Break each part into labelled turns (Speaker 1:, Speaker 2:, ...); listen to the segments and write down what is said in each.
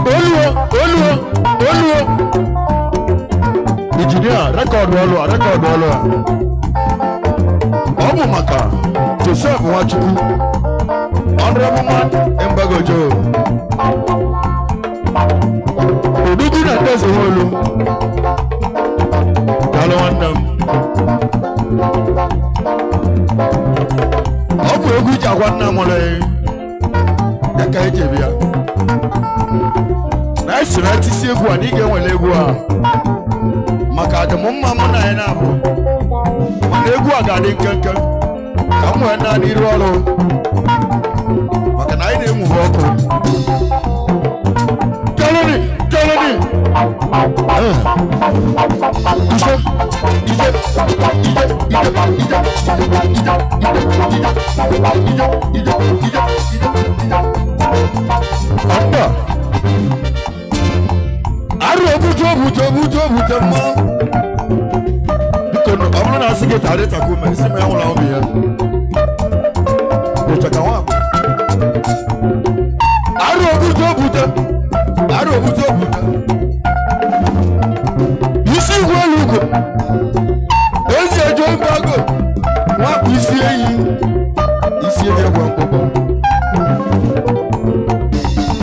Speaker 1: Oluo. Engineer, record olu. Obu maka Joseph Nwachukwu. Honorable man Mbagojo. Odugu na tese olu. Dalo wandam. Obu egwu jakwa nna mole. Eka ejebia. Na isira tisi egwu a n'ige nwere egwu a. Maka adịmụ mma mụ na ya na-abụ. Mana egwu a ga-adị nkenke. Ka m wee na n'iru ọrụ. Maka na anyị na-enwuwe ọkụ. Jaloni. Anda. Aro buto mma. Biko no abụrụ na asị gị tarị takụ mere si m ya nwụla obi ya. Echaka nwa abụ. Aro buto. Isi igwe ugo. Ezi ejo mbago. Nwapụ isi eyi. Isi eyi gwa mkpọkọ.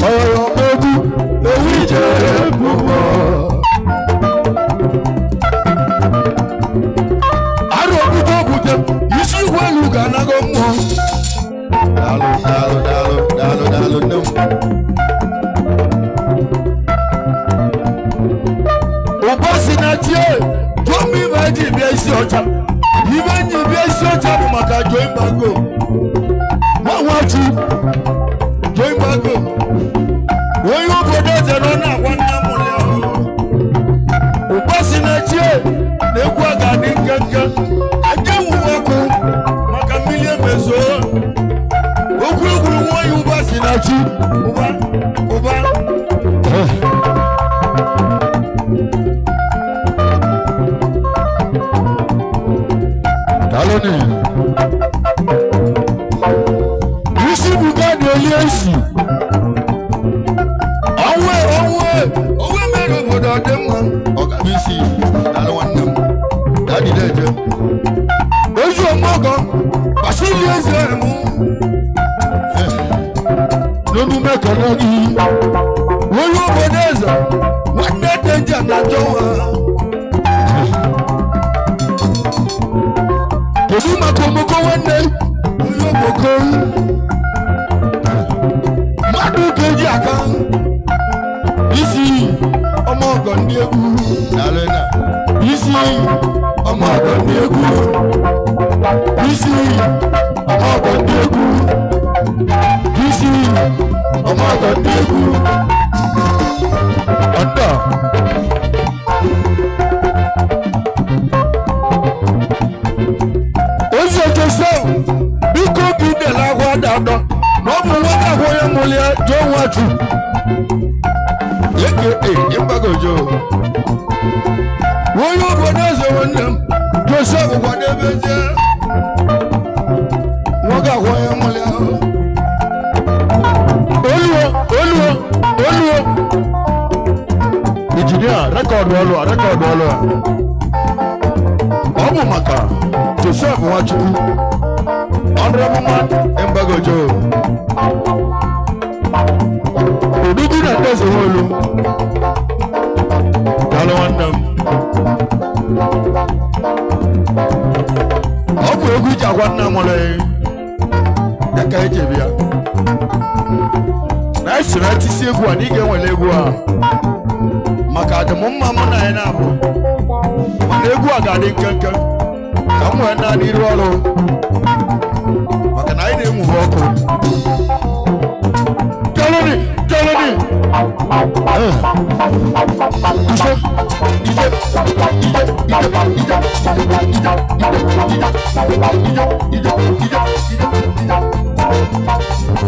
Speaker 1: Ọyọ egwu. Ewu ije bụbọ. Aro buto. Isi igwe ugo anago mmụọ. Dalo no. Ụbọchị na tie, Jomi Ibeji bịa isi ọcha. Ibeji bịa isi ọcha bụ maka Joy Mbago. Nwachi, Joy Mbago. Onye obodo eze nọ na-agwa nna m ụlọ ọhụrụ. Ụbọchị na tie, na-egwu a ga-adị nkenke. Aja nwụrụ ọkụ maka mmiri emezo. Okwu egwuru nwanyị ụbọchị na chi. Ụba. Daloni. Isi buga dị oli esi. Onwe mere obodo ọ dị mma. Ọ ga-abụ isi. Dalụ nwanne m. Dadi deje. Ezi ọmọgọ. Basili eze mụ. N'onu mekọrọ gị. Onye obodo eze. Nwanne deje na jọwa. Kedu maka omoko nwanne onye omoko mmadụ ga-eji aka isi ọmọgọ ndị egwu n'alena isi ọmọgọ ndị egwu isi ọmọgọ ndị egwu isi ọmọgọ ndị egwu ọdọ biko gị dela agwa dadọ na ọ bụ nwoke ahụ onye mụlie Joe Nwachukwu eke Mbagojo onye obodo eze nwanne m Joseph Gwadebezie nwoke ahụ onye mụlie oluo Engineer, record olu ọ bụ maka Joseph Nwachukwu. Honorable man Mbagojo. Odugu na tese olu. Dalo wandam. Obu egwu jakwa nna mole. Eka ejebia. Na isira tisi egwu a n'ige nwere egwu a. Maka adịmụ mma mụ na ya na-abụ. Mana egwu a ga-adị nkenke. Ka m wee na n'iru ọrụ. Maka na anyị na-enwuwe ọkụ. Jaloni.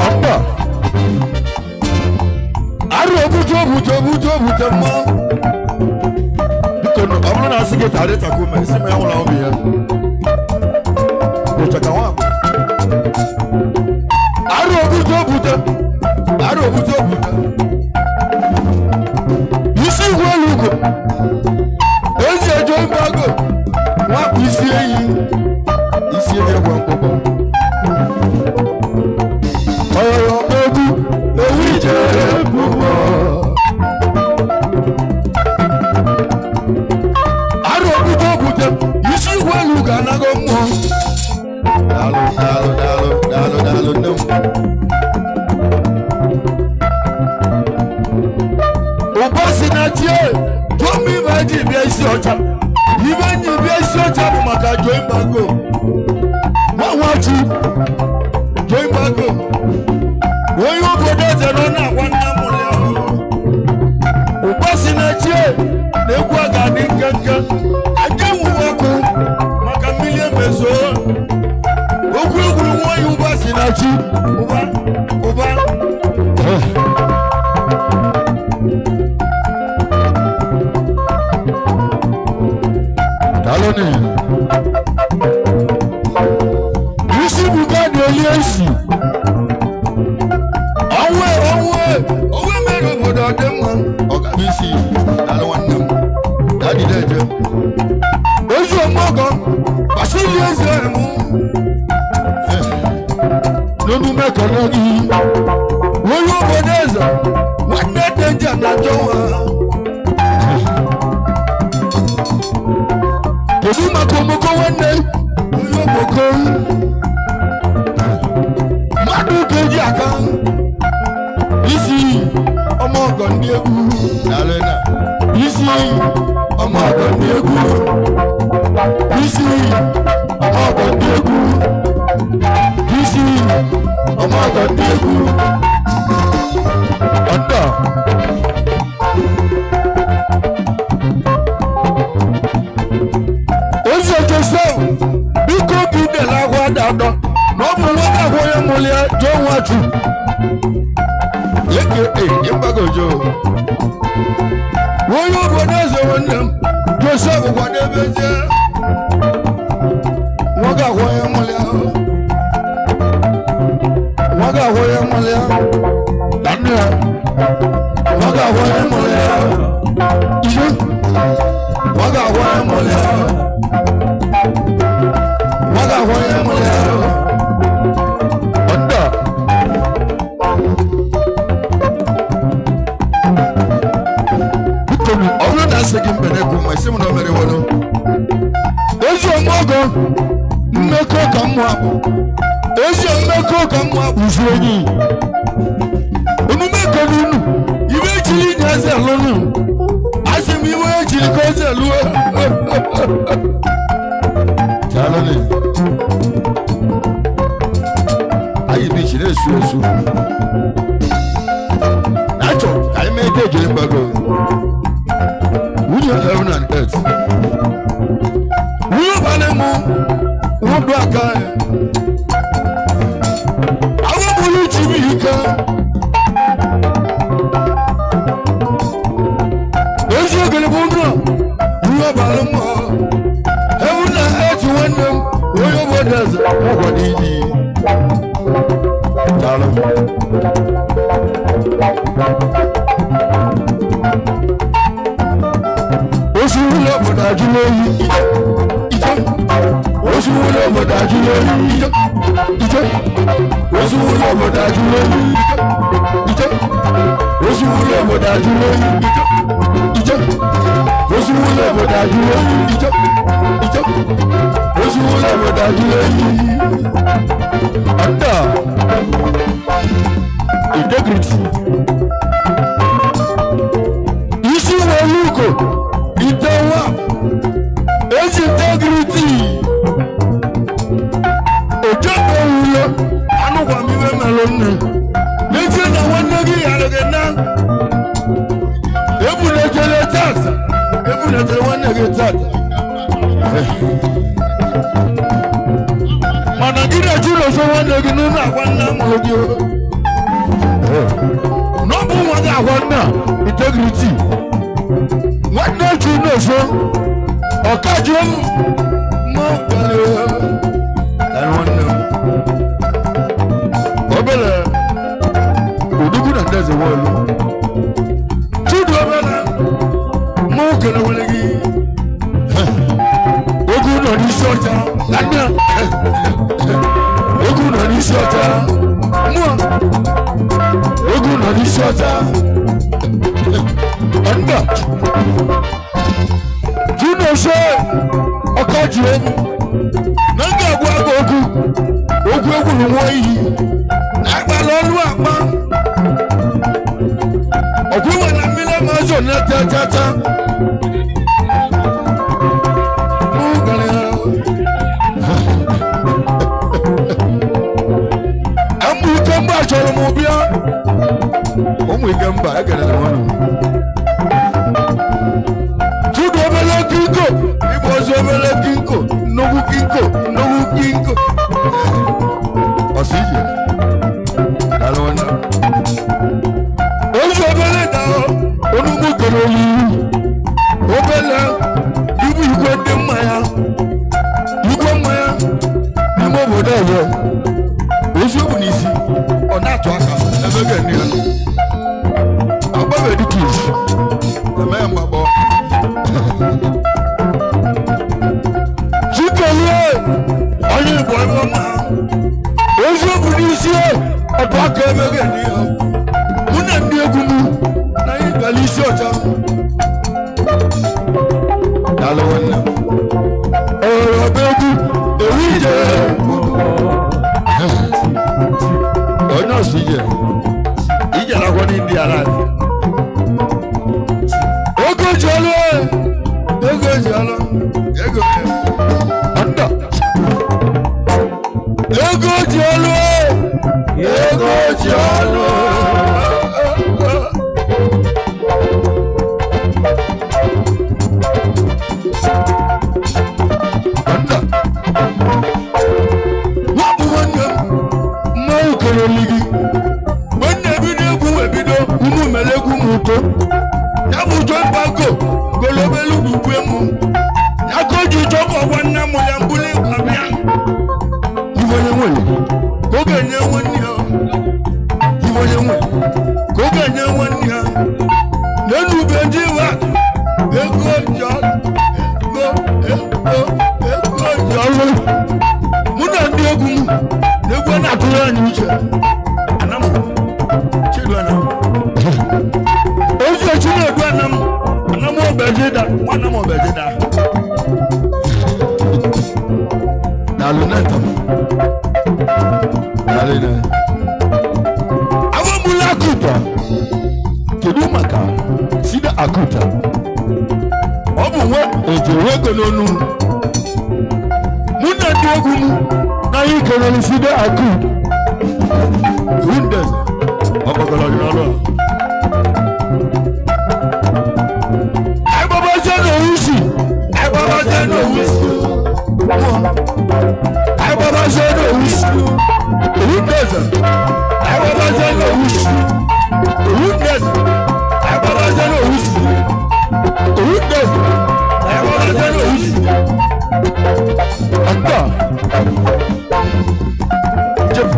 Speaker 1: Anda. Aro buto mma. Biko no abụrụ na asị gị tarị takụ mere si m ya nwụla obi ya. Echaka nwa abụ. Aro buto. ụbọchị na tie Jomi Veji bịa isi ọcha ibe nyi bịa isi ọcha bụ maka Joy Mago nwanwachi Joy Mago onye obodo eze nọ na-agwa nna mụrụ ya ụbọchị na tie na-egwu a ga-adị nkenke aja nwụrụ ọkụ maka mmiri emezo okwu egwuru nwaanyị ụbọchị na chi ụba Daloni isi buga ni Eliesi owe mere obodo ọdị mma ọgabisi dalụ nwanne m dadi deje ezi ọmọgọ basili eze mụ n'onu mekọrọ gị onye obodo eze nwanne deje na jọwa kedu maka omoko nwanne onye omoko mmadụ ga-eji aka isi ọmọgọ ndị egwu isi ọmọgọ ndị egwu isi ọmọgọ ndị egwu isi ọmọgọ ndị egwu ọdọ biko gị dela ahụ adadọ na ọ bụ nwoke ahụ onye mụrụ ya jụọ nwatu ịgbagojo onye obodo eze nwanne m Josef kwadebe je nwoke ahụ onye mụrụ ya nwoke ahụ onye mụrụ ya na nne ya nwoke ahụ onye mụrụ ya ihe nwoke ahụ onye mụrụ ya Waga hoya mulero Onda Bitomi ọrụ na segi mbene kuma isi mu na mere wono Ezi omogo mmekọ ka mmụ abụ Ezi mmekọ ka mmụ abụ usuenyi Omume ka n'unu iwe echiri nye eze lụnụ Asị m iwe echiri ka eze lụọ Daloni ayi bi chire esu nacho kai me de Joy Mago wuyo heaven and earth wuyo banemu wo do aka awo bulu chibi ika esu gele bundro wuyo banemu heaven and earth wonnem wuyo bodas wo didi Dalo. Oṣù wúlò mọ̀dájú lórí ìjọ. Oṣù wúlò mọ̀dájú lórí ìjọ. Oṣù wúlò mọ̀dájú lórí ìjọ. Oṣù wúlò mọ̀dájú lórí ìjọ. Oṣù wúlò mọ̀dájú lórí ìjọ. Oṣù wúlò mọ̀dájú lórí Anda integrity isi welugo itewa ezi integrity ojo ewulo anugwa miwe melonne n'eji na nwanne gị yalụgị na ebunetele tata ebunetele nwanne gị tata mana gị na-eji ụlọsọ nwanne gị n'ụlọ akwa nna mụrụ gị n'ọbụ nwa gị akwa nna integrity nwanne otu n'oso ọkajụ mma nwanne m obere odugwu na ndeze wọlụ chidu obere mma okele nwere gị ogu nọ n'isi ọcha na nne ogu nọ n'isi ọcha mmụọ ogu nọ n'isi ọcha ọnda junose ọkọjị egwu na ndị agwa agwa okwu egwuru nwa iyi na-agbalị ọlụ akpa ọgwụ nwere mmiri amazi Uso na tata. Amu kamba choro mobia. Omu kamba agara na wanu. Tudo bele kinko. Ibozo bele kinko. Nogu kinko. Osije. Dalona. Ozo bele da. Onugu koroli. Obele. Ibu igwe de maya. Igwe maya. Imo bodo yo. Ozo bu nisi. Ona to aka. Na bege ni ano. Aba be dikis. Na me mbabo. Chikele. Oyi boy mama. Ozo bu nisi. Oto aka bege ni ano. Muna ndi egumu. Na yi galisi ocha. Dalo wana. Oro begu. Ewije. Ono sije. Ije la kwa ni ndi ala. Ogo jalo. Ego. Anda. Ego jalo. Anda. Wabu wanya. Mau kololigi. Wanya bido ebido. Umu melegu muto. Yabu Joy Mbago. Golobelu bubuemu. Yakoju choko wana mulambuli kabian. Ivoye mwene. Kogenya wanya. Ivoye mwene. Kogenya wanya. Nenu benjiwa. Ego jalo. Muna ndi egumu. Negwa na tura ni uche. Anamu. Chedu anamu. Ozo chine egwa anamu. Anamu obejeda. Anamu obejeda. Naluneta. Nalina. Awa mula akuta. Kedu maka. Sida akuta. Obu we ejewe kononu. Muna ndi egumu. Na yi keneli sida akuta. Windows. Abakala dinalo. Baba Zeno Usi. Windows. Baba Zeno Usi. Windows. Baba Zeno Usi. Windows. Baba Zeno Usi. Anda. Jeff.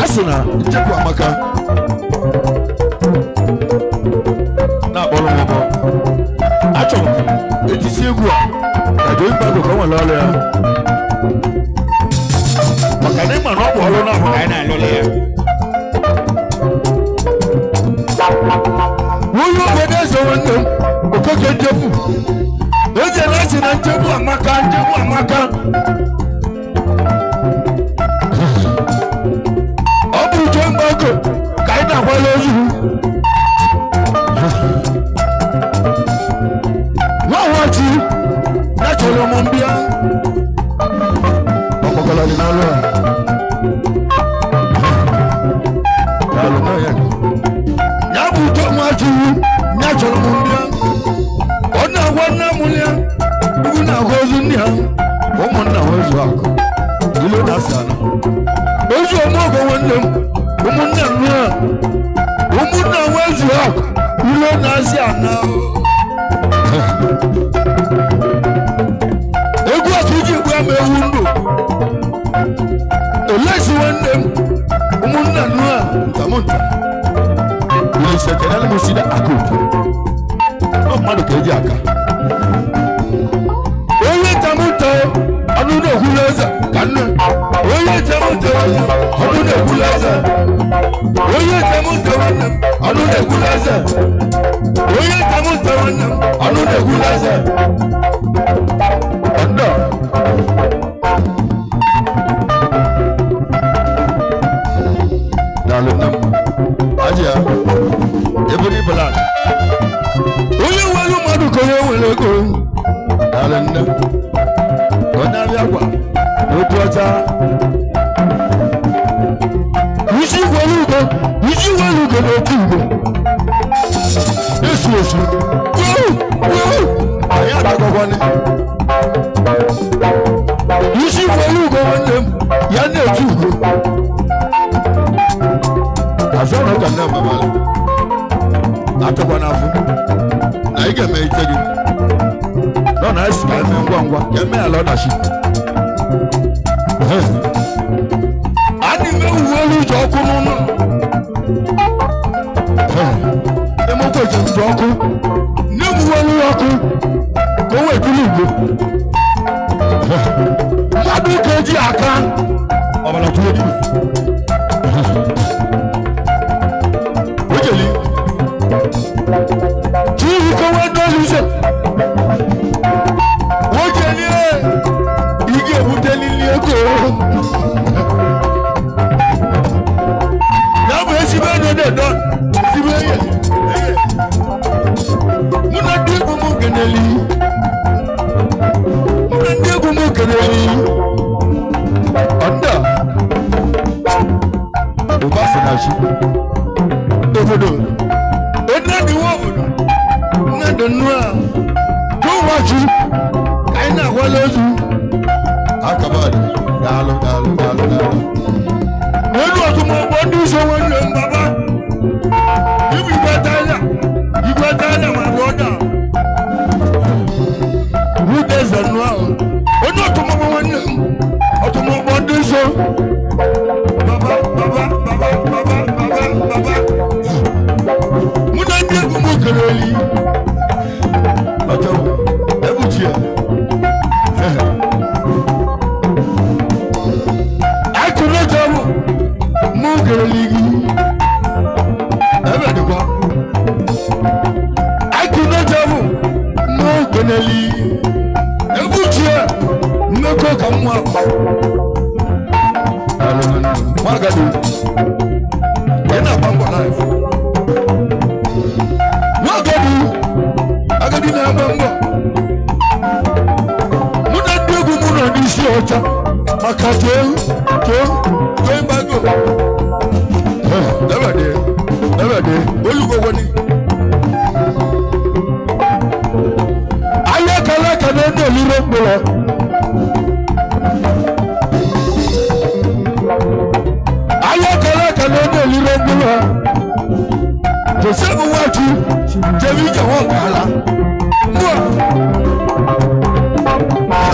Speaker 1: Asuna Jeff Amaka. Na bolo mobo. Acho. Eti segua. Na Joy Mbago kwa wala ya. Makane ma no bolo na makane na lole ya. Wuyo bedeze wonde. Okoke Jeff. Oje nasi na Jeff Amaka. Obu Joy Mbago. Kaina kwa lozu. Wawati na cholo mombia. Okokola ni nalo. Nalo na yako. Nyabu to mwati na cholo mombia. Ona wana mulia. Una gozu nia. Omona wezu wako. Ilo na sana. Wezu omogo wende. Omona nua. Omona wezu wako. Ilo na sana. Egu asuji gwa me wundo. Olesi wende. Omona nua. Tamonta. Ile sekena musida akutu. No madu keji aka. Oye tamonta. Anu ne huleza. Kanne. Oye tamonta. Anu ne huleza. Oye tamonta. Anu ne huleza. Oye tamonta. Anu ne huleza. Anda. Dalunam. Aja. ebony black onye nwere mmadụ ka onye nwere ego dara nne onye abịa gwa otu ọcha isi nwere ugo n'otu ugo esu anyị adagọkwani isi nwere ugo nwanne m ya na-etu ugo azọrọ ka nne mmamala atụkwa n'afọ na ị ga-eme ite gị nọ na esi ka eme ngwa ngwa ka eme ala ọdachi adị m ewuwe olu ije ọkụ n'ụlọ emekwa ejem ji ọkụ na-ewuwe olu ya ọkụ ka o wee tụrụ igbo mmadụ ka eji aka ọbara tụrụ igbo ojeli chihi kowe n'oluze ojeli ị ga-ebutelili ego ya bụ ezigbo enyo na-edo ezigbo enye mụ na ndị egwu m keneli ọnda ụba si na chi obodo onadiwe obodo nnadụ nnu a tụwachi ka anyị na-agwala ozu akabadị daalụ n'elu ọtụmọgbọ ndị iso nwanne mbaba ibu igwe tanya ma bụ ọda rudeze nnu ahụ onye ọtụmọgbọ nwanne m ọtụmọgbọ ndị iso baba mụ na ndị egwu m keleli ọchọrọ ebuchi ya akụnọchọrọ mụ keleli gị ebe dịkwa akụnọchọrọ mụ keleli ebuchi ya mmekọ ka nwa Magadu, ina bango life. Magadu na bango. Muna degu muna nisi ocha. Makate, going bango. Never day. Olugo wani. Ayakala kanendo liro mbola. Kanone liro mbola. Josefu watu jevi jawo kala. Mwa.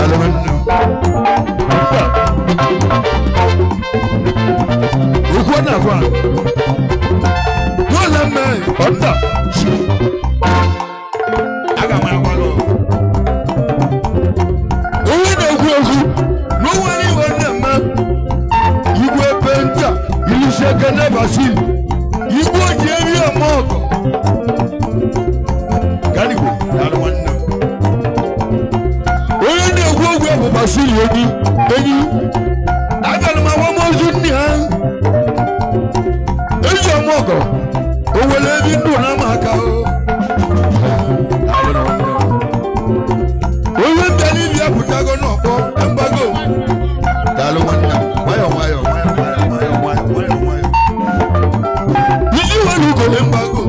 Speaker 1: Alamanu. Ukwana kwa. Wala me onda. Aga ma walo. Owo na oku. No wani wona ma. Igwe penta. Ilisegene Basil. Igwe jeri amoko. Galigo, dalwanno. Oye ne ogwo bu Basil yodi. Eni. Agala ma wamo zunni ha. Eji amoko. Owele bi ndu na maka o. Oye tani bi aputago no ko embago. Dalwanno. Wayo. Embago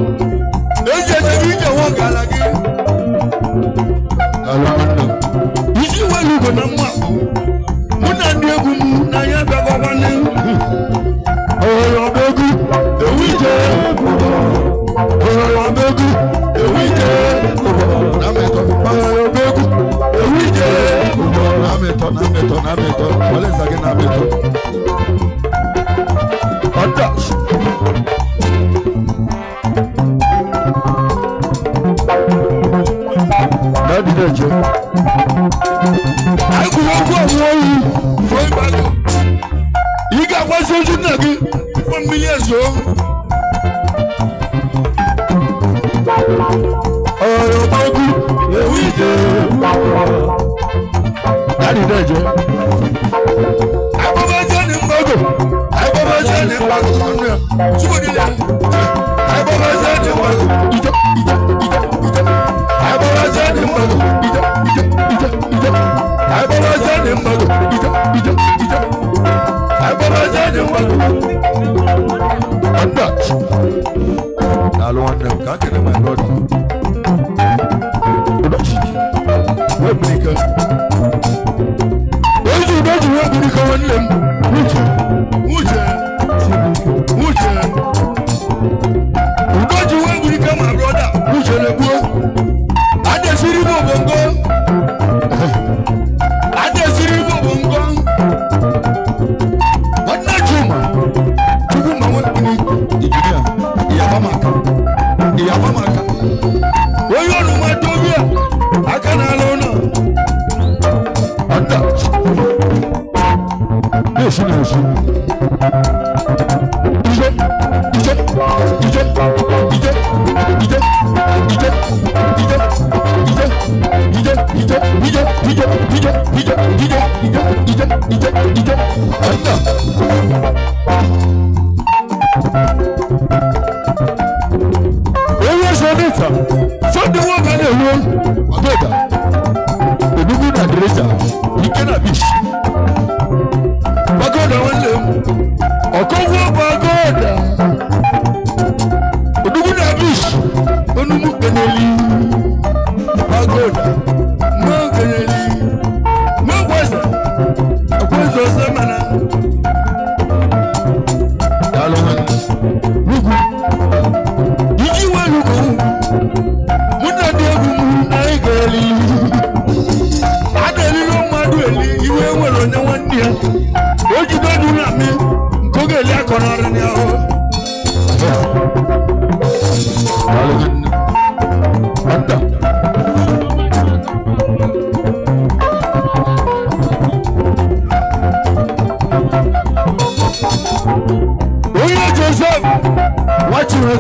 Speaker 1: eje je won galagi alamando iji walugo na mwa muna ndi egwu mu na ya bia go bane oro begu ewije na meto oro begu ewije na meto wale zage na meto ata Dadi deje. Agụwọgwụ ọwụwayi foi bago. Ị ga-agwazi ozu nna gị for millions o. Ọ̀rọ̀ gbogbo ewu ije. Dadi deje. Agbọ́bọ́jẹ́ ni mgbọ́gò. Agbọ́bọ́jẹ́ ni mgbọ́gò. Agbọ́bọ́jẹ́ ni mgbọ́gò. Dalo one them can't get my brother. Where Monica? Where you go to work with the one them? Uche. You go to work with the my brother. Uche the boy. I just see you go bongo. I just see you go bongo. What not you man? You man what you need? Iyabamaka. Where you no my Tobia? I can alone. Anda. Yes, yes.
Speaker 2: Personal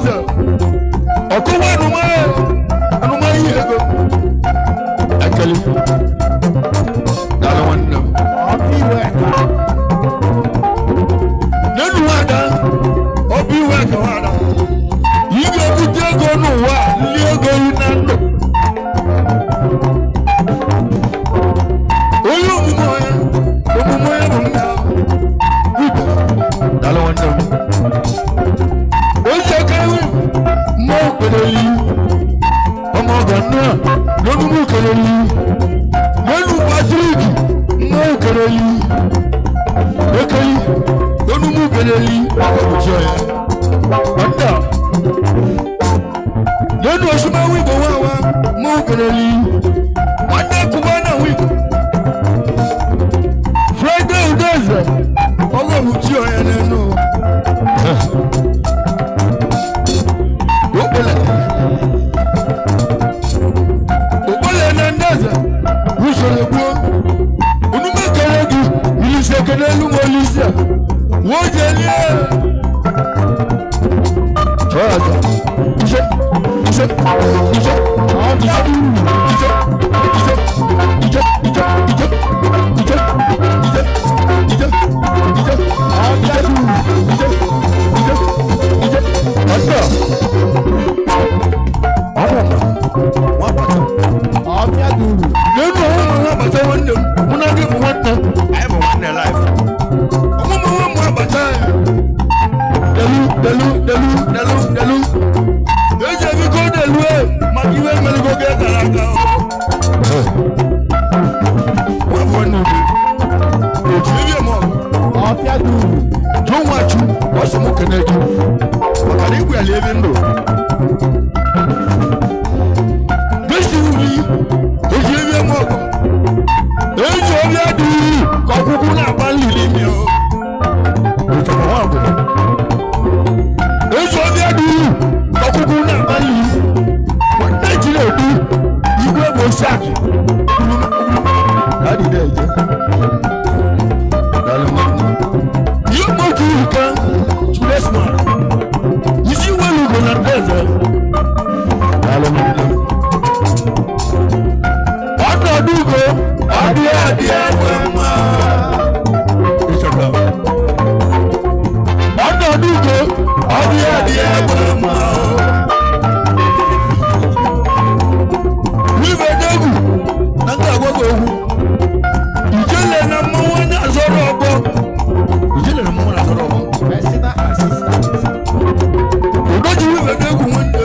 Speaker 2: assistant.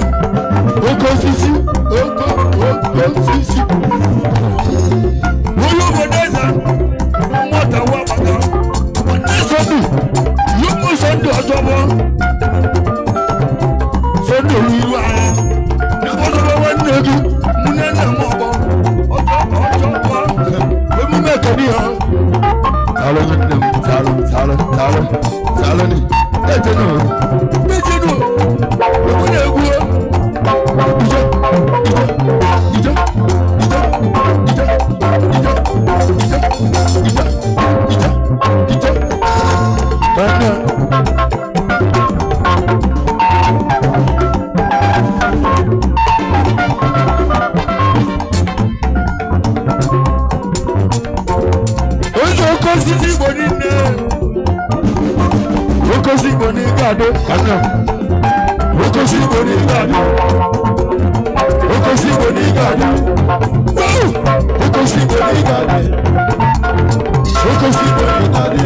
Speaker 1: Okosi bodigadi. Okosi bodigadi. Okosi bodigadi.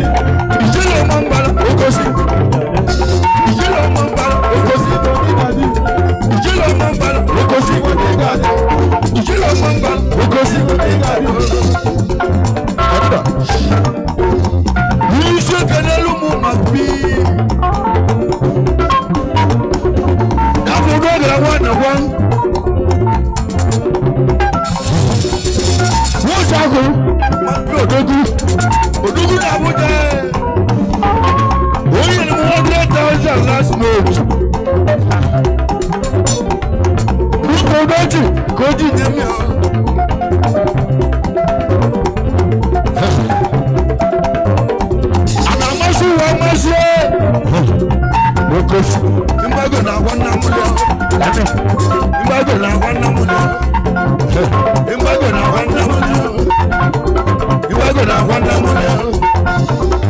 Speaker 1: Ijele mambala. Okosi. Ijele mambala. Okosi bodigadi. Ijele mambala. Okosi bodigadi. Ijele mambala. Okosi bodigadi. Anda. Yishe kanelu mu magbi. Kamu dogra wana wan. Wosago. Magbi odogu. Odogu na abuja. Oye ni 100,000 last note. Ruko doji. Koji nemi ha. Okosi imbago na wana mulo imbago na wana mulo imbago na wana mulo imbago na wana mulo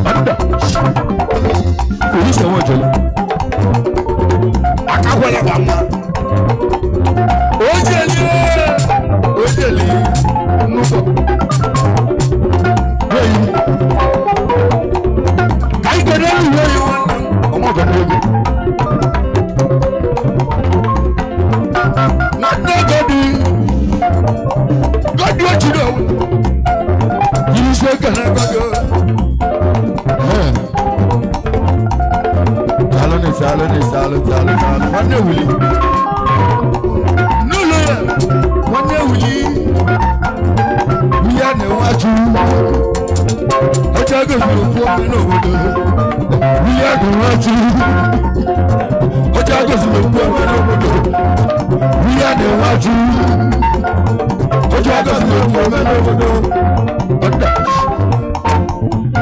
Speaker 1: anda polisi won jole akakwala bama ojeli nuko hey kai gele yo ọmọ gẹ̀dẹ̀ yìí. Nàdé gẹ̀dì gẹ̀dì ó ti dẹ̀ wò. Yìí ṣe gẹ̀dẹ̀ gẹ̀dẹ̀. Salo. Wọ́n ní ewuli. Nílò yẹn, wọ́n ní ewuli. Wíyá ni wọ́n á ju. Ọjọ́ gẹ̀dẹ̀ ló fún ọmọ náà wọlé. Wíyá ni wọ́n á ju. Ọjọ́ gẹ̀dẹ̀ ló fún ọmọ náà wọlé. Wíyá ni wọ́n á ju. Ọjọ́ gẹ̀dẹ̀ ló fún ọmọ náà wọlé. Ọ̀dà.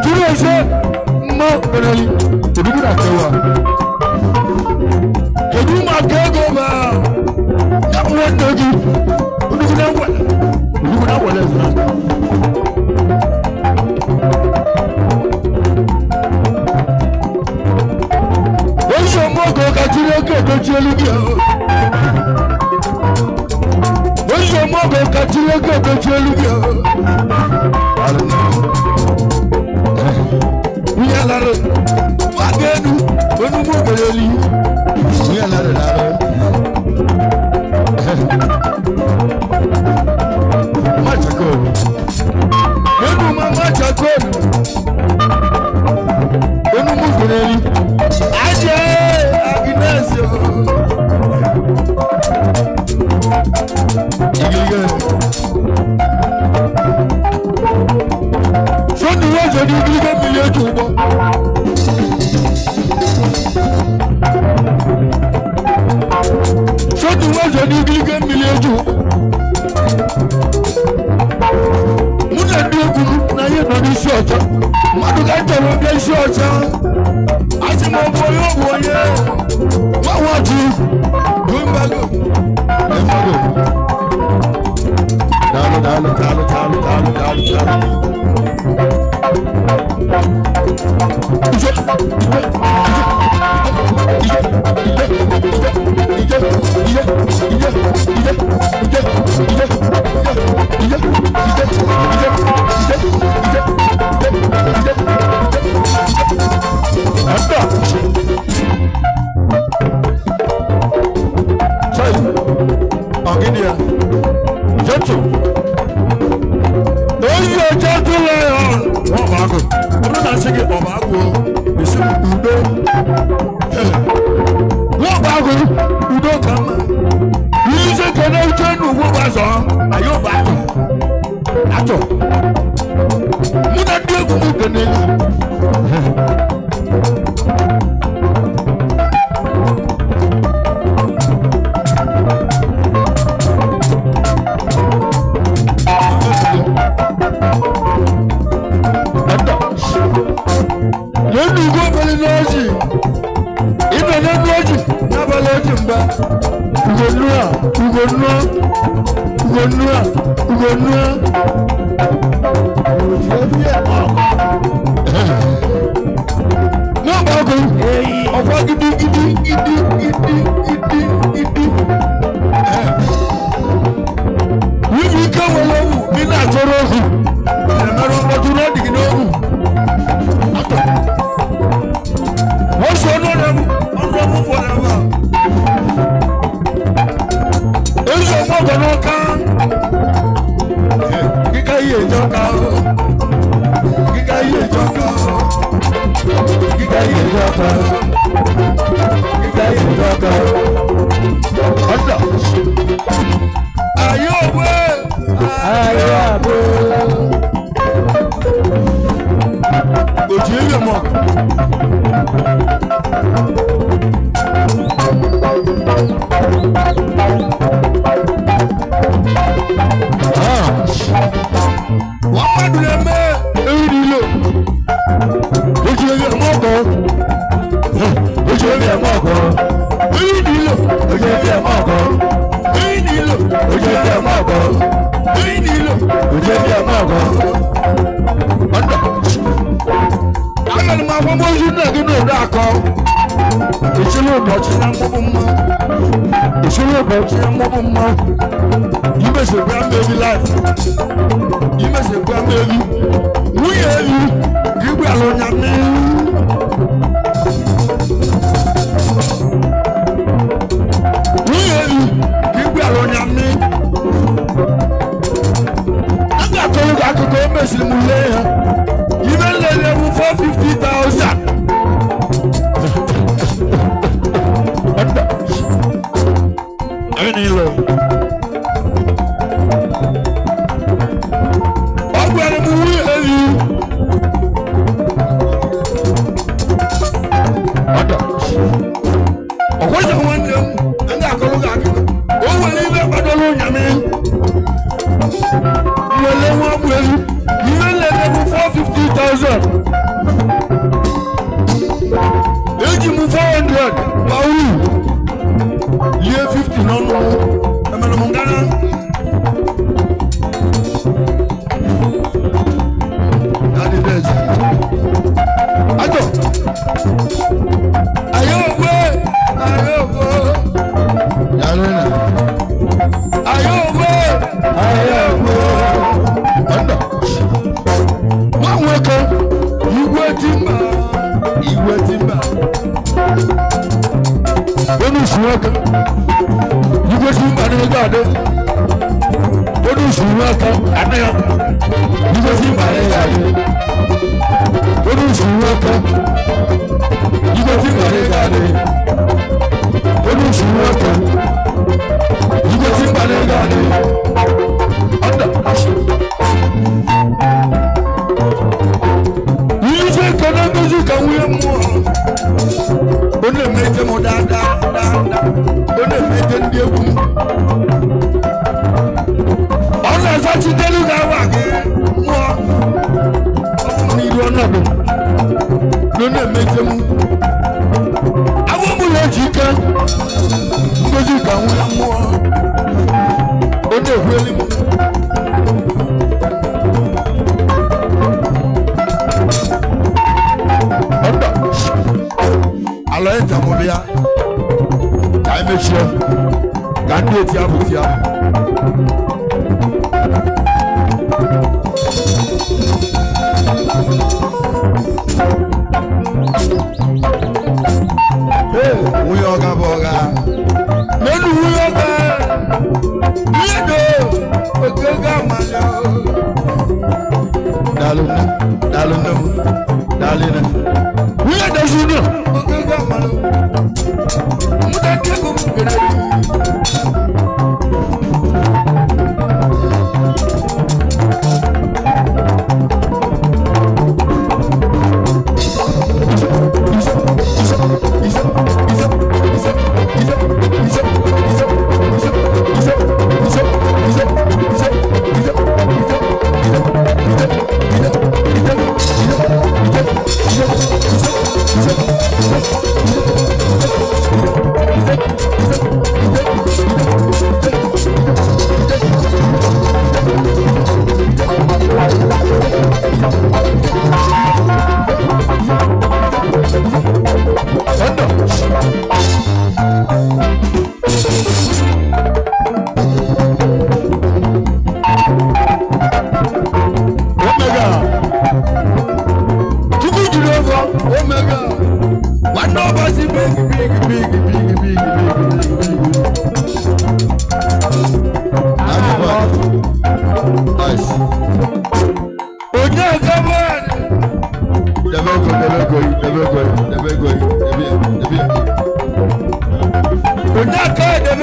Speaker 1: Kí ló ṣe mọ́ pẹ̀lẹ́ yìí? Òdúgbò náà kẹwàá. Oduma kego ba, kamu togi, oduma na wale zina. Oṣù mọ́gò kàtúrẹ́ kẹ̀kọ́ tí olúkẹ́ o. Oṣù mọ́gò kàtúrẹ́ kẹ̀kọ́ tí olúkẹ́ o. Wíyá lára, wà á gẹ́nu, onúmọ̀ bẹ̀rẹ̀ lì. We are not allowed. Much a good. When you much a good. When you move to the Agnes. So the words of the English million. Sọ́tù wọ́n ṣe ní gírígẹ́ mílíọ̀nù. Múlẹ̀ ní ogun náyé náà ní iṣẹ́ ọ̀jọ́. Màdùkà tẹ̀wọ́ bí iṣẹ́ ọ̀jọ́. Àti mọ̀ bọ̀ yóò wọ̀ yẹ. Wọ́n wọ́n ti gbẹ́ngbàgò. Gbẹ́ngbàgò. Dálù.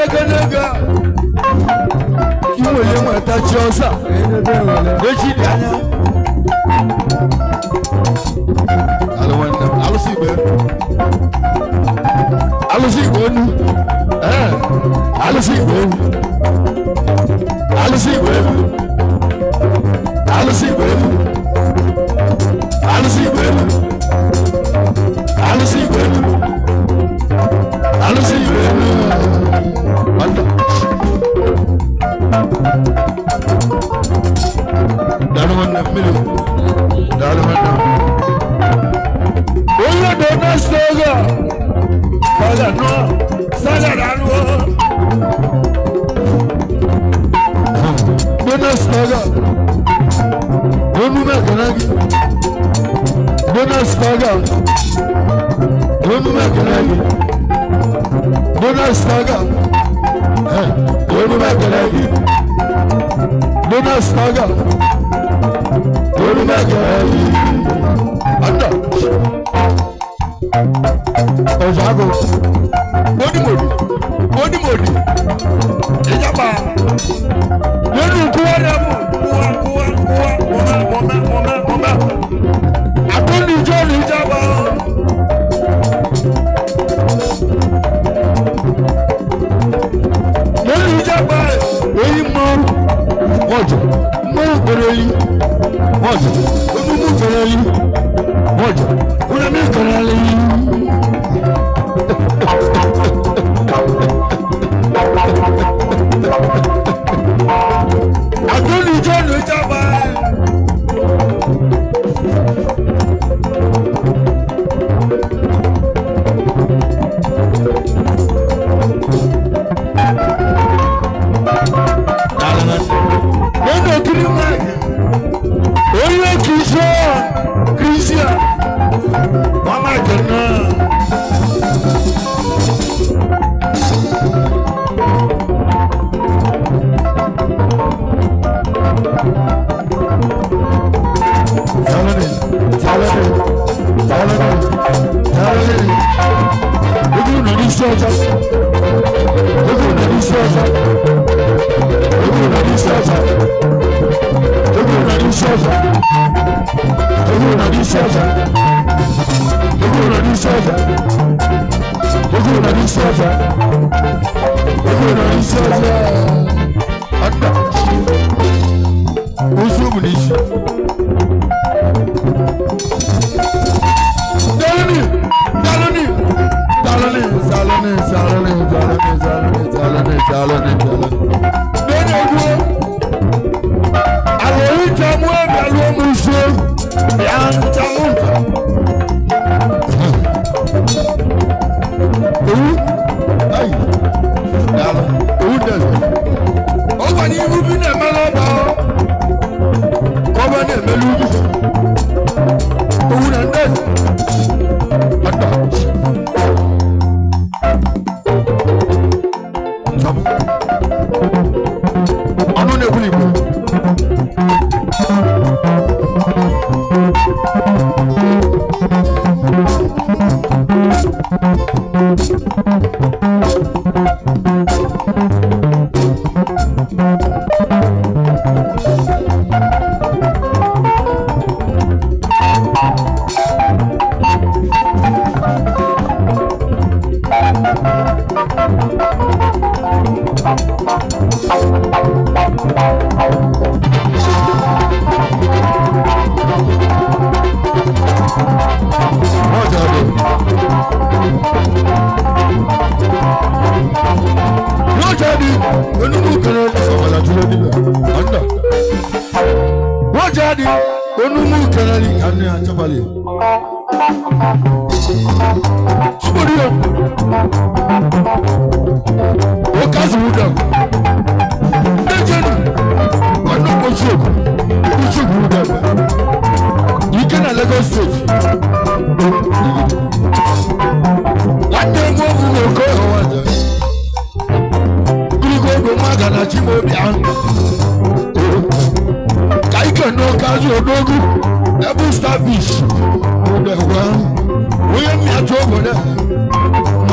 Speaker 1: Naga. You will touch yourself. I'll see you. I'll see you. I'll see you. I'll see you. I'll see you. I'll see you. I'll see you. I'll see you.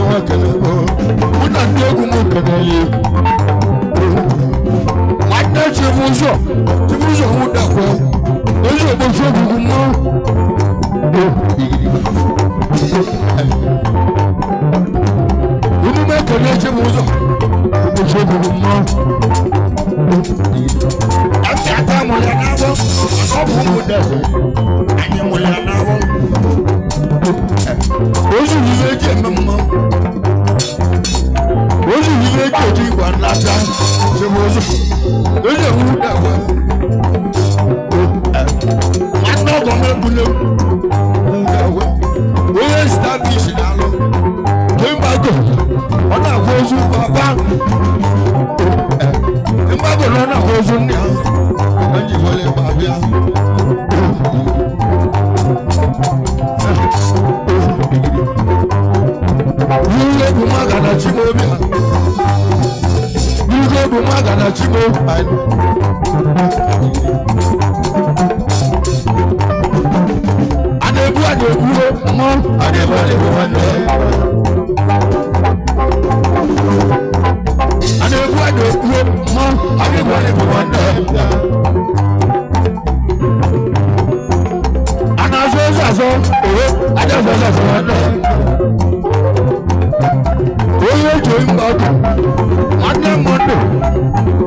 Speaker 1: wa kelebo una ndegu mu kenele wadda chibuzo muda kwa ojo bo shogu mo unu me kenele chibuzo bo shogu mo ata mo le na bo obu mu de anyi mo le na bo ojo ni le je mmo ojo ni le je ti wa lata chibuzo ojo mu da wa ata go me bulo nga wa oye establish na lo kembago ona fozu baba kembago na fozu ni anji wole babia yule bumaga na chimobia yule bumaga na chimobia adebu mo adebu wande adebu mo adebu wande anazo adebu wande oye join back ade mondo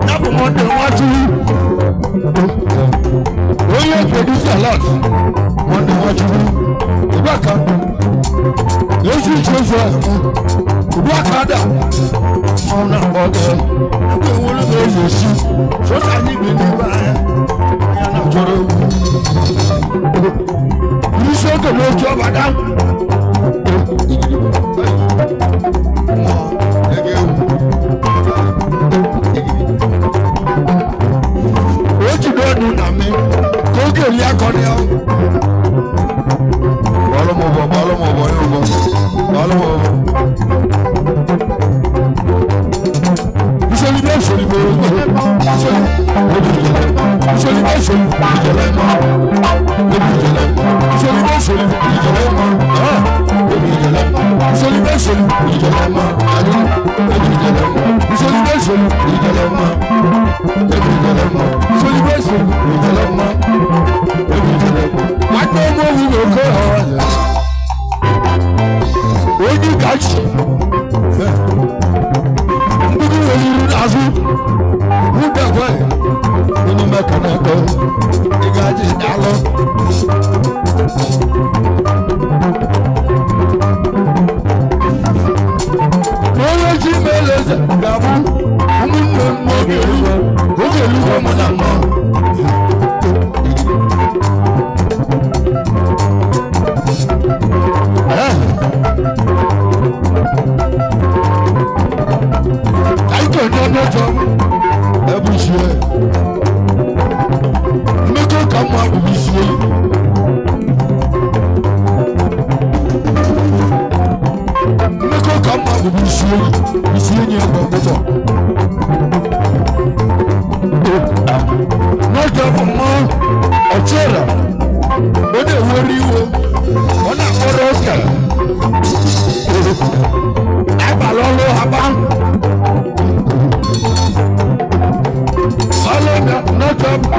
Speaker 1: nabu mondo watu oye produce a lot mondo watu ibaka yesu chozo ibaka da ona oge ebe wolu be yesu so sa ni bi ni ba ya na joro ni so ko lo jo bada oji do na mi ko ke ri akọni o bọ́ọ̀lọ́mọ̀ ìṣòlì bẹ́ẹ̀ ṣòlì bẹ́ẹ̀ ìṣòlì bẹ́ẹ̀ ṣòlì ìjọlẹ̀ mọ́ ìṣòlì bẹ́ẹ̀ ṣòlì ìjọlẹ̀ mọ́ ìṣòlì bẹ́ẹ̀ ṣòlì ìjọlẹ̀ mọ́ ìṣòlì bẹ́ẹ̀ ṣòlì ìjọlẹ̀ mọ́ ìṣòlì bẹ́ẹ̀ ṣòlì ìjọlẹ̀ mọ́ wàá tó mọ́ wúwo kó ọ̀rọ̀ oji kachi nduru weliru n'azụ wụda gwa onye meka na ego ị ga-aji dalụ onye ji meleze ga-abụ ụmụnne m oge eluigwe mụ na mmụọ n'ọjọ́ ẹ̀bùsùn ẹ̀ mmekọ ka mụ abụbụsie mmekọ ka mụ abụbụsie isie nye ebe ọgbụgbọ n'ọjọ́ bụ mmụọ ọchịra ọ na-ewere iwe ọ na-akpọrọ ụka abalị ọlụ haba no job,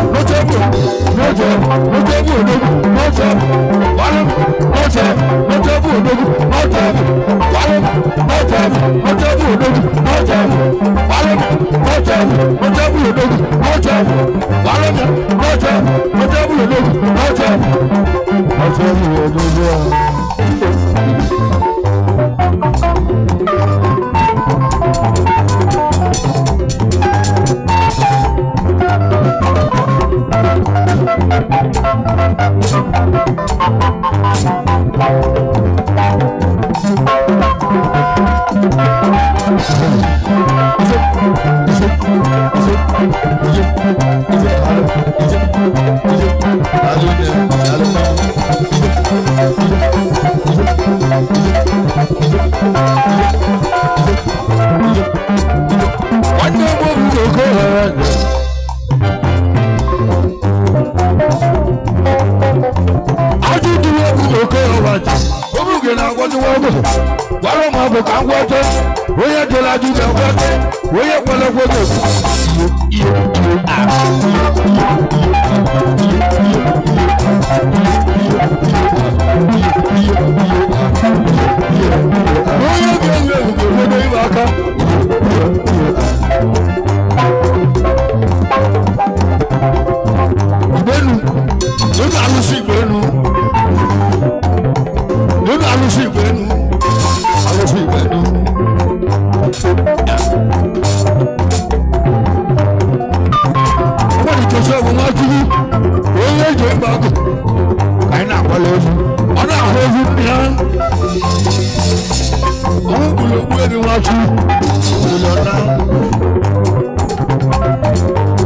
Speaker 1: ni wọ́n gbọ́ wọ́n lọ́ máa bọ̀ ká ń gbọ́ tó wọ́n yẹ jọlá ju bẹ̀ gbọ́ tó wọ́n yẹ pọlọpọ tó. wọ́n yẹ bí ẹgbẹ́ ìgbòho ìwà kan. ìgbénu nínú àlùsí ìgbénu nínú àlùsí ìgbénu àlùsí ìgbénu. wọ́n ti tẹ̀sí ọ̀gbọ̀n wá kiri wọ́n yé ìjọ ìgbàgbọ́ káyìn náà kọ́lé ojú ọ̀nà àwọn ojú nìyẹn. òun kùlọ̀ kú ẹni wá tú kùlọ̀ náà.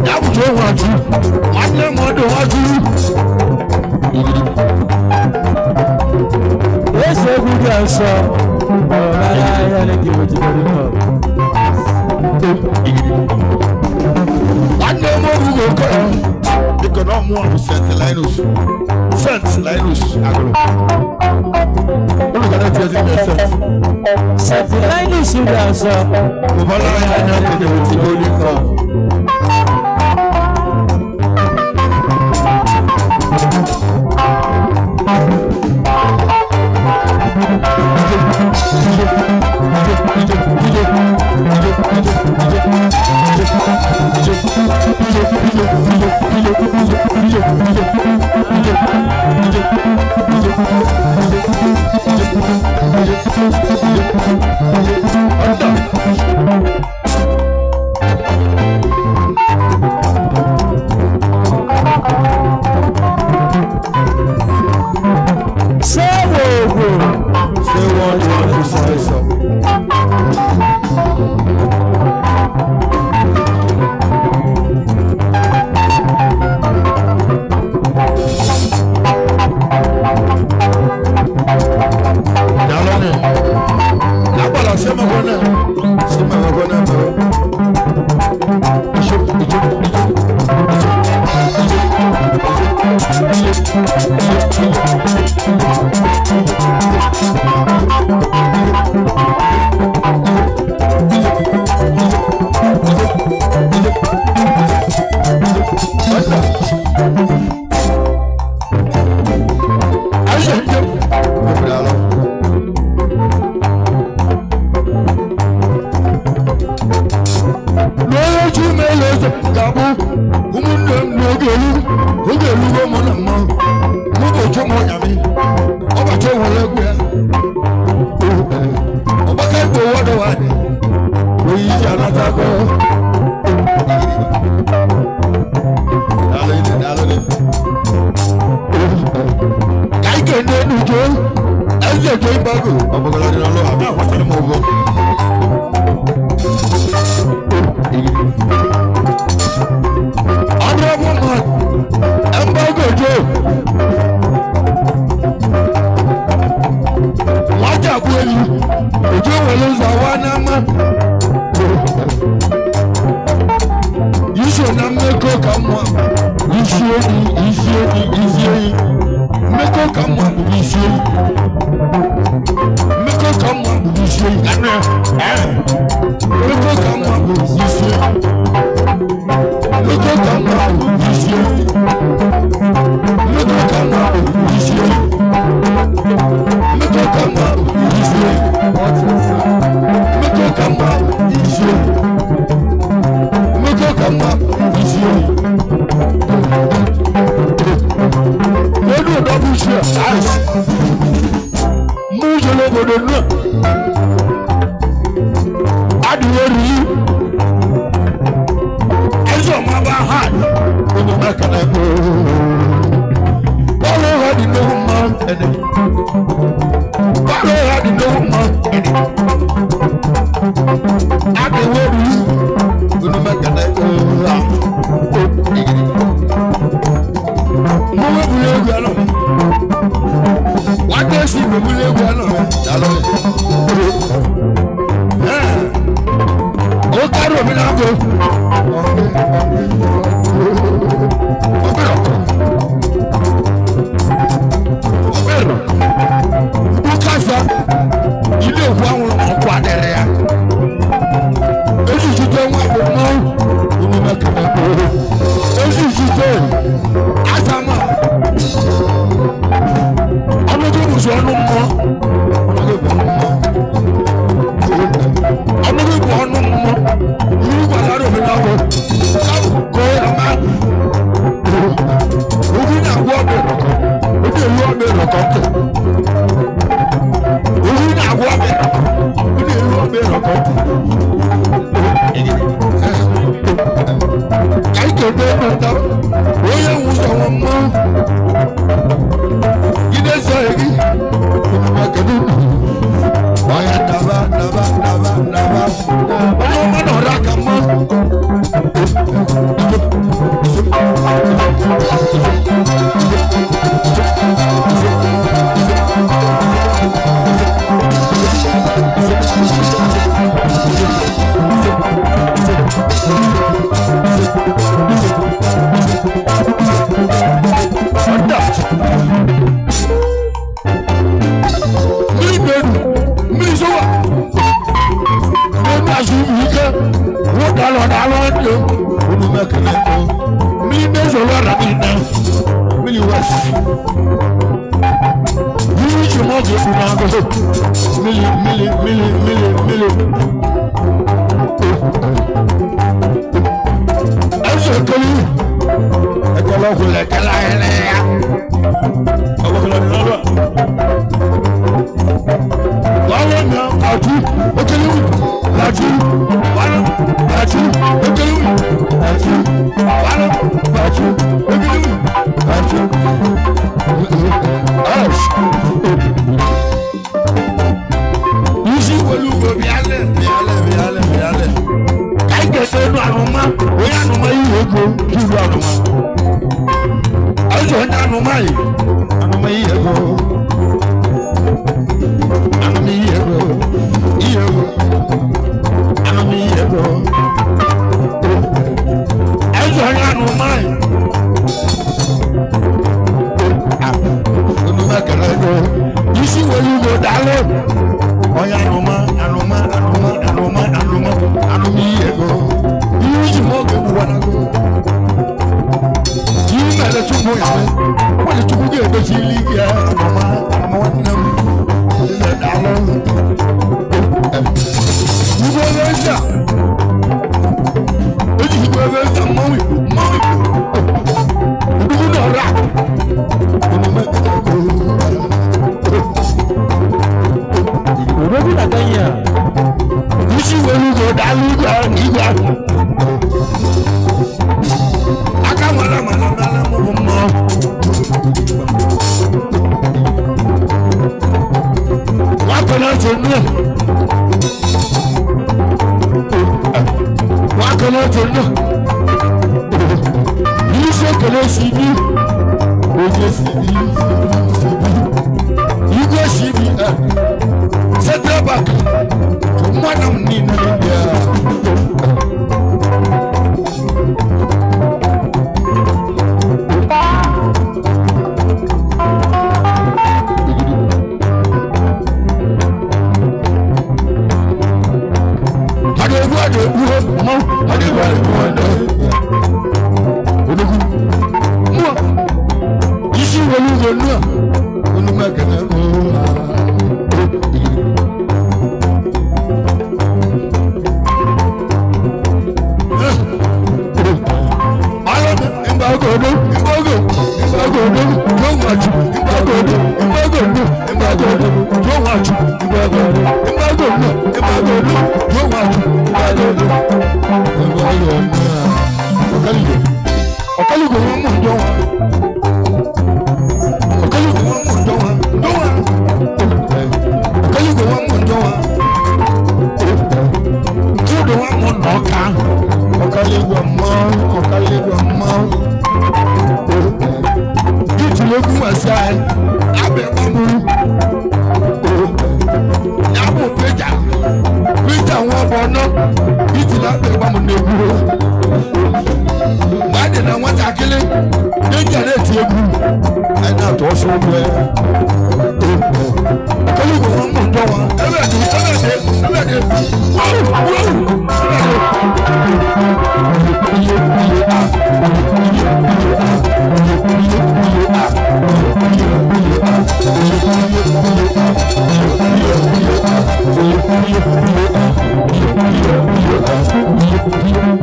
Speaker 1: yàgùjọ wá tú wọ́n ní ẹ̀mọ́dọ̀ wá tú.
Speaker 2: Ese gudu aso, ọ̀rọ̀ ayé ni kí o ti bẹ̀rẹ̀ náà.
Speaker 1: Wọ́n ní ọmọ òwúrò kọ́ ẹ̀. Ikọ̀ náà mú àwọn Saint Linus agolo. Olùkọ́ni tí a ti gbé
Speaker 2: Saint Linus gudu aso.
Speaker 1: Mo bá lára yẹn ní ọ̀gbìn ìwé tí ó ní kọ́.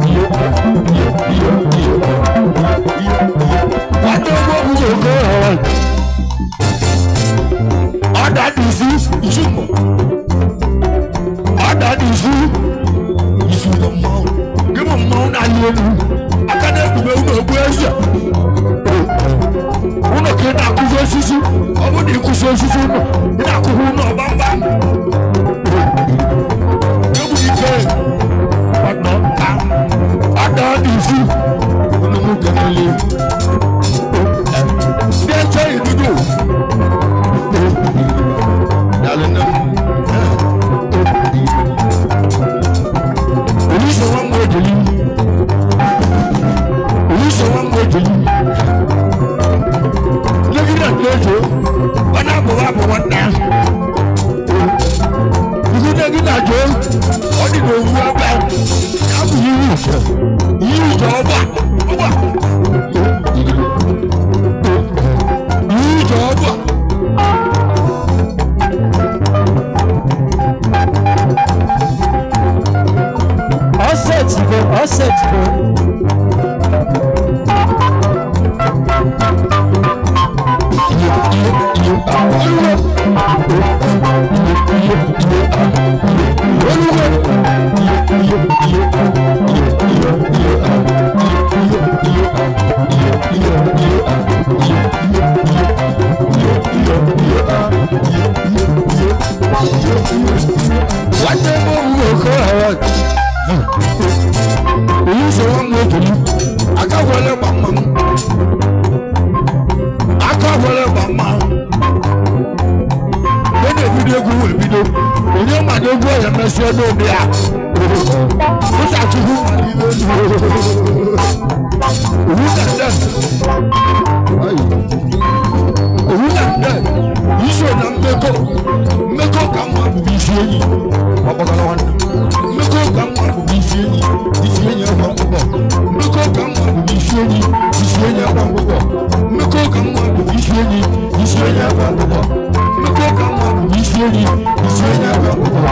Speaker 2: Yeah.
Speaker 1: elu aka na-ekpube ụlọ ogbu eze ụlọ ka ị na-akụzi osisi ọ bụ na ịkụzi osisi ụlọ ị na-akụzi ụlọ gbamgbam egwu ike ada n'izu ụlọmụ kenele ndị eche idudu dalene olùsọ wọn mú ojúlí olùsọ wọn mú ojúlí lẹ́gídà lójó wọn náà bọ̀ wá bọ̀ wọn dá ìlú lẹ́gídà jó wọ́n dìbò òwú ọgbà káàbù yíyí ìjọ ọgbà ọgbà yíyí ìjọ ọgbà.
Speaker 2: Ọ̀sẹ̀ tí kò.
Speaker 1: Olùsọ wọn mú ojúlí akáwọlé gbàmà lónìí ebido egwu ebido onye mmadụ egwu ọya mesị ọdụ obi a ụsachukwu owu na nde iso na mmekọ ka mma bụ isi enyi ọgbakọrọ nwanne mmekọ ka mma bụ isi enyi ekwa mkpụkpọ mmekọ ka mma bụ isi enyi ekwa mkpụkpọ mmekọ ka mma bụ isi enyi ekwa mkpụkpọ mmekọ ka mma bụ isi enyi ekwa mkpụkpọ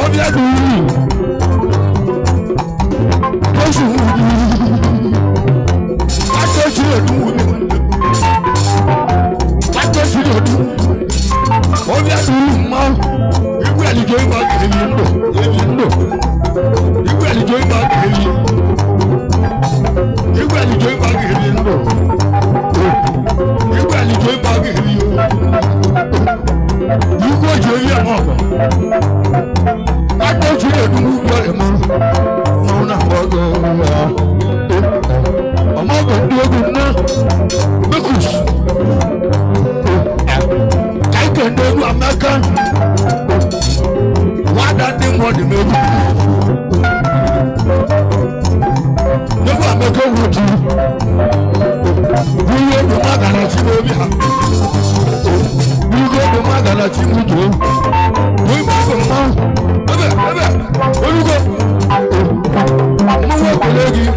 Speaker 1: ọbịa dị uri oṣù wájọ́sílẹ̀ ọdún wù ní wájọ́sílẹ̀ ọdún ọbẹ̀ àdúrú mọ́ ìwé àlejò ìmọ̀ àgbèrè ńlò ìwé àlejò ìmọ̀ àgbèrè ìwé àlejò ìmọ̀ àgbèrè ńlò ìwé àlejò ìmọ̀ àgbèrè ìwé òjò yẹ mọ́ wájọ́sílẹ̀ ọdún wù ní ọ̀rẹ́ mọ́ náà gbọ́dọ̀ ọmọ ọgbọ̀n ogun náà mẹ́kùs káìkẹ́ ní ogun amẹ́ká wádà ní mọ́ọ̀dì mẹ́kù nígbà amẹ́ká wò ju wíyé ogun magana tí mo bí ha wíyé ogun magana tí mo jò wíyé ogun mọ́ ẹbẹ̀ olùkọ́ mo wọ́ pẹ̀lẹ́ yìí.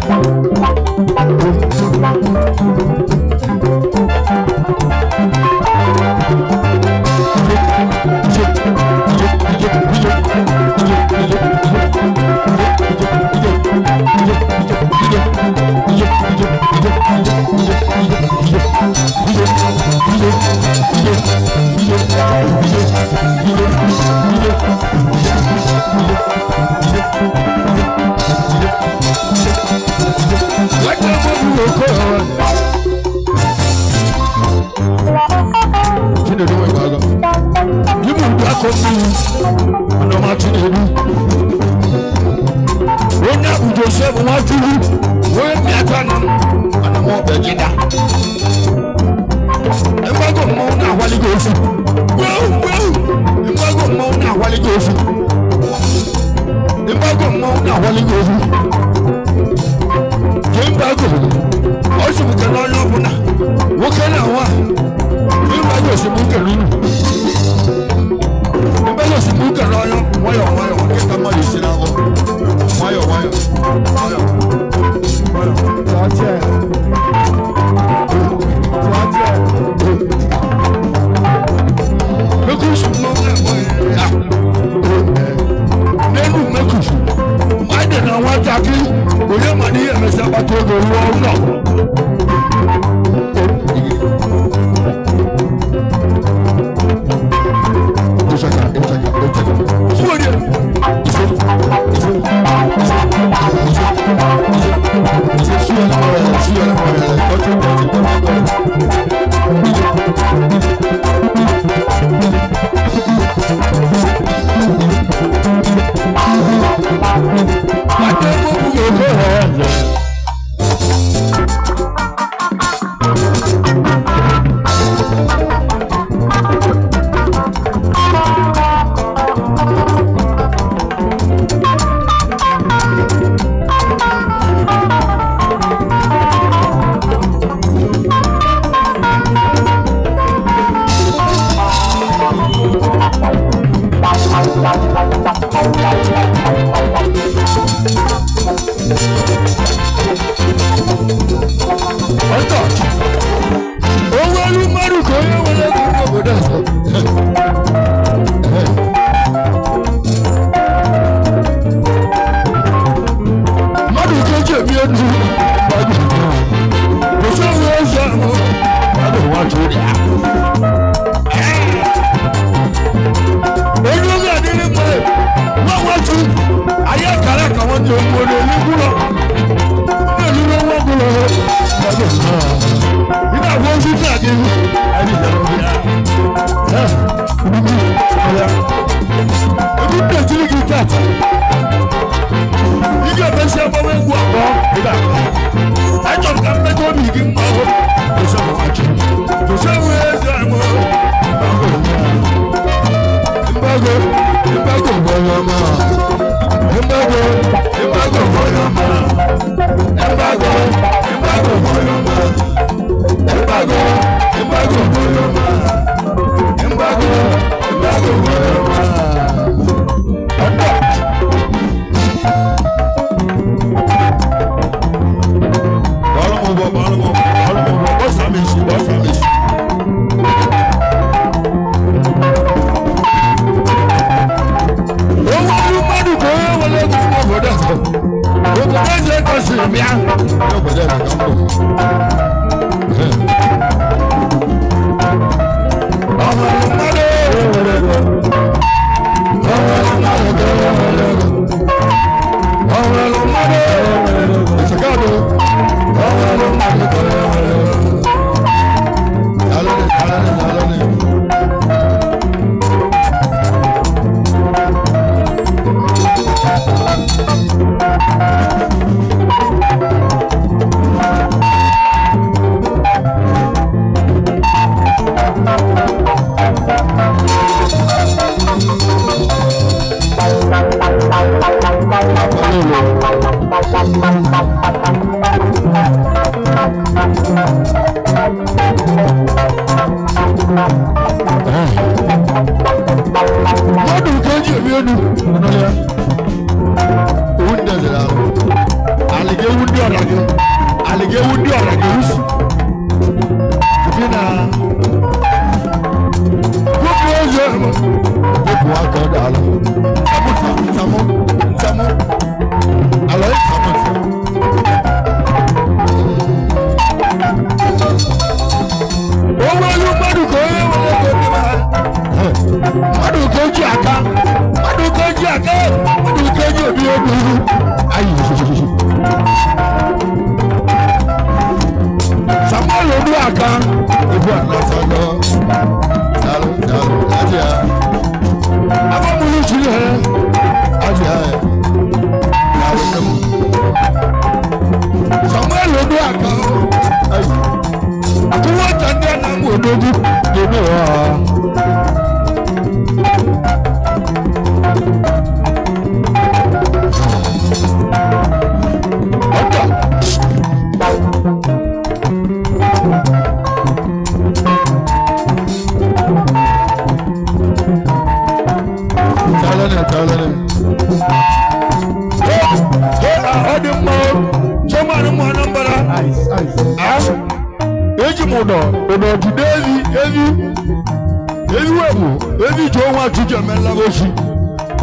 Speaker 1: Onye bụ Joseph Nwachukwu onye mmịata nọ mana m ọbịa jida mgbago mmọnwụ na-agwaligo ofu mgbago mmọnwụ na-agwaligo ofu mgbago mmọnwụ na-agwaligo ofu jee mgbago ọ sụpụtara onye ọbụla nwoke na nwa mgbago osimiri n'unu mgbago osimiri n'ọnya nwayọọ nkịta mmadụ isi n'ahụ nwayọọ mekusu n'elu mekusu mmadụ na nwatakịrị onye ma n'ihe emesịa kpata oge ruo ụlọ onye nwere ego n'obodo ọzọ. Mmadụ ka eji ebi elu gbagbo. Kwụsị onwe ozi ahụ mmadụ nwachụ ya. Onye oge adịrị mma nwa nwachụ anyị akara ka nwanne ogbo n'eluigwe ụlọ. N'eluigwe nwa ọbụla gbagbo nnọọ. Ị na-agwa ozi dị adịghị anyị bịara oge ya. Ebi na-etiri gị tata. Ị ga-emesi agbawa egwu abụọ ị ga-agba. Achọrọ ka mmekọ obi gị mma ọhụrụ. Jose wee ezi amụ. Mbago boyoma. Mbago boyoma. Mbago boyoma. Mbago boyoma. Mbago boyoma.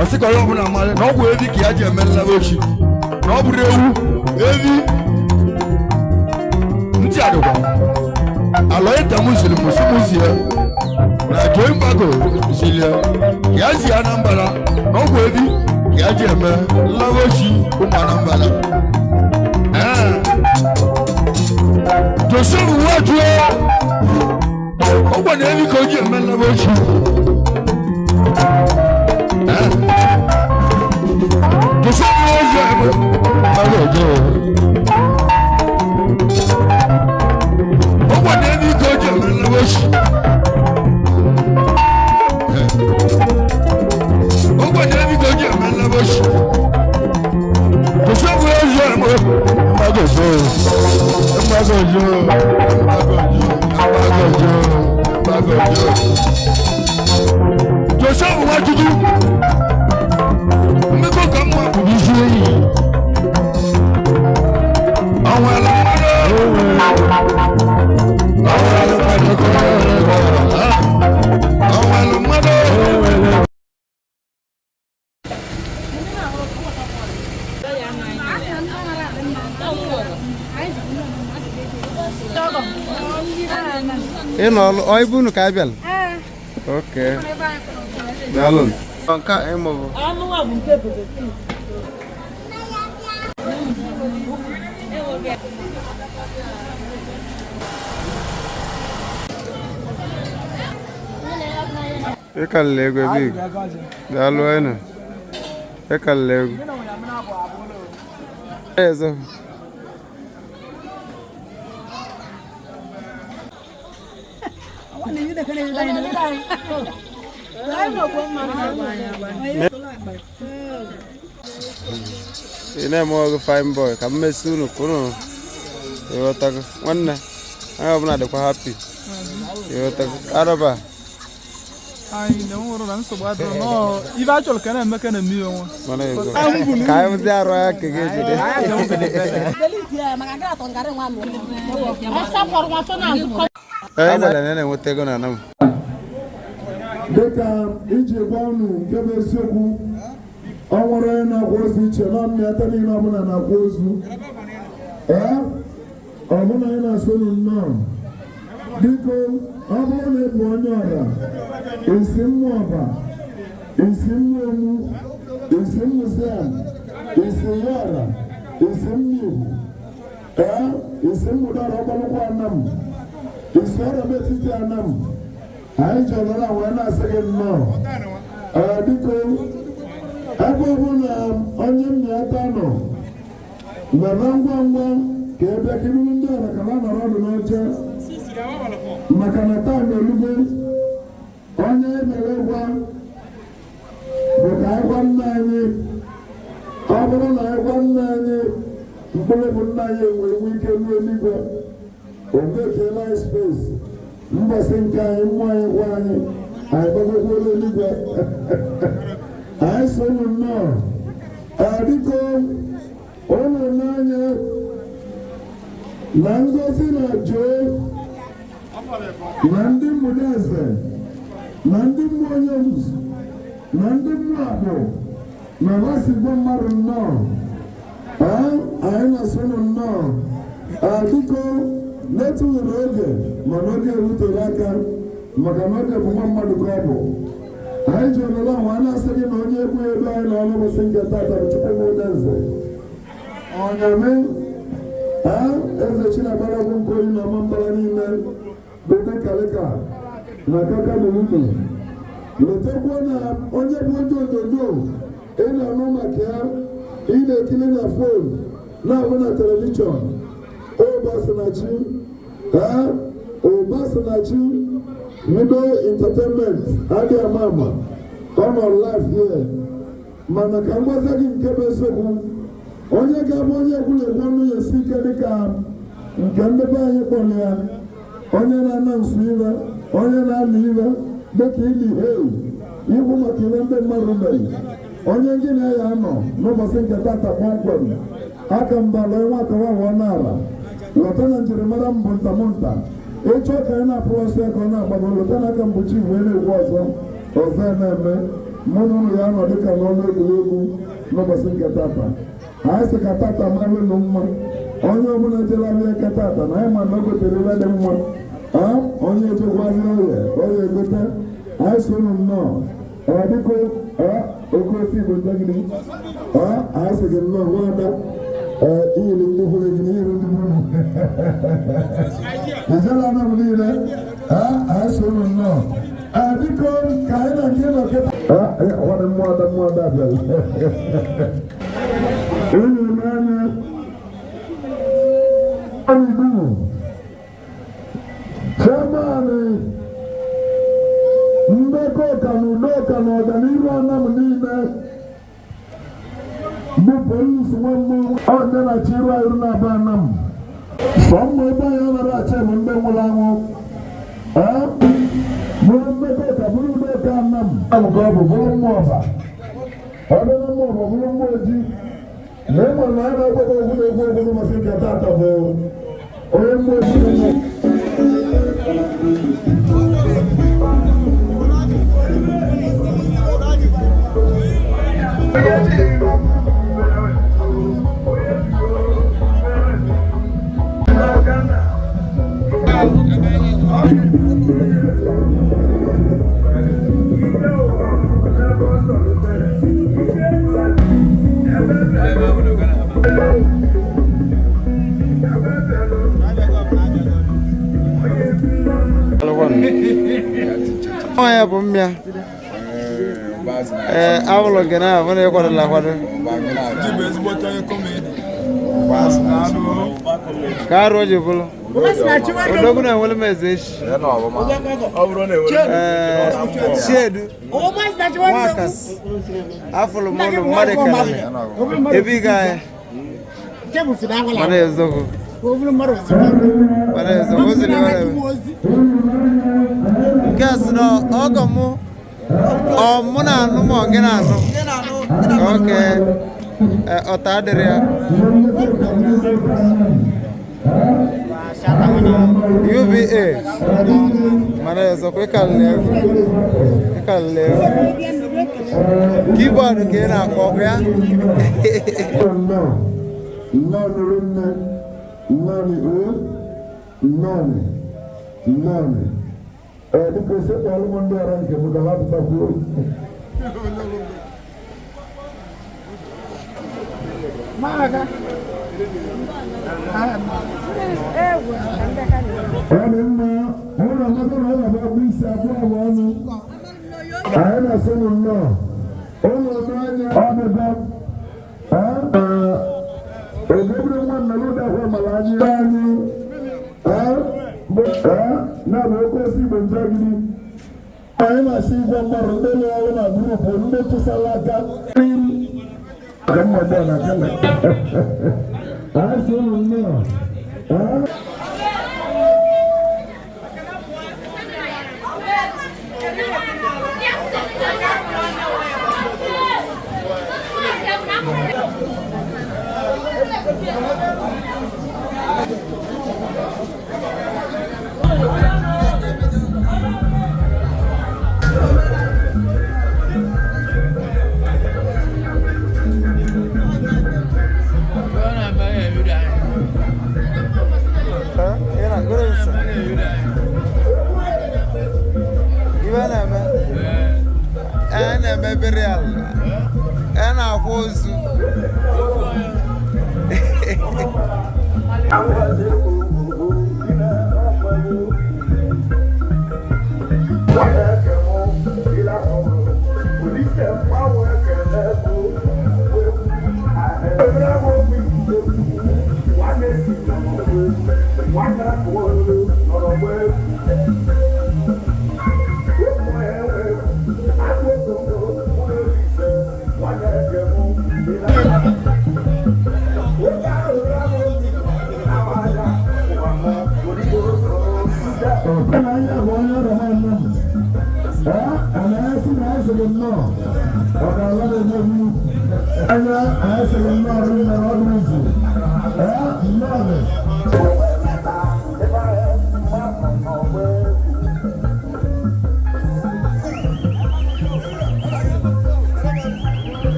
Speaker 1: Ọsịkọrọ ọbụla mmadụ na ọ bụ evi ka ya ji eme nlagochi na ọ bụrụ ewu evi ntị adịkwa alọ ịtamụ ziri musimuzie na Joy Mbago zilie ka ya zi Anambra na ọ bụ evi ka ya ji eme nlagochi ụmụ Anambra. Joseph Nwajuo ọ gwa na evi ka o ji eme nlagochi. Joseph Nwajuo mmekọ ka mma bụ isi enyi
Speaker 3: Oi bunu kaibel. Okay. Dalun. Angka emo.
Speaker 4: Anu abu nke bodo.
Speaker 3: Lego big. Dalu ena. Lego. Eso. Ina mo fine boy, kamme sunu kuno. Yo tak wanna. Ayo bna de ko happy. Yo tak araba.
Speaker 5: Ai não ora não soba no. I va chol kana makana miyo.
Speaker 3: Mana yo. Kai mo zaro ke ge de.
Speaker 4: Delicia magagara ton gare ngamo. Asa formação na
Speaker 3: Abala nene wotego na nam.
Speaker 1: Dịka iji gwa unu nke bụ eziokwu ọ nwere onye na-akwa ozu iche na mmịata niile ọbụla na-akwa ozu ọbụna anyị na-asị unu nnọọ biko ọ bụrụ na ịbụ onye ọra isi mmụọ ọba isi mmụọ emu isi mmụziam isi yọra isi mmigwu isi mmụdara ọgbalụkwa anam isi ọrịa metiti anam anyị chọrọ na wee na-asị gị nnọọ biko ebe ọbụla onye mmịata nọ mere ngwa ngwa ka ebe kiri ndị ọra ka ha nọrọ ọdụ n'oche maka na taa na-elugo onye mere gwa bụ ka anyị gwa nna anyị ọ bụrụ na anyị gwa nna anyị mkpụrụ bụ nna anyị enwe ike ruo eluigwe obekeela anyị space mbọsị nke anyị mmụọ anyị gwa anyị gbagokwuola eluigwe anyị so unu nnọọ biko unu n'anya na ngozi na joo na ndị mmụọ eze na ndị mmụọ onye nzu na ndị mmụọ abụ na wasigbo mmadụ nnọọ anyị na-so unu nnọọ biko n'etughịrị oge mana oge erutere aka maka na oge bụ nwa mmadụ ka ọ bụ anyị ji olele ahụ a na-asị gị na onye egwu ebe anyị na ọlụbụsị nke tata bụ Chukwuemeka ọnyame eze Chinabara bụ nke oyi na ọma mbara niile bete kalika na kaka mụmụmụ letekwa na onye bụ onye onyonyo ị na-anụ maka ya ị na-ekiri na fon na-ahụ na telivishọn Obasinachi Mido Entertainment Adi Amama come on live here mana ka mgbaza gị nke bụ eziokwu onye ga-abụ onye egwuregwu ọnụ ya esi ike dịka nke ndị be anyị kpọrọ ya onye na-ana nsu ire onye na-ana ire dịka ili heu ikwu maka ihe ndị mmadụ mere onye gị na ya nọ n'ụbọchị nke tata kpọmkwem aka mbala nwa akawa n'ala lọta na njirimara mbụ ntamụnta ịchọ ka anyị na-apụrụ ọsọ ka ọ na-agbago lọta na aka mgbochi wee na-egwu ọzọ na-eme mụ na ụlọ ya nọ dịka n'ọnụ egwuregwu n'ụbọchị nke tata anyị sị ka tata maralụ mma onye ọbụla jere ahịa ka tata na anyị ma na o gotere ihe dị mma onye ejekwarị ọya egote anyị so unu nnọọ biko oke ofe igbo ndagide anyị sị gị nnọọ nwa ada iyili ndị hụrụ gị n'iru ndị mụrụ ijela anam niile anyị so unu nnọọ biko ka anyị na nke nọ kịta nwadị mmụọ ada bịara unu n'anya Onibu chairman ndekọ ka na udo ka na ọganihu anam niile bụ polisi nwanne onye na-achị iru anyị na-aba anam sọ mma ebe anyị anaghị achị m ndị nwụrụ anwụ bụrụ ndekọ ka bụrụ udo ka anam ka ọ bụ bụrụ mmụọ ọba ọ dị na mmụọ ọba bụrụ mmụọ ojii na ịma na a na-agbago ogwu na-egwu ogwu masị nke tata bụ onye mmụọ ojii Thank you.
Speaker 3: Oh ya bụ mmịa. Abụlụ nke na abụ na ịkwadala akwado. Ka arụ ji bụlụ. Odogwu na-enwere m eze echi. Shedu. Nwakas. Afụlụ mmadụ kenele. Ebe ị ga-ahịa. Mana eziokwu. Mana eziokwu. Ozi na ebe. Nke a sị na ọgọ mụ. Mụ na-anụ ma ọ gị na-anụ. Oke. Ọta adịrị ya. UBA. Mana eziokwu ịkalịla egwu. Keyboard ka ị na-akpọ ọkụ ya.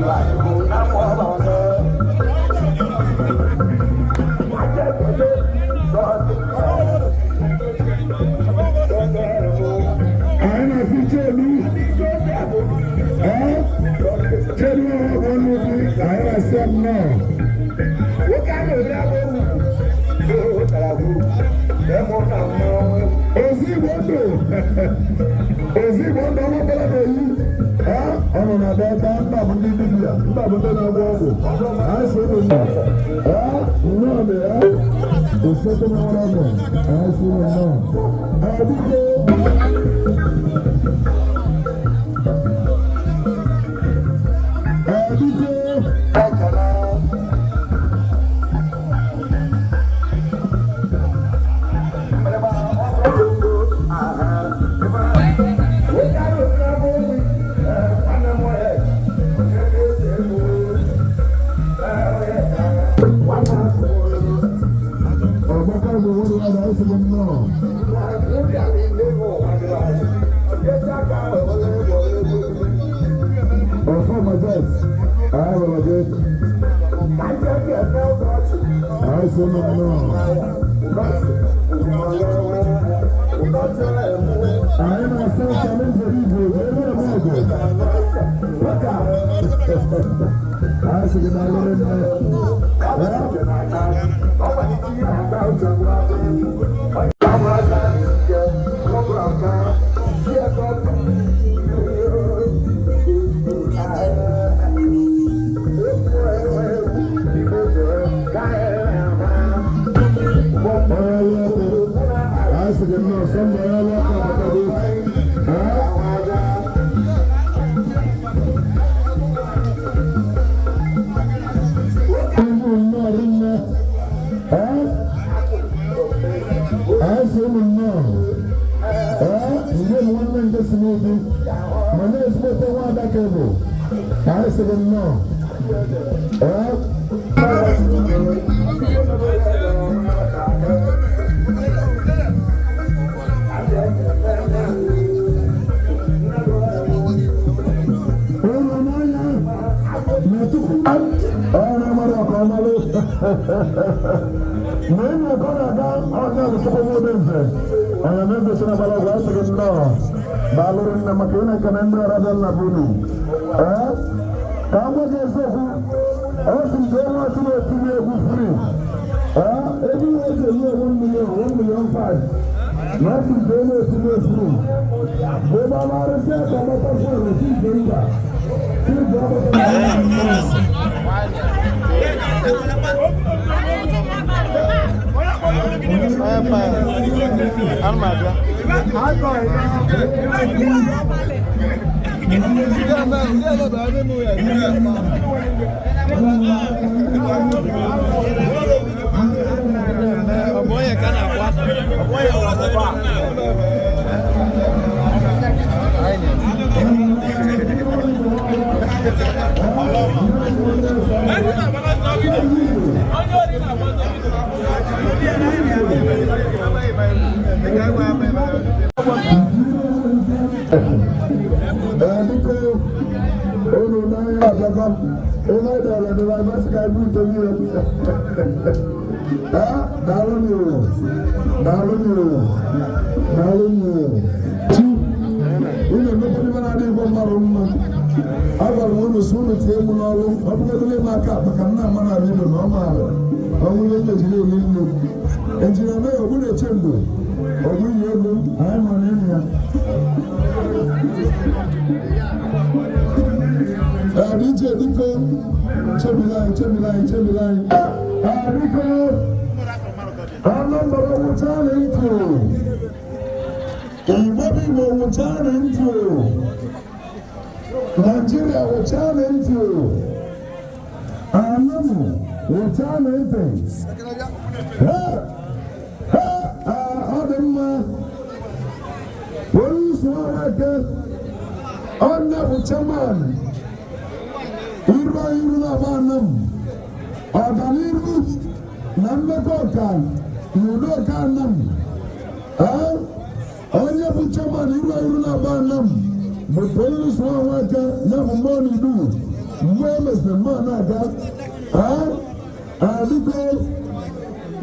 Speaker 6: Like, Nigeria will turn into Anamu will turn into Adama Police Waraka Anamu Chaman Irba Iruna Banam Adaliru Namakokan Yudokanam Anamu Chaman Irba Iruna Banam the police worker never money do. Where is the man I got? Because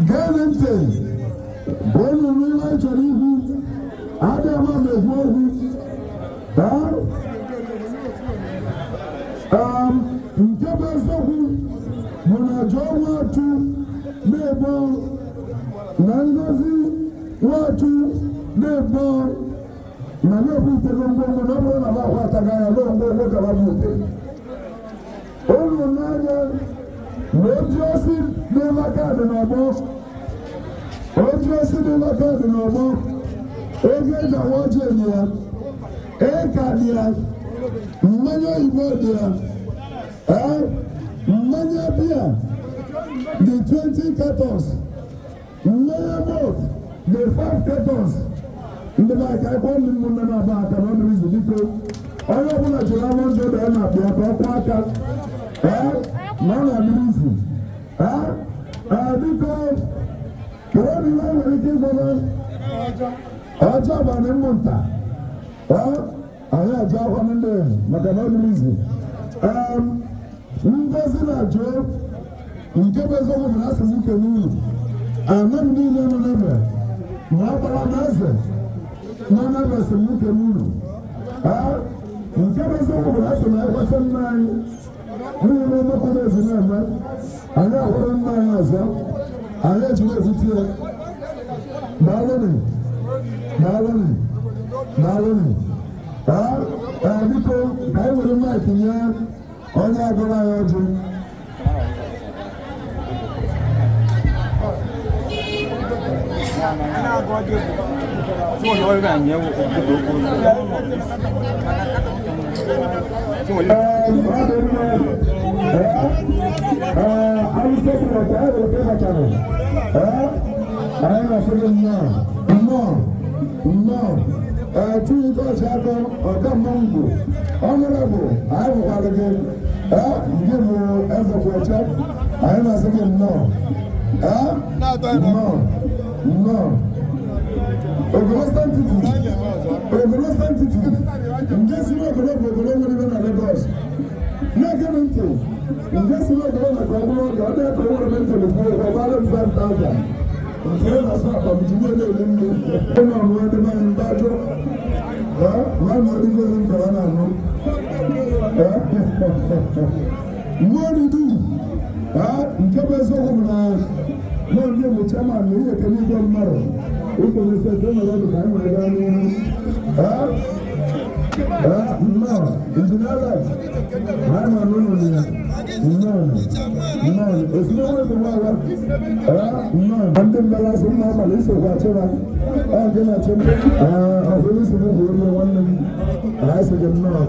Speaker 6: Ganente, when you realize that you I don't want to go. Mụnajo Nwatu na-ebo na Ngozi Nwatu na-ebo na na-ebute ngwongwo na bụrụ na ha akwataga ya n'ongwongwo ka ha bute. Ụlọ n'anya na oji osi n'ime kaadị n'ọgbọ. Oji osi n'ime kaadị n'ọgbọ. Ego eji awa ọjọọ enyi ya. Eka dị ya. Mmanya oyibo dị ya. Mmanya bia the 20 cartons. Mmanya malt the 5 cartons. Ndị be aka ịkwa ndị ụmụnne na-aba aka na ọdụ izu dịka onye ọbụla chọrọ ama njọ da ya na-akpịa ka ọkwa aka ma ọ na-adịrị izu dịka kere ọdịla nwere ike ịgwara ọjọọ abalị mmụnta anyị aja akwa ndị maka na ọdịrị izu Ngozi na-ajụ nke bụ eziokwu bụ na asị m nke n'ụlọ ana m niile nọ n'ebe ma ọ gbara m eze nọ n'ebe asị m nke n'ụlọ nke bụ eziokwu bụ na asị m ekwesị nna anyị niile mekwara ezi na-eme anyị ahụrụ nna anyị ọzọ anyị ejiri ezite ya daalụnị daalụnị daalụnị biko ka anyị were maịkị nye onye agụrụ anyị ọjị Honorable, I have again. Give as a I am as again. No. No. Overlost entity. Guess you know the even at the doors. No guarantee. Guess you know the other government to the poor for balance 5,000. Until I saw from Jimmy, I don't know where the man battle. One more going to run Money do. Nkebe home na no dey mo chama me e kemi go maro. O ko se se no do kai mo ga ni. No. Engineer. I no ni. No. It's no way to work. No. And then the last one na mali so ga chera. Gena chema. Police no go no one. I say no.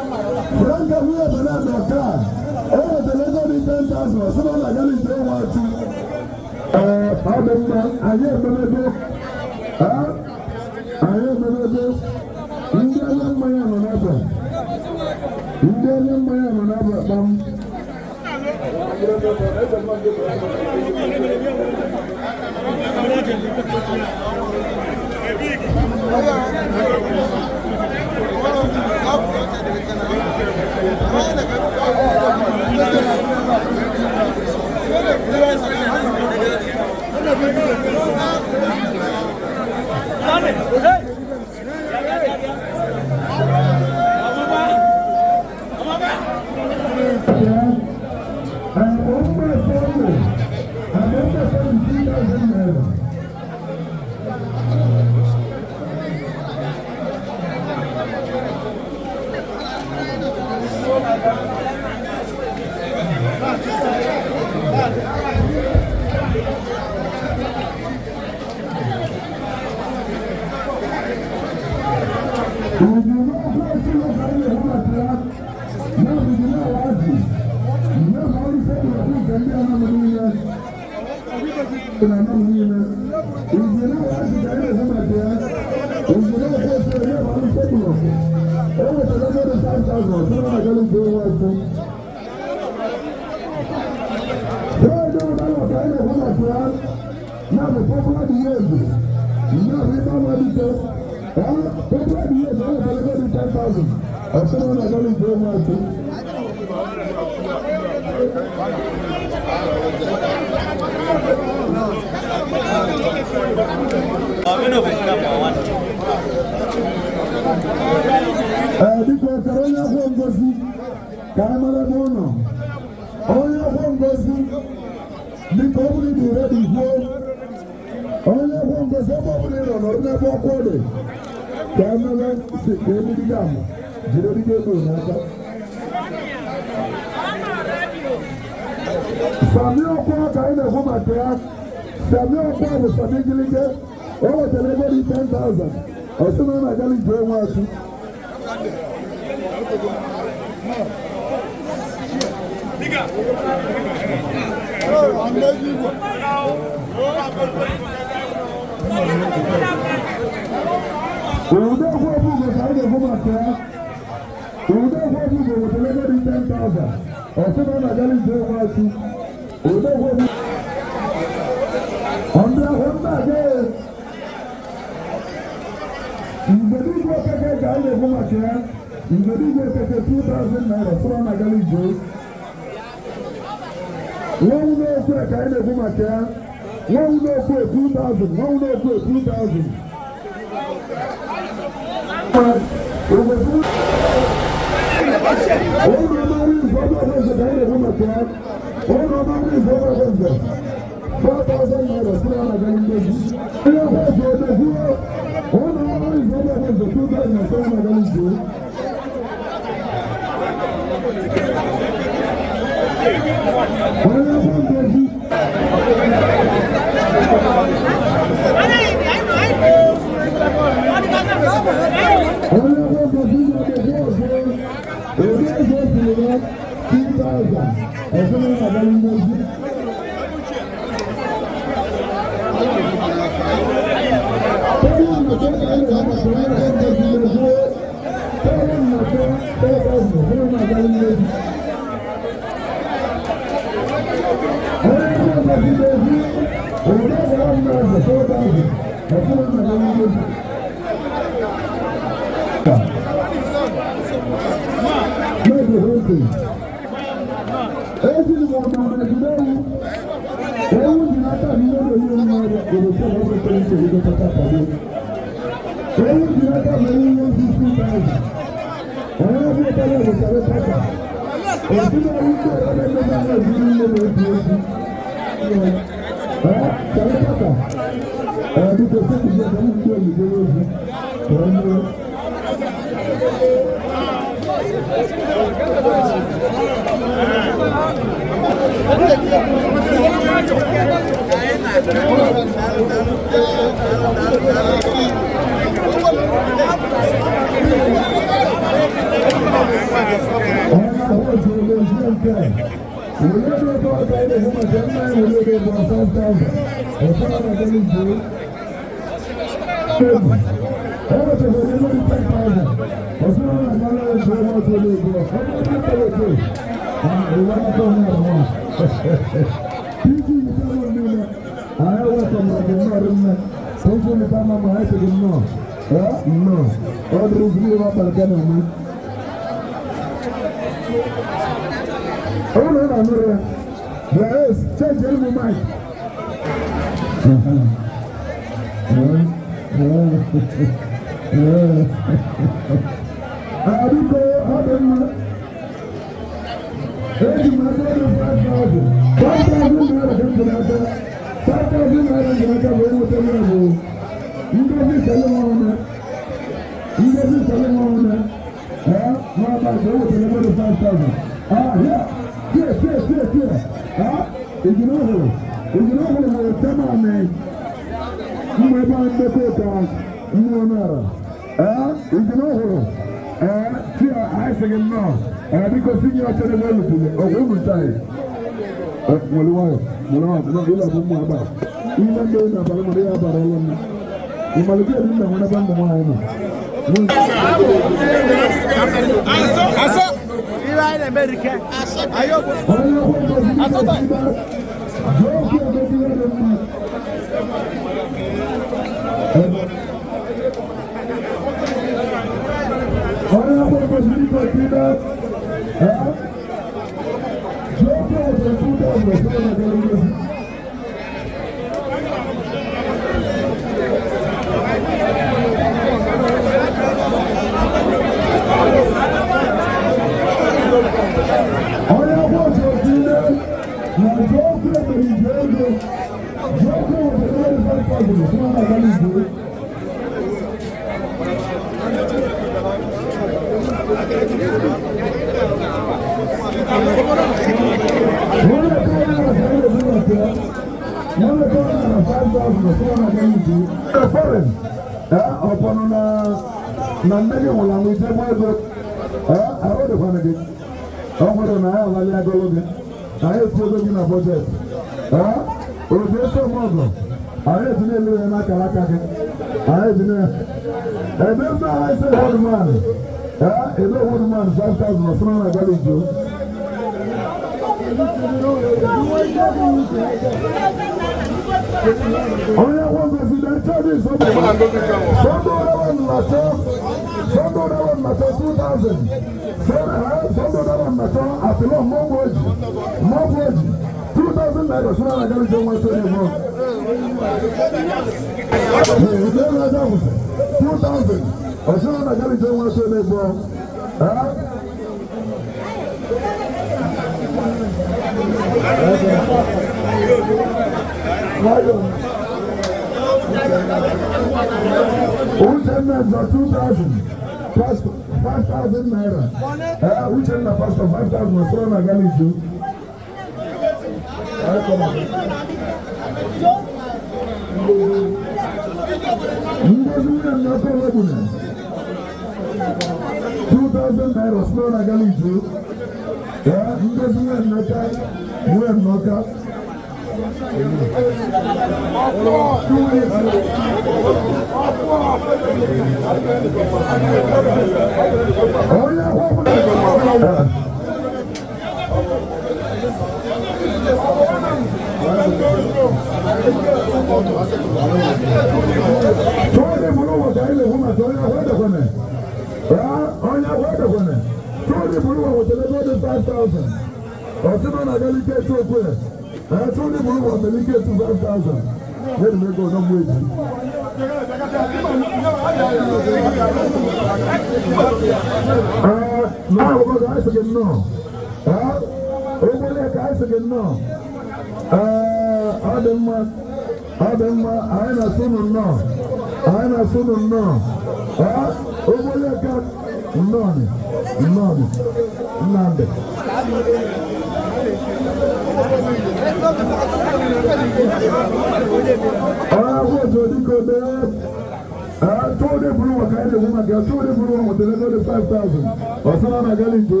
Speaker 6: told the blue one, kind of woman, told the blue one with the level 5,000. Or someone I got into.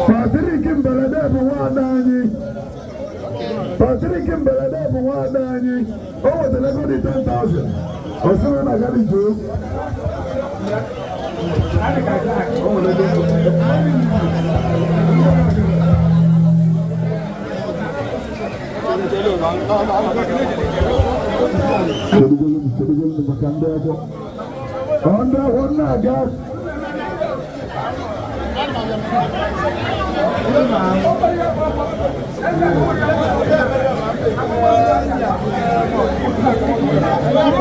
Speaker 6: Patrick Kimbelade for one Dani. Patrick Kimbelade for one Dani. Oh, the level 10,000. Or someone I got into. Onda one gas.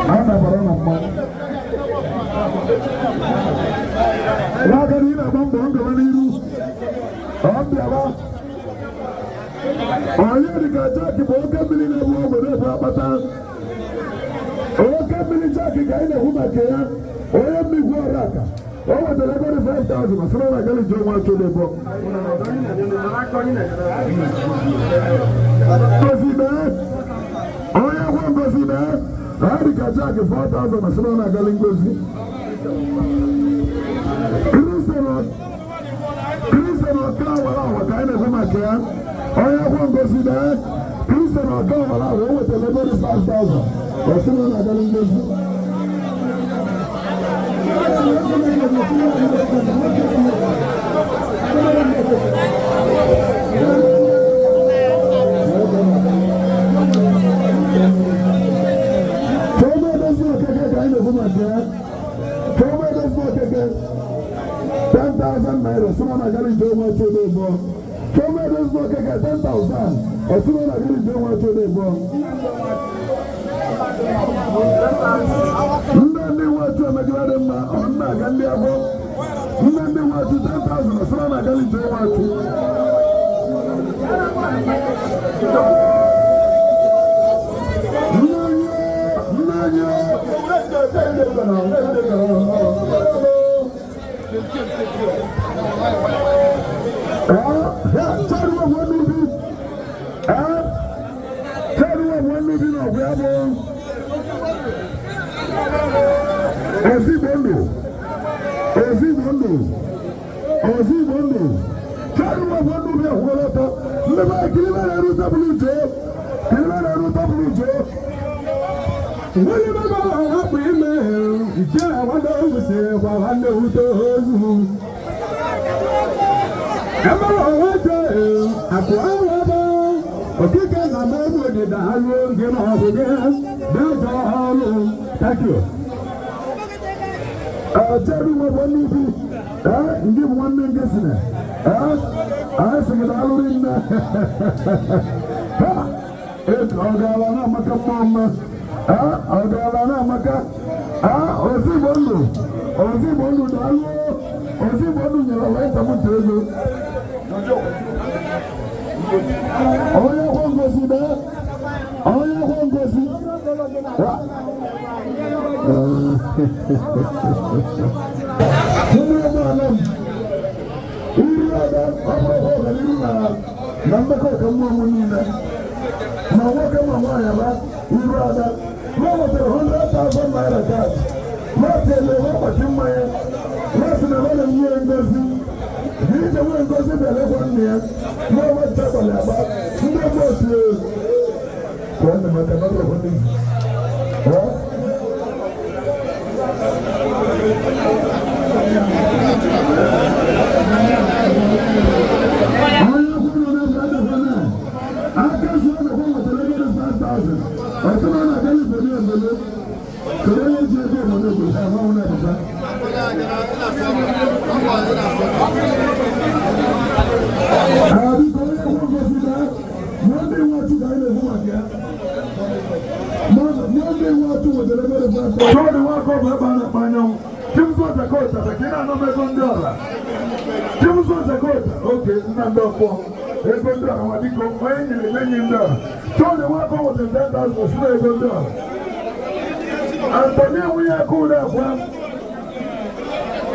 Speaker 6: Ana barona man. Lagarina mambo anga maniru. Ambiaba. Oya nikataki boga mbili na buogo refu apata. Oga mbili chaki kaina humakea. Oya migwa raka. Owa telekoni 5,000. Masana na gali jomo achudebo. Gosida. Oya kwa gosida. Hadi kachaki 4,000. Masana na gali ngozi. Christian wakawa wakaina humakea. Oya kwa gosida. Christian wakawa owa telekoni 5,000. Masana na gali ngozi. Thank you. Tell me what you do. Give one man guessing it. I sing it all in there. It's Ogalana Macapoma. Ogalana Maca. Ozibondo. Ozibondo Dalo. Ozibondo Yellow Tamutu. Oh, you won't go see that? Oh, you won't go see.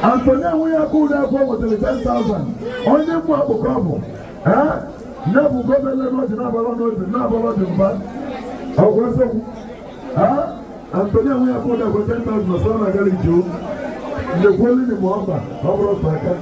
Speaker 6: Antonia, we are good at with the 10,000. Only more for trouble. Never go to the Lord, never go to the Lord, never go to the Lord. Antonio we have put up 10,000 so na gali jo. The quality ni mwamba, babro paka.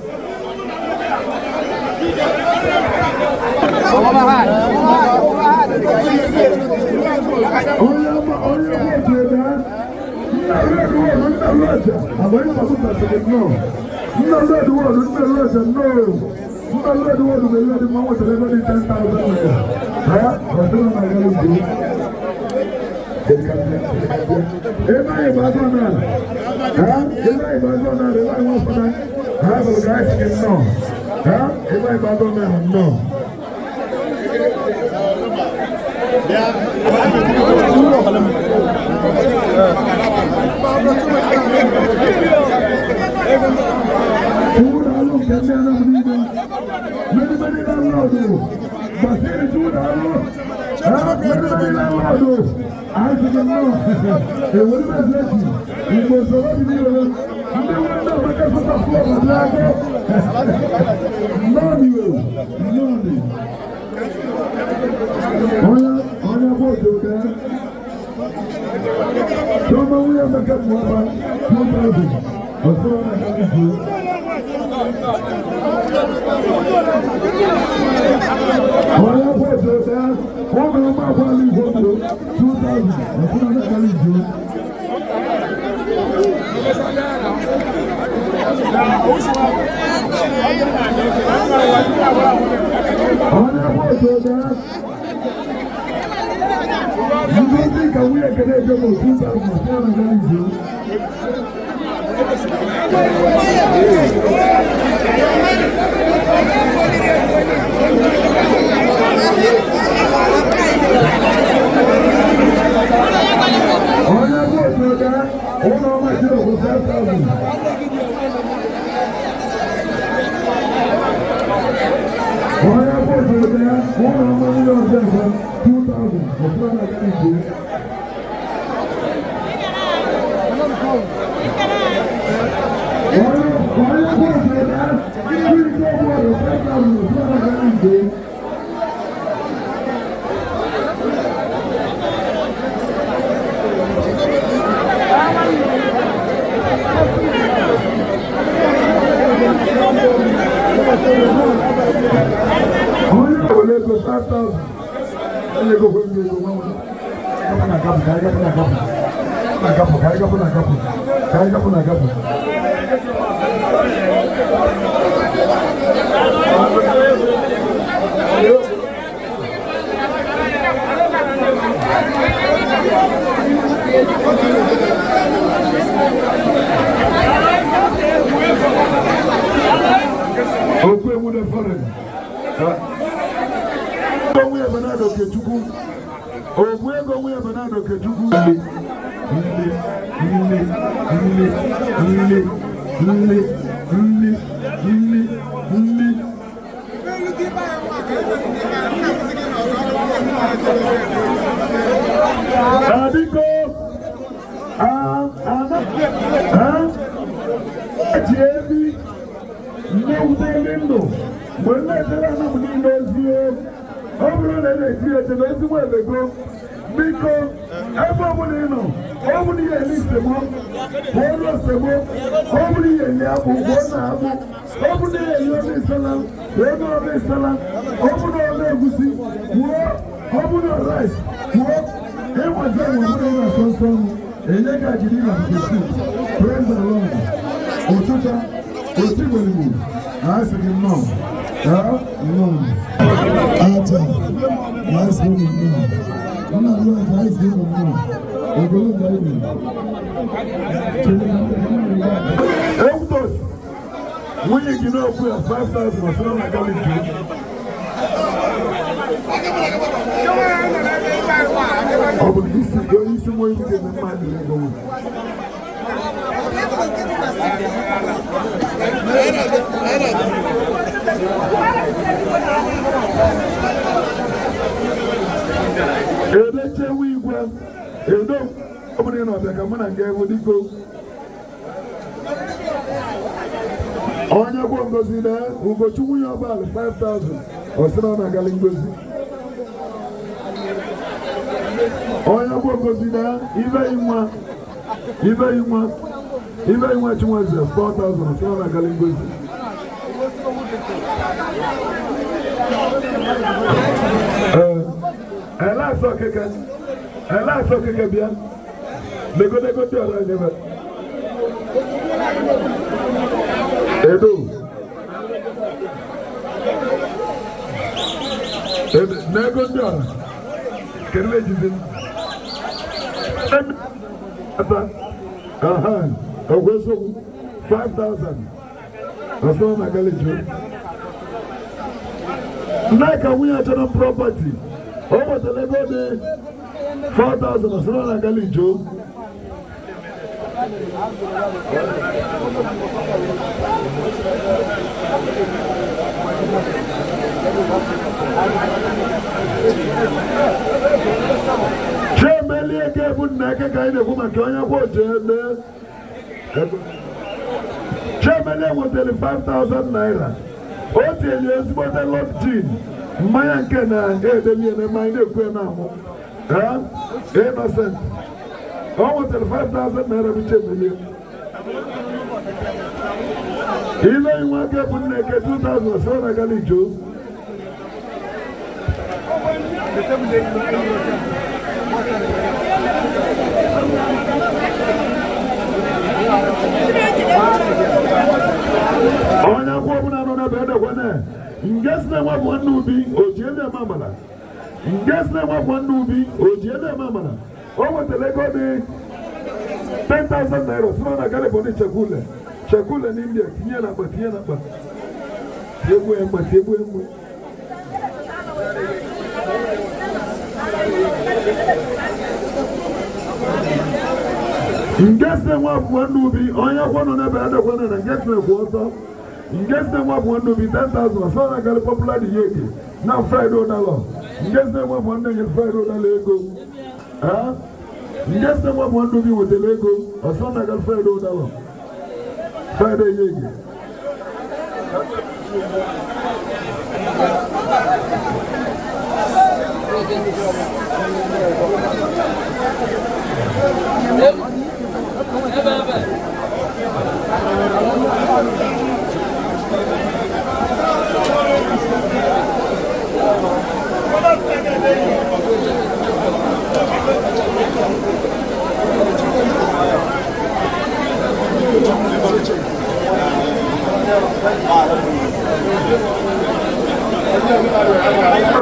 Speaker 6: Onye kwa ngozi na Ugochukwu ya ọbala 5,000 osira na gali ngozi. Oya kwa consider Ibe inwa chumweze 4,000 sana na galingozi. Ela so keke bia. Nego ti ara nebe. Edo. Nego ti ara. Kerwe jizin. Ogweso 5,000. Asana na galingozi. Naka wiya chana property. Over the level de 4,000 asana na galingozi. Chemeli eke buneke kaine kuma kyonya kwa cheme. Chemeli moteli 5,000 naira. Oteli esibote lot jean. Maya nkena edeli ene maine kwe namo. Innocent. Moteli 5,000 naira bichemeli. Ile inwake buneke 2,000 asana galingozi. Onya kwa buna nona bede kwane. Ngesne wa mwanubi ojiende mamala. Ngesne wa mwanubi ojiende mamala. Omo telego de 10,000 naira. Sima na gale boni chakule. Chakule ni India. Tiye na ba. Tiyebu emba. Ngesne wa mwanubi onya kwa nona bede kwane na ngesne kwa Ngeste mwa mwando bi 10,000 so na gale popular di yeke na Friday dollar. Ngeste mwa mwando ye Friday dollar ego. Ngeste mwa mwando bi wote ego so na gale Friday dollar. Friday yeke.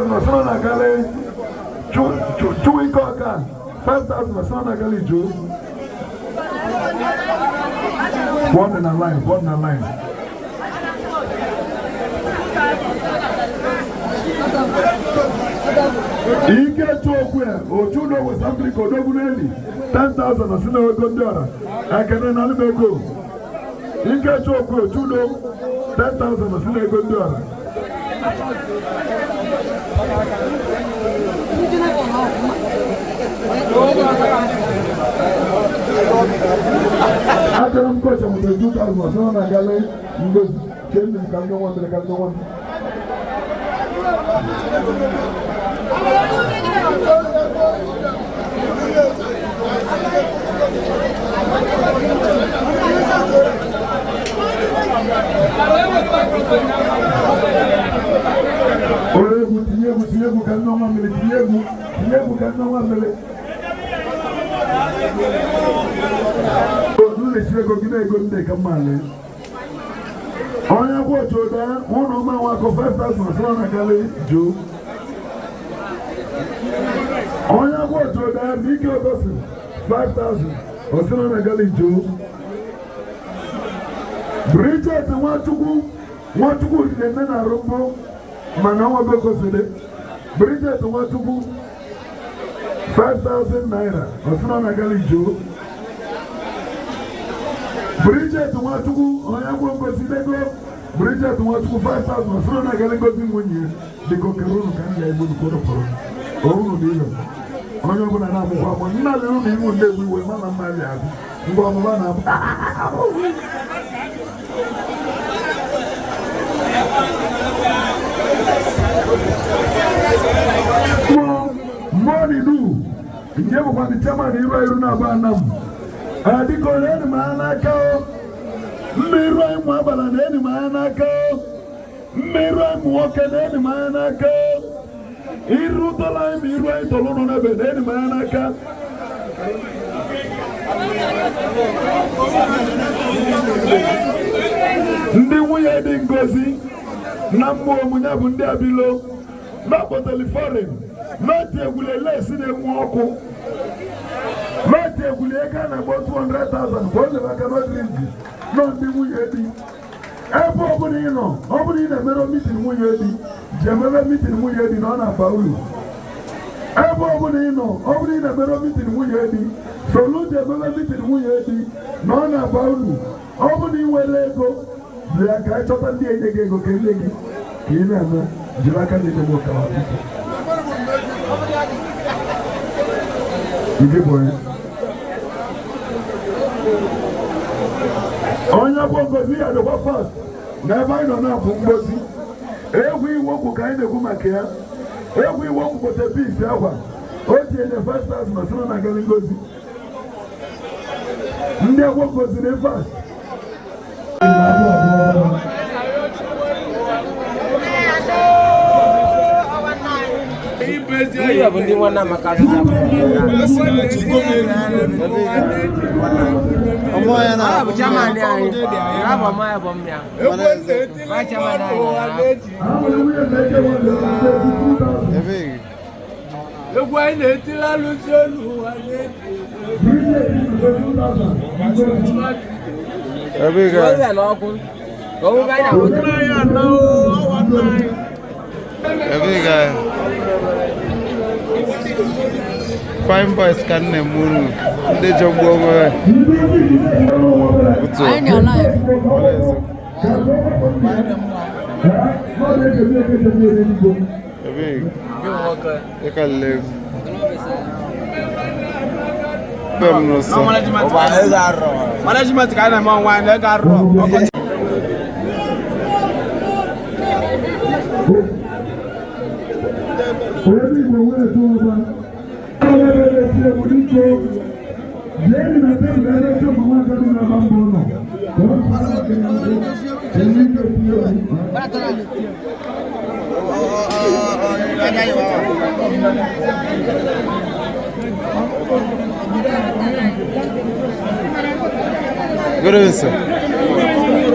Speaker 6: Masana gale chui koka 5,000 masana gale jo. One in a line. Ike chokwe ochudo we something kodoguneli 10,000 asina we gondara akene na libego. Ike chokwe ochudo 10,000 asina we gondara. Akana mkocha mtejuka almasana na gale ngozi chende kanyo wande. Tiyebu kanoma mele tiyebu kanoma mele. Nule shireko kina igonde kamale. Onya kwa choda, ono ma wako 5,000 sana kale jo. Onya kwa choda, viki otosi 5,000 osana na kale jo. Bridget watuku nena rumbo mana wabeko sede. Bridget watuku 5,000 naira osana na kale jo. Bridget watuku oyangu ngosidego Bridget watuku 5,000 sura na gale ngozi mwenye diko kerunu kan ya ibu kodo poro oru dilo oyangu na namu kwa mo nna le ru imu ndewi we mana mali abi ngwa mo bana money do Nye bụkwa ndị chairman iru na-aba Anam. Dịka onye enyi m anya n'aka o. Mmerụ anyị mụ abala na enyi m anya n'aka o. Mmerụ anyị mụ nwoke na enyi m anya n'aka o. Iru tọrọ anyị ma iru anyị tọrọ nọ n'ebe na enyi m anya n'aka. Ndị nwunye dị ngozi na mmụọ omume bụ ndị abilo n'akpọtali foreign n'otu egwule lesi na-enwu ọkụ n'otu egwule ego a na-agba 200,000 ka o lebe aka n'odrinji nọ ndị nwunye di ebe ọbụla ị nọ ọ bụrụ ị na-emere mitin nwunye di ji emebe mitin nwunye di na ọ na-aba uru ebe ọbụla ị nọ ọ bụrụ ị na-emere mitin nwunye di solu ji emebe mitin nwunye di na ọ na-aba uru ọ bụrụ ị nwere ego bịa ka anyị chọta ndị enye gị ego ka enye gị ka ị na-eme jiri aka na-edebe ụkawa onye bụ ngozi ya dịkwa fast na ebe anyị nọ na-abụ mgbozi egwu iwu okwu ka anyị na-ekwu maka ya egwu iwu okwu kpote pisi akwa o tinyere 5,000 ma sịrị na gari ngozi ndị egwu ngozi na fast
Speaker 2: Iya bundi wana makasi
Speaker 3: Omoya na
Speaker 2: jamani ai. Aba maya bomnya. Ba jamani ai.
Speaker 3: Ebig.
Speaker 2: Egwa ile tira lusolu wale.
Speaker 3: Ebig.
Speaker 2: Oya lo kun. Go ga ya wo. Ya na o wana.
Speaker 3: Ebig. Fine boys can muru. Ndị jọgbuo onwe.
Speaker 4: Anyị nọ live.
Speaker 3: Ebig. Ekalle.
Speaker 5: Management ka na ma nwa na ga ro.
Speaker 3: Good answer.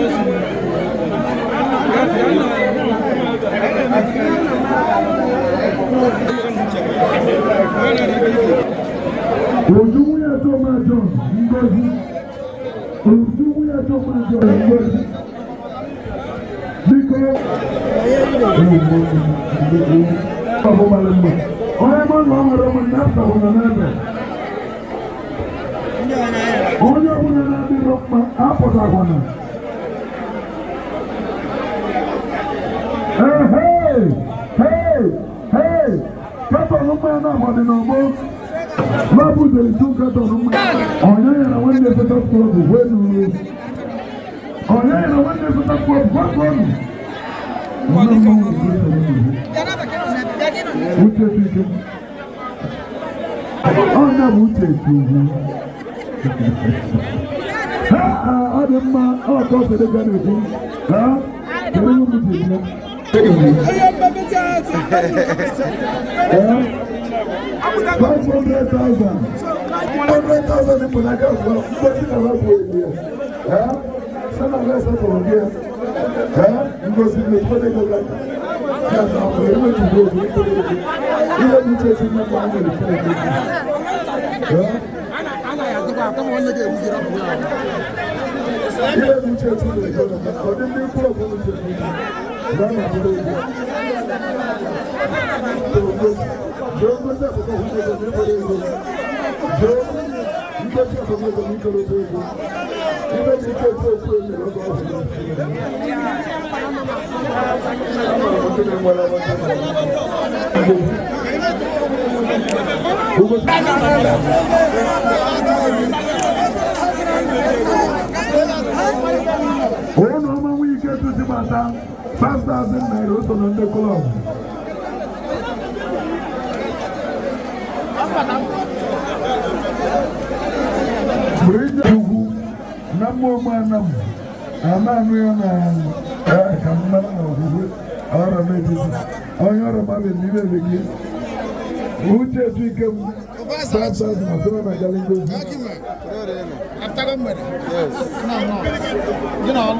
Speaker 6: mo manam. Amanu yana kamana ogu. Ora meji. Oyora male niwe legi. Uche tuike sasa tunasema na galingo.
Speaker 1: After the money.
Speaker 3: Yes.
Speaker 5: No. You know.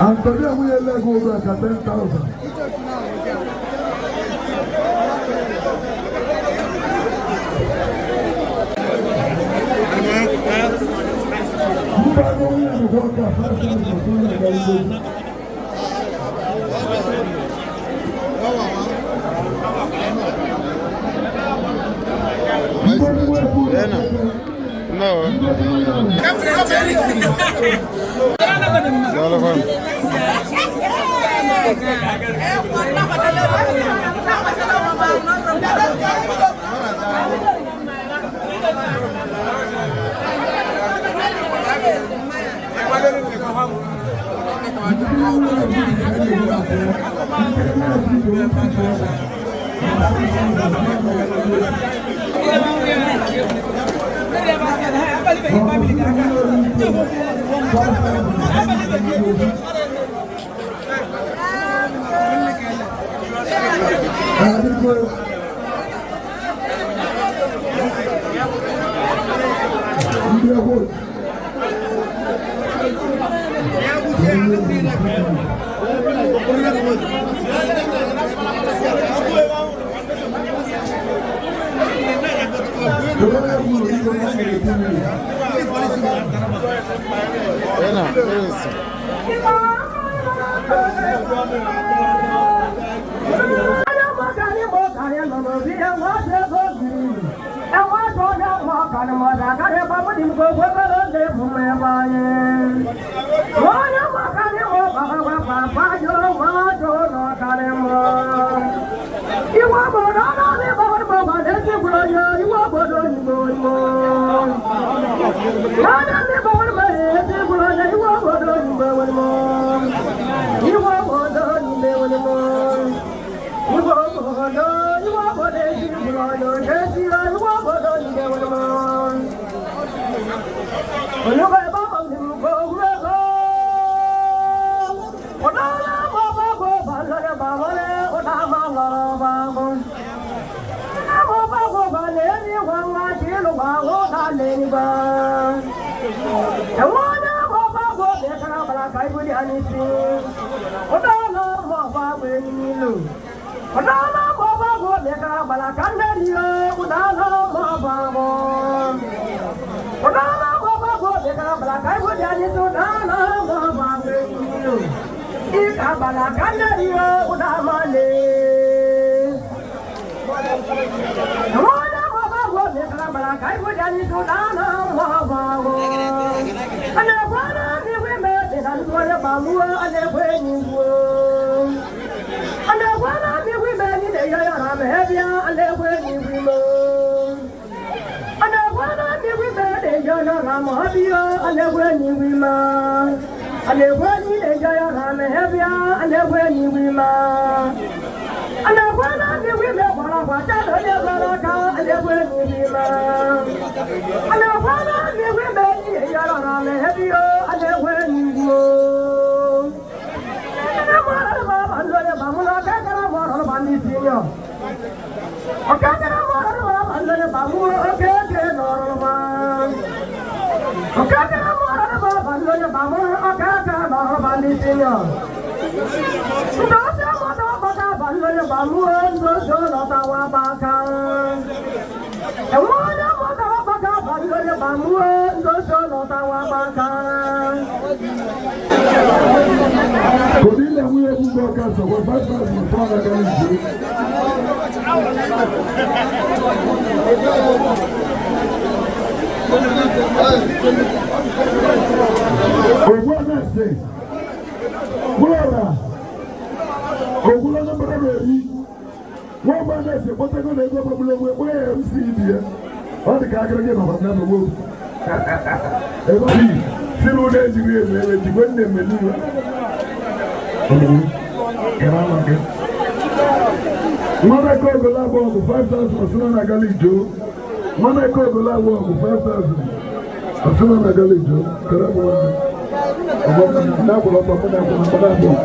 Speaker 6: Antonio, we are like over 10,000.
Speaker 3: No. Wọ́n bá
Speaker 6: na-esi kpọtago na ego gbagburu onwe kpọọ ya MC ibi ya ọ dị ka agịrị gị nọrọ na n'ogbo ebe ọ dị si n'ụlọ ejiri eme ebe jigwe nne mme niile Mwana Kogola Bogu 5,000 Osuna na Galijo. Mwana Kogola Bogu 5,000 Osuna na Galijo. Karabu wanda. Nabula Bogu Nabula Bogu.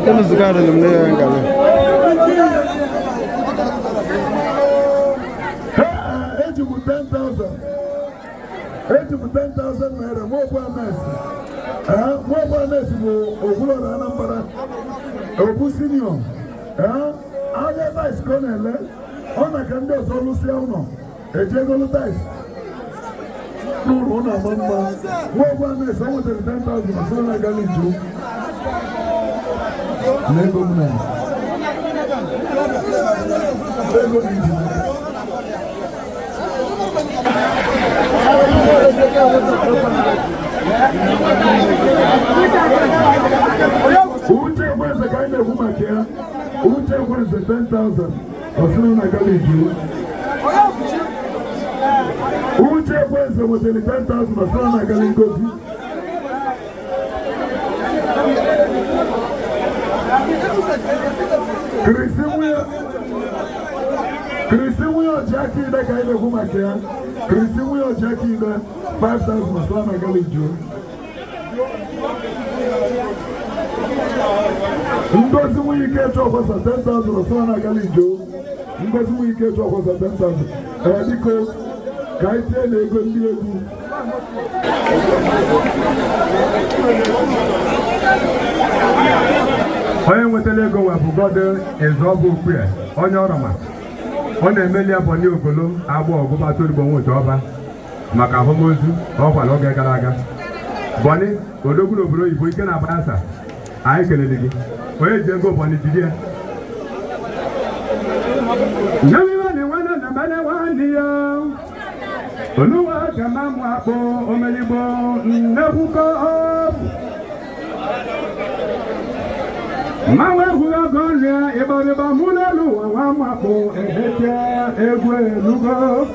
Speaker 3: Kama zikara limne ya ngalo.
Speaker 6: Ejibu 10,000. Ejibu 10,000 naira. Mwobu Amesi. Mwobu Amesi mo Ogulo na Anambra. Obu senior. Anya vice colonel. Ona kande solusi uno. Ejegolo vice. Nuru ona mama. Mwobu Amesi omo 10,000 Osuna Galijo. Nego mna. Nego mna. Uche kwanza kaenda kumakia. Uche kwanza 10,000. Osuna na Galijo. Uche kwanza moteli 10,000 Osuna na Galijo. Krisimuyo Jackie ida kaenda kumakia. Krisimuyo Jackie ida 5,000 Osuna na Galijo. Ngozi mwike choko sa 10,000 Osuna na Galijo. Ngozi mwike choko sa 10,000. Diko kaite na ego ndị egwu.
Speaker 7: Onye nwetara ego wepụ gọdụ ezeọbụ okwu ya onye ọrọma ọ na-emeli abọ n'ogolo agba ọgụbata origbo nwoke ọba maka ahụmozu ọkwa n'oge gara aga. Bọni odogwu n'obodo oyibo ike na Bayelsa anyị kelele gị onye ji ego Bọni jiri ya Oluwa kama mwapo omelibo nebuko Mawe huga gonya ibariba mulelu wa mwapo ehete egwe lugo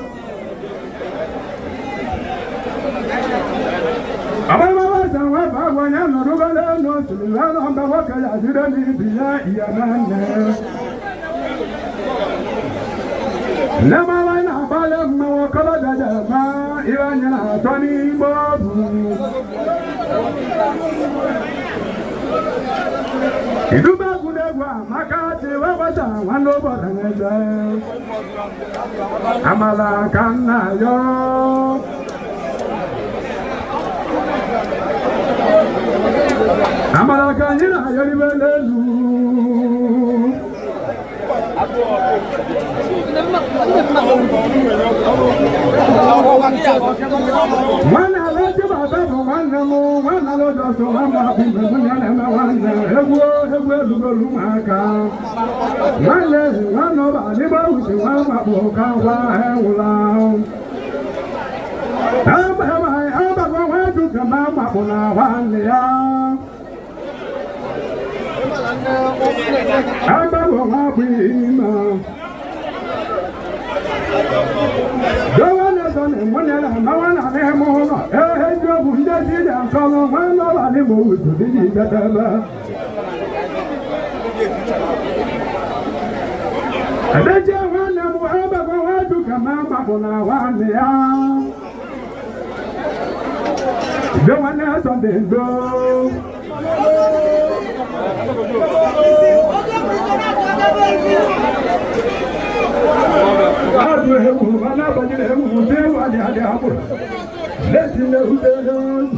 Speaker 7: Ababa wasa wa bagwanya nuruga leno sulilano amba wakaya jirani biya iyanane Nama wana bala mawakala dada Iwanya Tony Bobu Iduba kudegwa makati wabata wanobo taneze Amala kana yo Amala kanina yoribelelu Wana lojo baba wana mo wana lojo so mama bimunya na wana egwo lugolu maka Male wana ba ni ba uti wana boka wa hewula Aba kwa watu kama mabona wale ya Aba kwa wabima Dowana sone mwana mawana nemo jo bunda dida kalo mwana wale mo didi gatala Adeje wana muhaba kwa watu kama mabona wale ya Dowana sone ndo Adu hemu bana bajile hemu dewu ali ali hapo Letile udeyo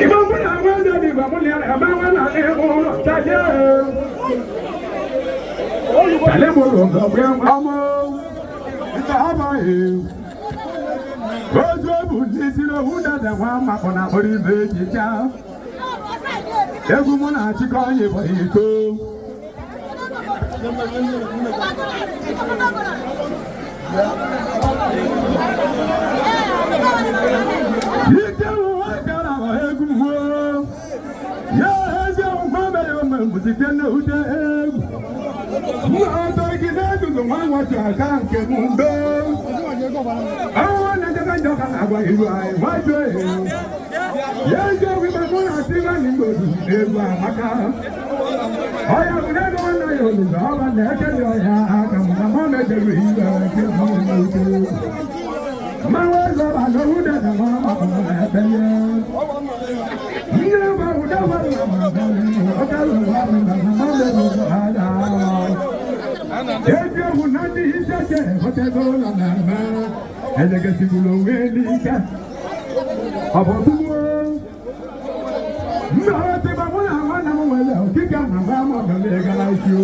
Speaker 7: Ibamuna wanda di bamuna abawana hemu taje Tale mo ngabwe amo Itahaba he Ozo bunzisilo hudada wa makona oribe jicha Egu muna chikonye boyiko Yite wa kara wa egu mo Ya eze sikene ute egwu. Ọtọ gide dudu nwa nwata aka nke mbe. Awo na jaga njoka na agwa iru ai wajo e. Yejo wi ba mo na ti ba ni godu egwu amaka. Oya bude go na yo ni ba ba na ke yo ya aka mo na mo na de ri ba ke mo na ute. Ma wa zo ba no uda na ma ma ko na be ye. Ni ba uda ba na ma ba ni o ka lo ba na ma ma de go ada. Ejo hunani hijaje hotezo na nama elege sigulo welika aboduwo na te ba mona wana mo wele okika na ba mo dole gala isu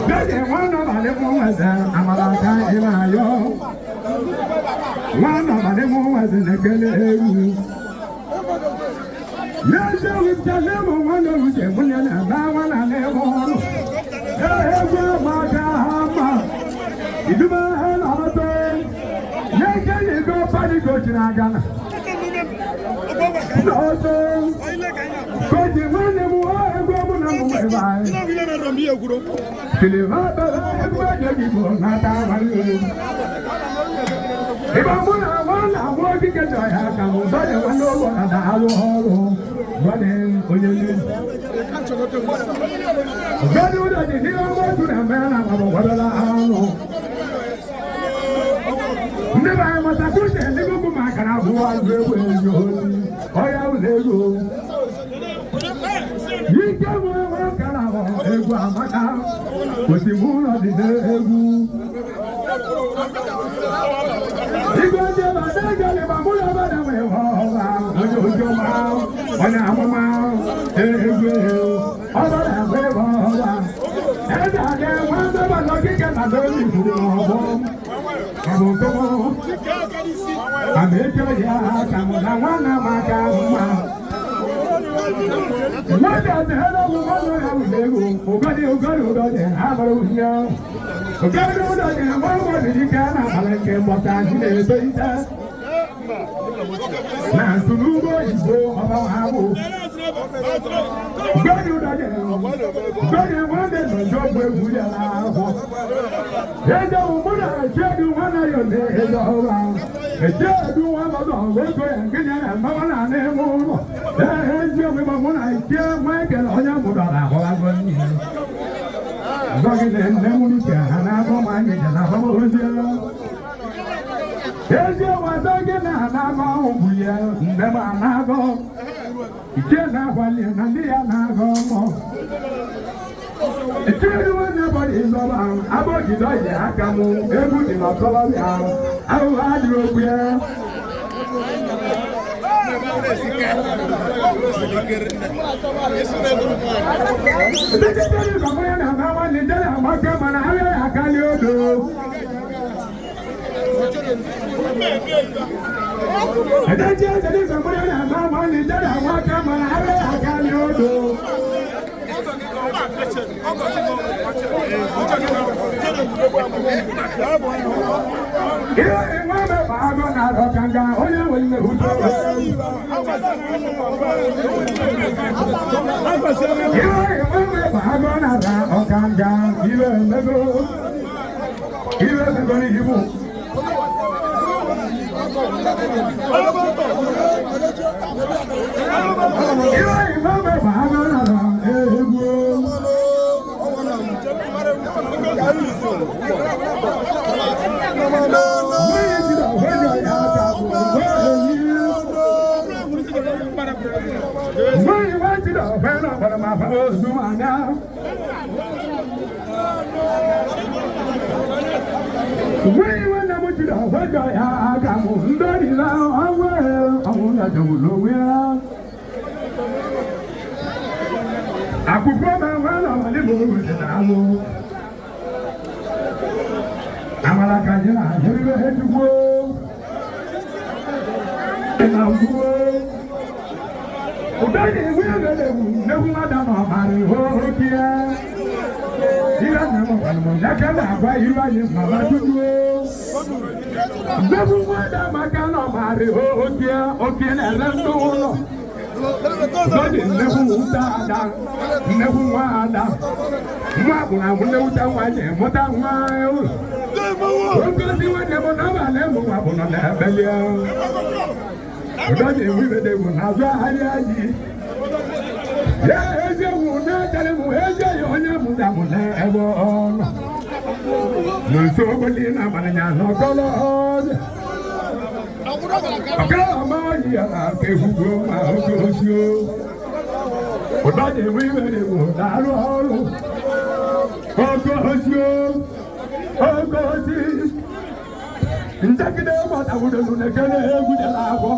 Speaker 7: gaje wana bale mo weze amalaka ilayo wana bale mo weze negele ewu Yesu witale mo wana uje munya na ba wana ne mo Egwu Makahama, Iduma Helato, Yeke Yego Padiko Chinagana. Noto, Koji Manemu, Egwu Namueva. Silivata, Egwu Yagibo, Nata Malu. Ibamuna, one, I'm working at Jayakamu, but I know what I have. Running, Gadu da di hiro mo tu na mena mo wadala ano. Neba ma ta ku se ni ku ma kana buwa wewe yo. Oya ulego. Yike mo wa kana ho egu amaka. Ko ti mu na di egu. Igbe ba da gale ba mu ya ba da we ho ba. Ojo ma. Ona amama egu. Ọba na we ho ba. Eda de wa da ba lo ki ka na do ni ku ho. Abo ko. Amejo ya ka mo na wa na ma ka ma. Wada de hela mo ma no ya we go. Ogade ha ba ru ya. Ogade ha wa ni ka na ala ke mo ta ji le be ita. Na sunu bo ibo ọba ha bo. Ogade wa de no jo bo ewu ya la ho. Ejo mo na je du wa na yo de ejo wa. Ejo du wa ba do we ko ya ngenya na ma na ne mo. Ejo me ba mo na je ma ke lo nya mo da la ho la go ni. Zogi de ne mo ni ka na ko ma ni na ba mo je. Ejo wa zogi na go bu ya nde ma na go. Ije na wali na ndi ya na go mo. Ije wa na body is over. Abogi do ya aka mu ebu di na ko ya. Awu adiro bu ya. Lọ́dì nnekwu dáadáa, nnekwu nwaada. Nwa bụ na nnekwu nwa nye mụta nwa ewu. Ngozi nwanne m n'abalị mụ nwa bụ nọ n'ebeli ahụ. Lọ́dì nwibede bụ n'azụ ahịa ji. Ya eziokwu na-echere m ezighị onye mụta m n'ebe ọ nọ. N'ụsọ obodo n'abalị ya n'ọkọlọ ọdụ. Ọ̀gá ọmọ yìí àlàkè gbogbo máa ń gbòòsì o. Òdòdè wíwèrè wò dárò ọ̀rọ̀. Ọgọ́sì o, ọgọ́sì. Ǹjẹ́gídé mọ̀tàwùdò lùnẹ̀kẹ́lẹ́ egwùdẹ̀ làbọ̀.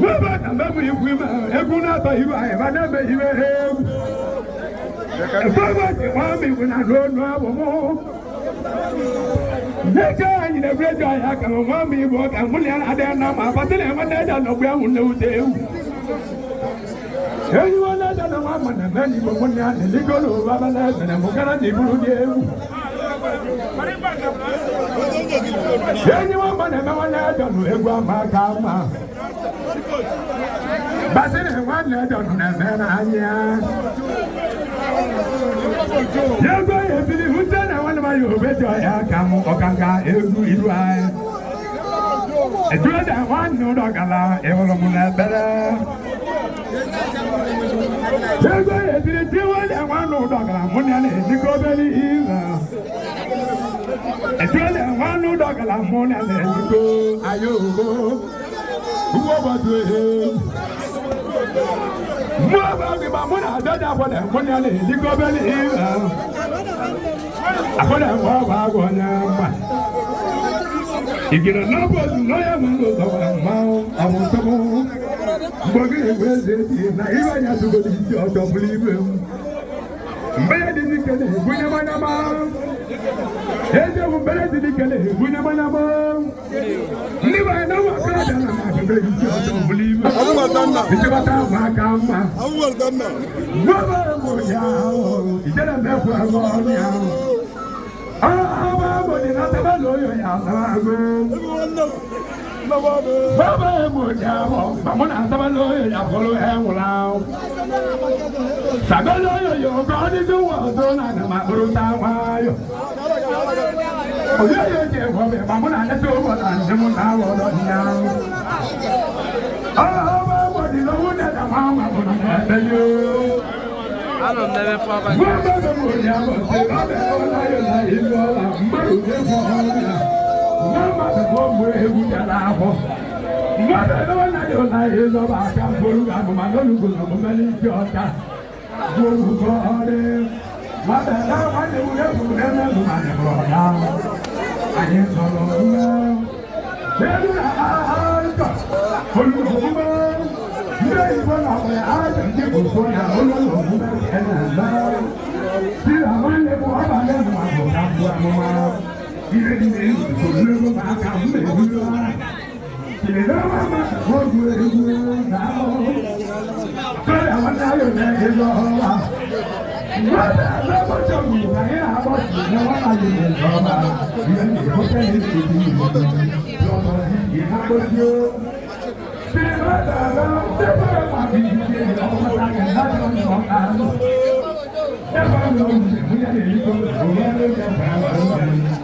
Speaker 7: Wọ́n nà mẹ́mu ikú mẹ́ egwu n'atọ̀ ìlú àyẹ̀bá n'ẹ̀mẹ̀ ìwé egwu. Ẹ̀fọ́ ti wọ́n mi wù nà lónú àbọ̀ mọ́. Neka anyị na-ebreji ọhịa ka nwa m igbo ka mụ na ya adịghị na ma abatịrị enwe na-eja n'ọgbu ahụ na-ewute ewu. Enyi nwa na-eja na nwa ma na-eme n'igbo mụ na ya na-eligo n'ụba bala eze na mụkara na iburu dị ewu. Enyi nwa ma na-eme nwa na-eja n'egwu ama aka mma. Basịrị nwa na-eja na-eme n'anya. Yego ebili hute na wana ma yobe jo ya kamu okanga egwu ilu ai. Ejuo da wanu dogala ewolo muna bere. Yego ebili tiwa da wanu dogala muna ne diko beli iza. Ejuo da wanu dogala muna ne diko ayogo. Uwo badwe. Mwaba biba muna dada wala muna ne diko beli iza. Akwada mwaba gwana ma. Igira nabo noya mungo zawa mao amusamu. Mbagi weze ti na iwa ya tugo di oto blibe. Mbaya di kele bunya manama. Eje mbaya di kele bunya manama. Niwa na wakada na mabe di oto blibe. Awu matanda. Ichibata makama. Awu matanda. Mwaba moya. Ijana mefu agonya. Baba mojabo, mamona sabalo ya kolo enwulao. Sabalo yo godi do wazo na na maburuta wayo. Oyo yo je wo be mamona na to wo na nemu na wo do nya. Baba modi lo wona na mama bona na beyo. Alo nebe papa. Baba mojabo, baba ona yo na ilola, mbaru de fona. Mama the bomb egwu jala ahụ. Mmadụ emewe na ya ụla ya ịzọba aka mkpụrụ ga-abụ ma n'olugo na omume n'isi ọcha. Gburugo ọrị. Mmadụ ebe nwanne m na-ekwuru n'eme bụ ma nyebụrụ ya. Anyị zọrọ ume. N'elu na arịkọ. Olugo ume. Ndị Igbo na ọbụla ajọ ndị bụ so ya olugo ume nke na-eme. Si na nwanne m ọba n'elu ma bụ na mbụ amụma. Ile ni ìṣòro máa ka mẹ́rin lọ́wọ́. Ìlera máa ma ṣàkóso ewu náà. Bẹ́ẹ̀ àwọn náírà náà yẹ lọ wá. Wọ́n bẹ̀ lọ́kọ̀tọ̀ wù láyé àbọ̀ sí ní wọ́n máa lè lọ́wọ́. Ilé ní ìfọ́kẹ́ ní ìṣèlú ìwọ̀n lọ́wọ́ yìí lágbójú. Ṣé wọ́n dàgbà ṣẹ́fẹ̀ wà bí ìdíje ìlọ́wọ́ láti láti ọ̀nà àná. Ẹ̀fọ́ ló ń ṣe múyẹ́ lè yí kó òun ló ń jẹ́ bàbá òun.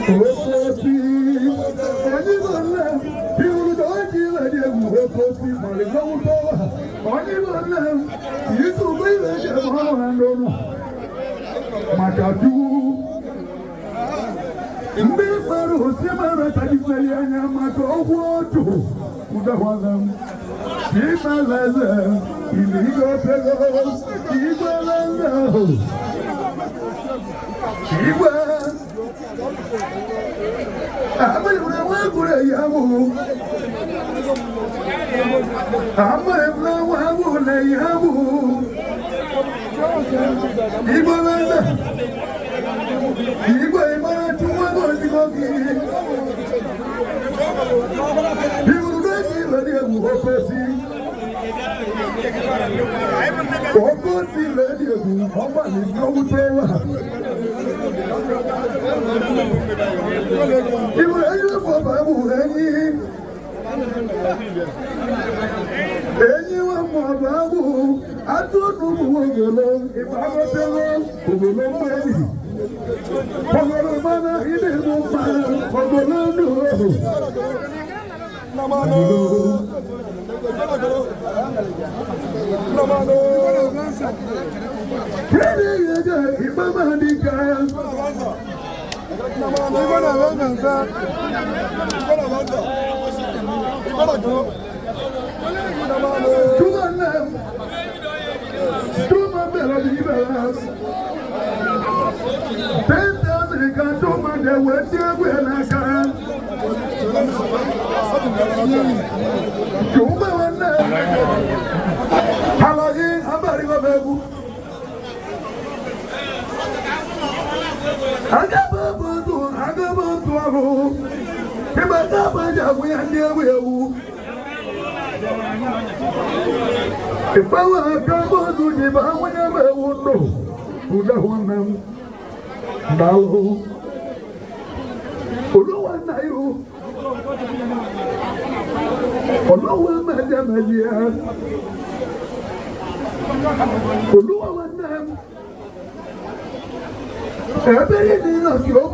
Speaker 6: Okosi onye bọla yizu bebe jema wandono makadu mbe faru simara tajifeli anya maka ogwoto udahwalam Imalala iligo pelo Imalala Iwa Amemna wagure yamu Amemna wagure yamu Imalala Iwa imara tuwa gozi Opesi lady of Homa is no power. You were able for Babu anyone more Babu. I don't know who will go along if I was alone, who will not ready. For the man, he didn't know for the Namano. If I were to do the Bawan, I would know who the woman now. Oluwana yo, Oluwa madam Elia, Oluwa nam. Every day of your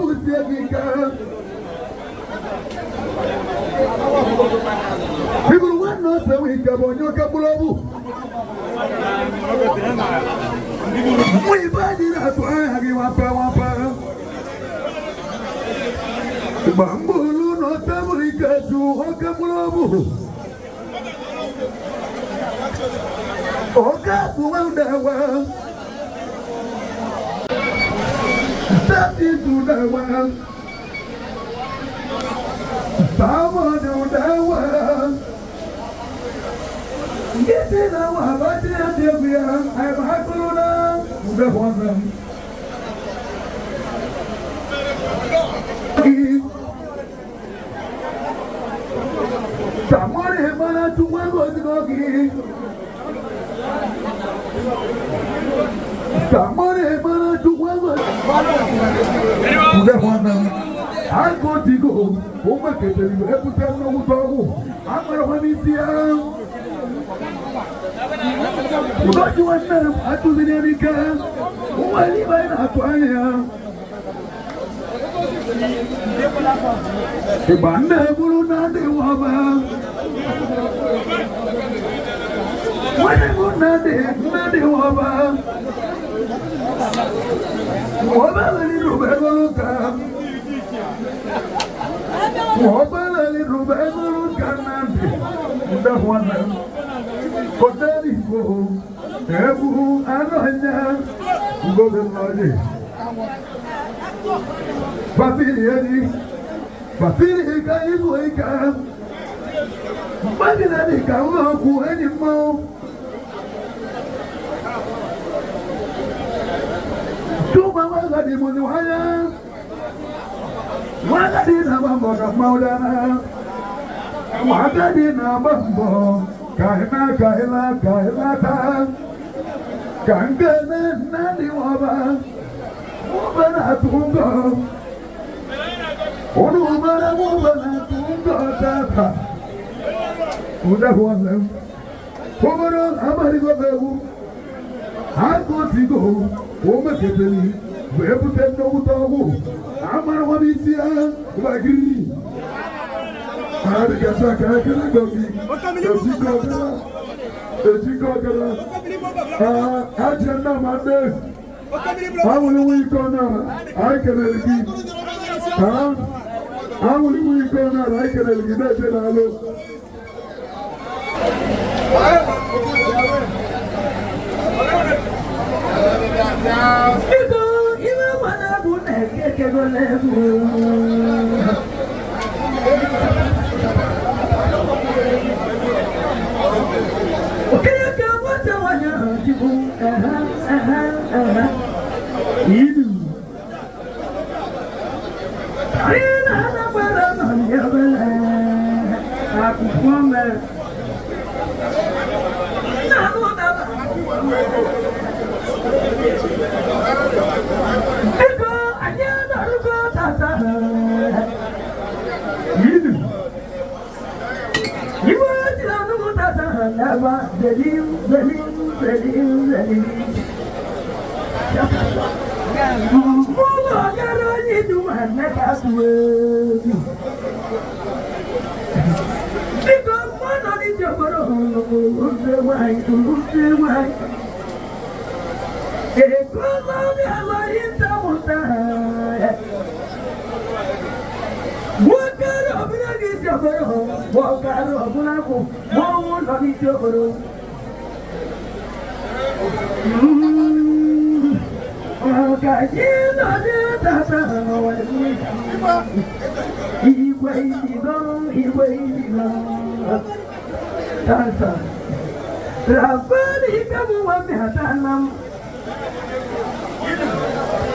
Speaker 6: people want not to wake up on your Kabulabu. We bad enough to have you up. Bambulu no Tamurika to Okabulabu. Okabu the world. Step into the world. Someone in the world. Get in our body and I'm happy the one. Someone in to one was going. Someone in to one was the one. I go to go. Oh my God, you have to tell me what I'm going to see. What you want them? I do the America. Who I live in Aquaria. The Banda Buruna de Waba. What I would not de Waba. Waba little Beluka. Waba little Beluka. The one. Kodarigo, Ebu Aranya, Governoré. Bafiri, Bafiri, Kaiweka. Maginani Kawaku anymore. Tuma Wagadi Munuhaya. Wagadi Nabambo Maudana. Wagadi Nabambo. Kahina ta Kangana nani waba Mubana tungo Onu mubana tungo tata Uda huwazem Kumaro amarigo behu Hako tigo Oma keteli Webu tendo utawu Amara wabisia Wagiri ejikọgara ajenda mande awụliwo iko nara anyị kelere gị awụliwo iko nara anyị kelere gị na-eje n'alụ
Speaker 8: Ego ime mana bụ na-ekekego n'egwu okere ka nwata nwanyị ahụ jibu idu anyị na-anagbara nọ n'ebele akwụkwọ mere na-anụ ụdara ego anyị na-arụgo tata idu iwe jiri anụmụ tata n'ebe zelim ụlọ gara onye du nwanne ka tụọ egwu biko mụ nọ n'ije okporo ụzọ nwanyị ego n'obi amaghị ntamụta nwoke ọbụla gị isi okporo nwoke ọbụla bụ nwanwụ nọ n'ije okporo Kaji no de tata igwe idigo tata rafali kamu wa mihatanam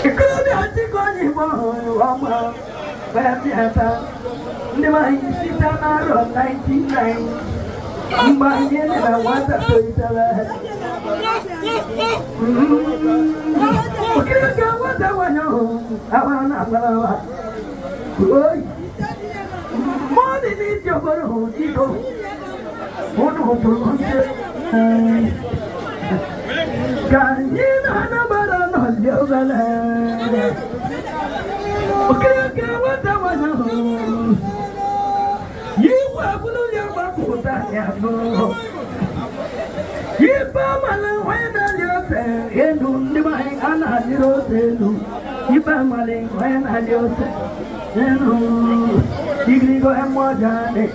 Speaker 8: ikobi atiko ni mo wama baby ata ndima isita na ro 99 mba yene na wata to itala okere ka wata wanyo awana balawa oi moni ni jogoro diko ono prononce kanina na barano jogala okere ka wata wanyo yiwa bulu ya bakuta ya no Ipa mala wena lyote enu ndimai ana lyote enu Ipa mala wena lyote enu Igrigo emojane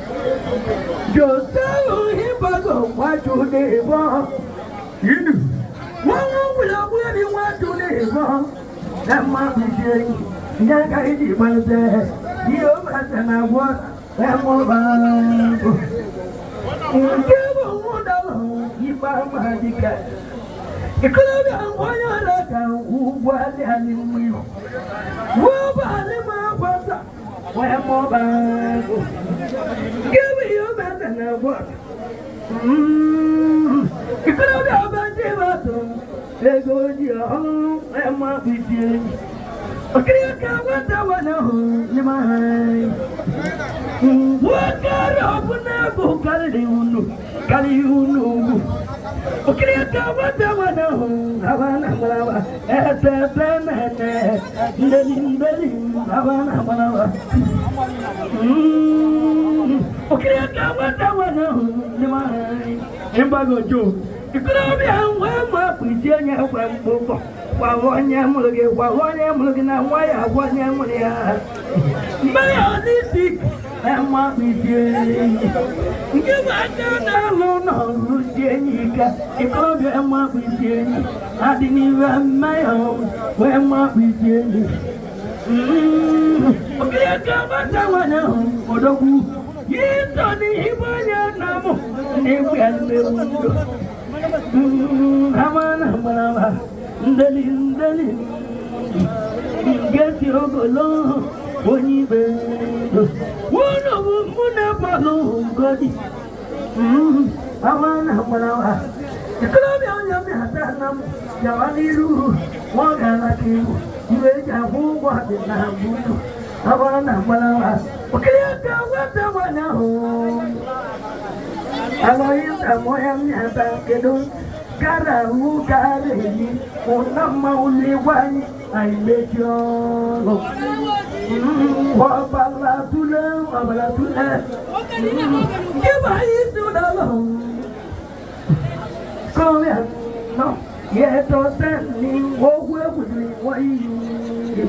Speaker 8: Joselu hipago wachude bo Inu Wawa wula wuli wachude bo Nema bishiri Nyaka iji balze Iyo bata na wot Emo bango Ngebo mudalo Ipa madika Ikolobi angonya laka Uwali alimuyo Uwa alima wasa Wemo bango Ngebo iyo bata na wot Ikolobi abante wato Ego jiyo Ema bishiri Okirika wata wanaho Nimahai Wakara abuna bukali unu Okirika wata wanaho Havana malawa Etepenene Ndeli Havana malawa Okirika wata wanaho Nimahai Imbago jo Ikolobi anwa Pujenya kwa mboko Wawanya mulugi na waya wanya mulia Maya nisi Ema bidye Ngibata na luna Lujenika Ikobi ema bidye Adini mayo Ema bidye Okirika bata wana Odogu Yitoni ibanya namo Nebu alme undo Hamana malawa Ndali Ngeti ogolo Onyibe Wono muna palo Ngodi Amana malawa Ikolobi onyami hatanam Yawaniru Wagana kimu Iweja huwa na budu Amana malawa Okirika wata wanaho Aloyinda moyam nyata kedon Kara ukareli Unama uliwani Ailejo Wabala tule Kiba isu dalo No, yet or standing, walk with me, what you.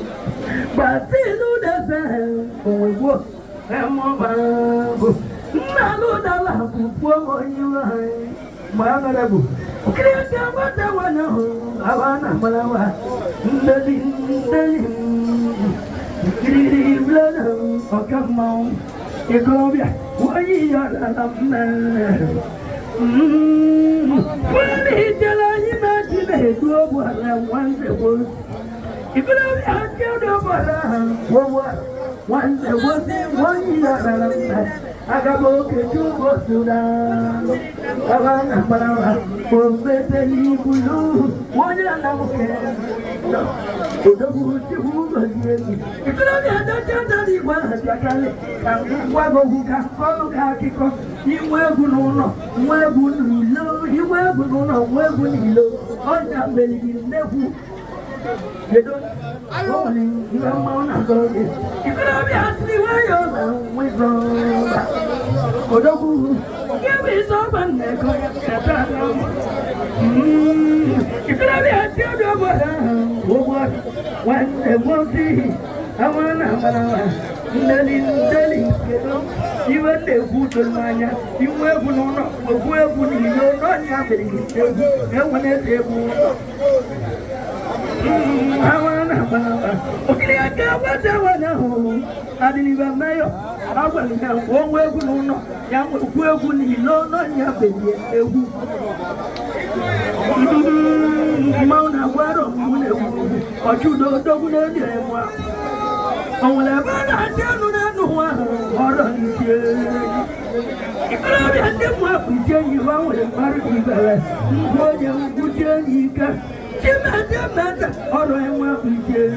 Speaker 8: But still, that's a work. I'm over. Nalo da la pupo you ai mangalabu kriya mata wana awana malawa ndali kiri blana okamo ekobia wani ya la na wani jala imati be do bora wanze wo ikula ya do bora wo wanze wo wani ya la na agabo ke chugo sudan abana para pombete ni bulu moja na muke odo buti hugo yemi ikula ni ada tata di kwa jakale kwa gogu ka kono ka kiko iwe gununo iwe gunilo iwe gununo iwe gunilo oja beligi nefu yedo ayoni iwe mauna goge ikula bi asli wayo na wizo Odogu, give me some and go. If I had to do what when they won't see, I want to Nelly, even the food on Maya, you were where would you know not happening? And when they I want to okay, I got what I want to hold. I didn't even know. I will have one way to know. Young will know not your baby. Mount a word of what you don't know. Oh, I don't know what on if I had them up with you, I would have married you. What you would journey. All I want to do.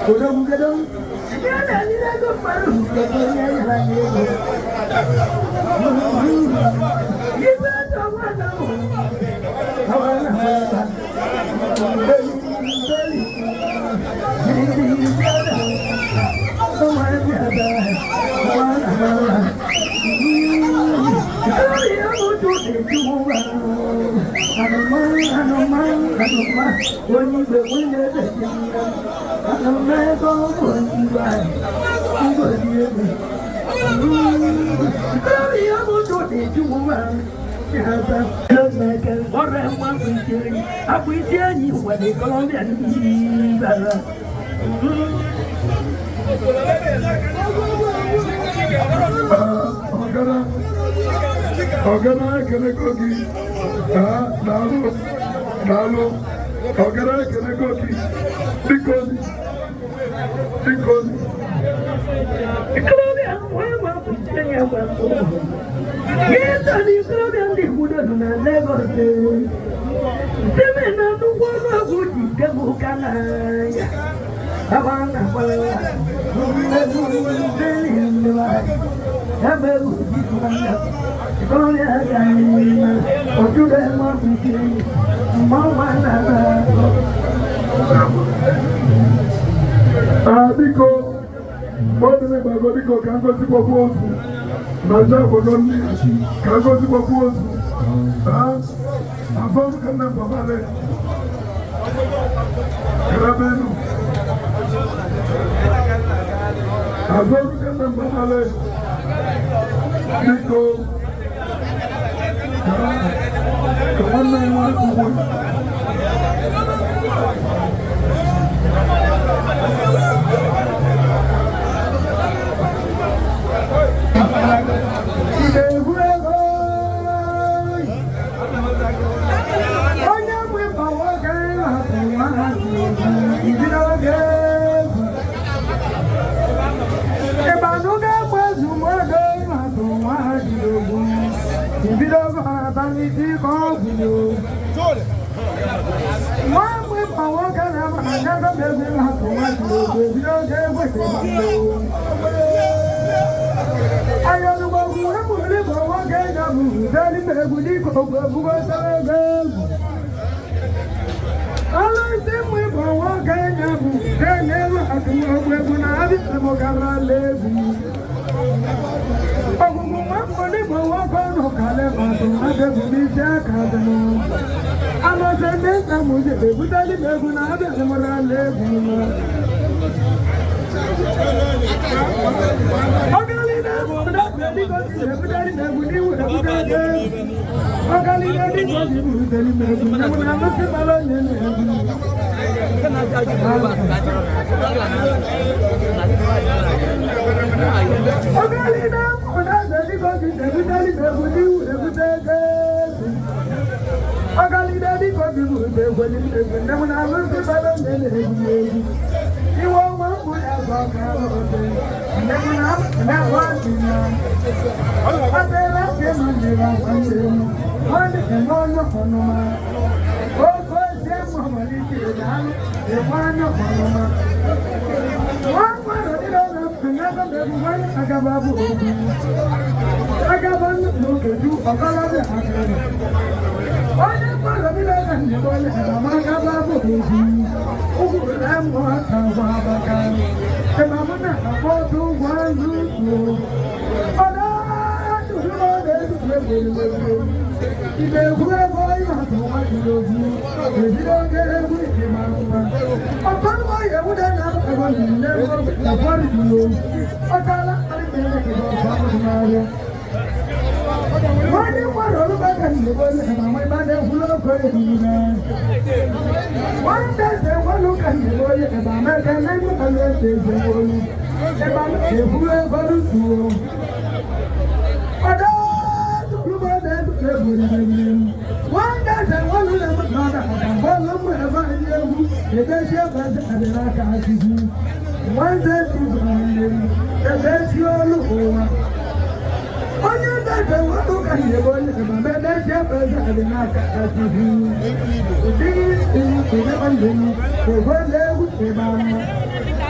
Speaker 6: Thank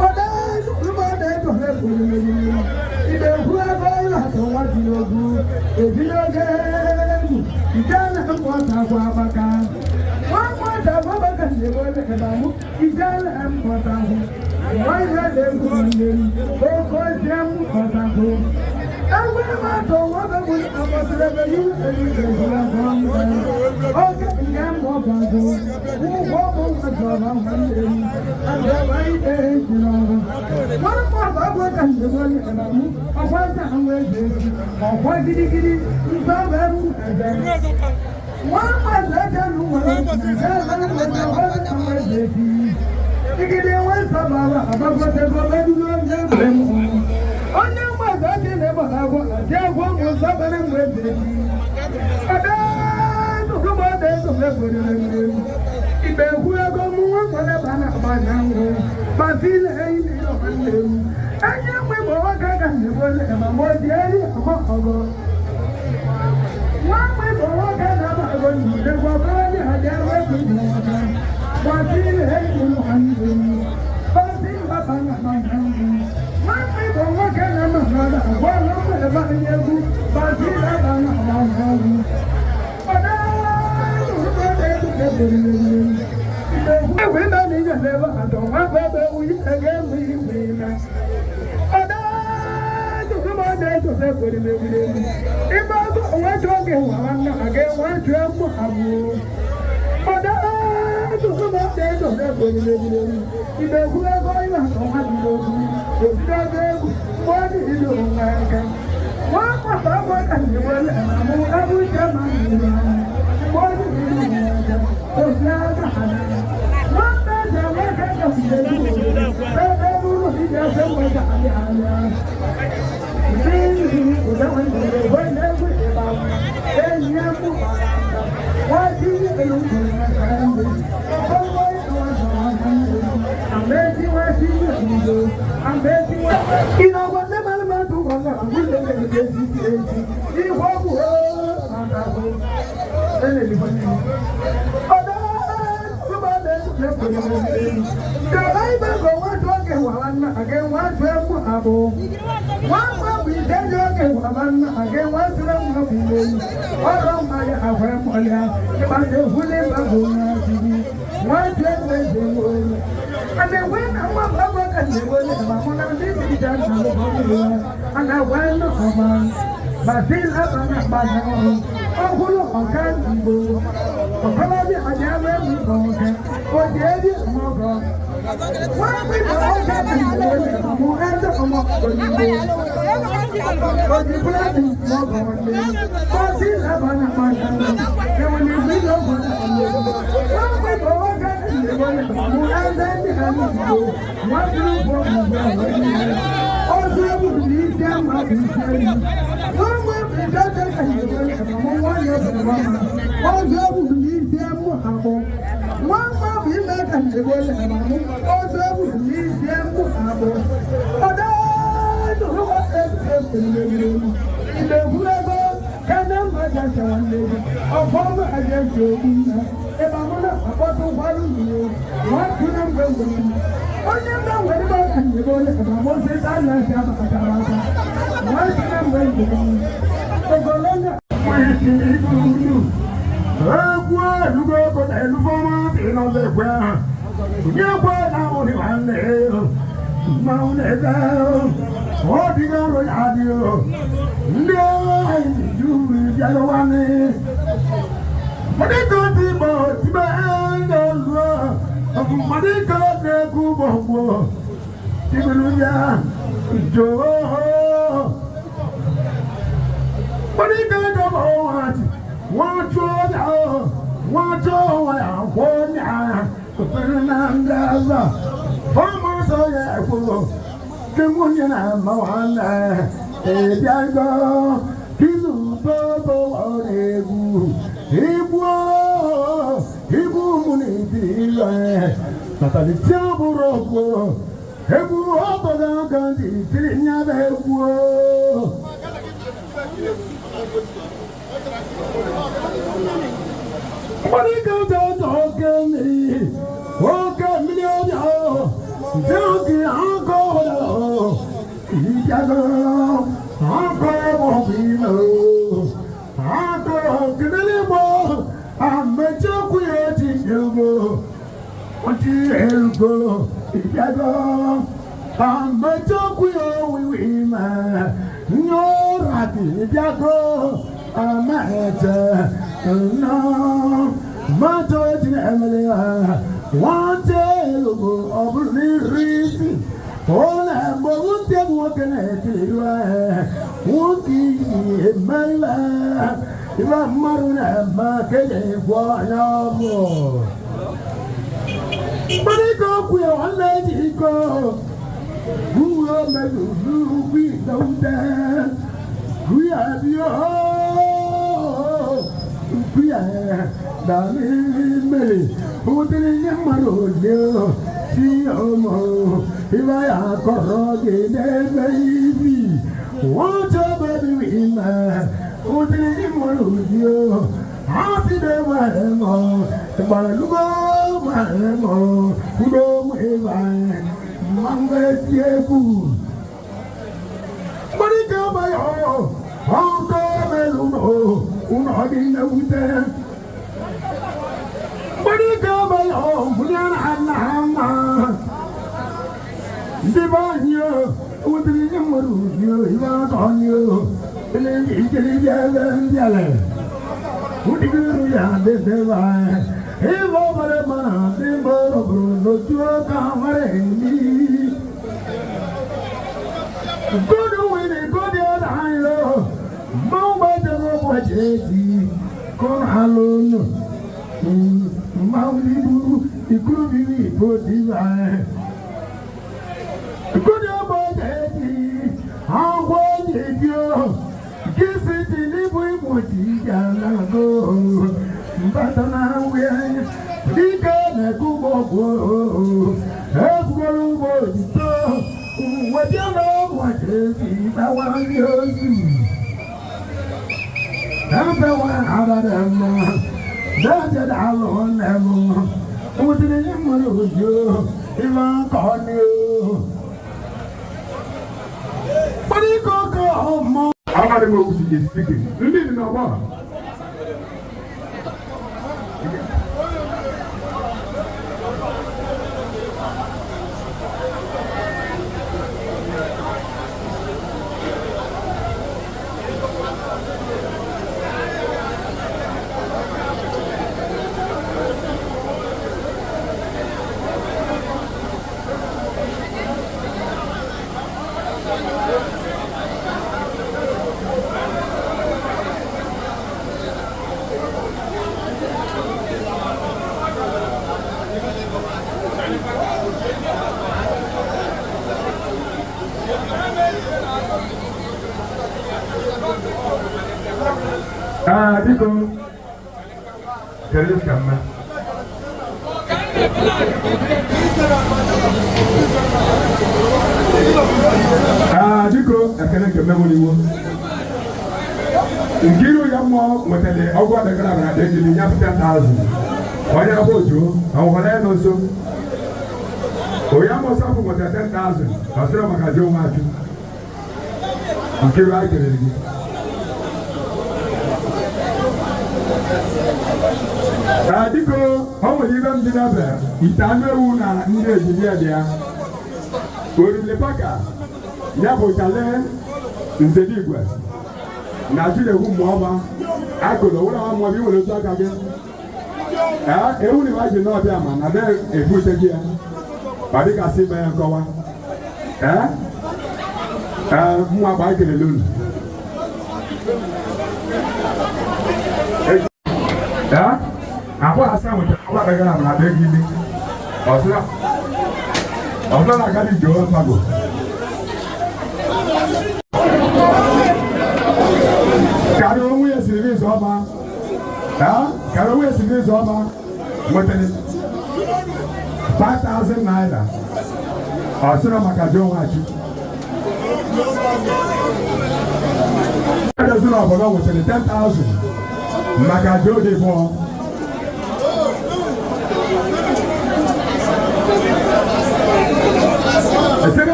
Speaker 6: you.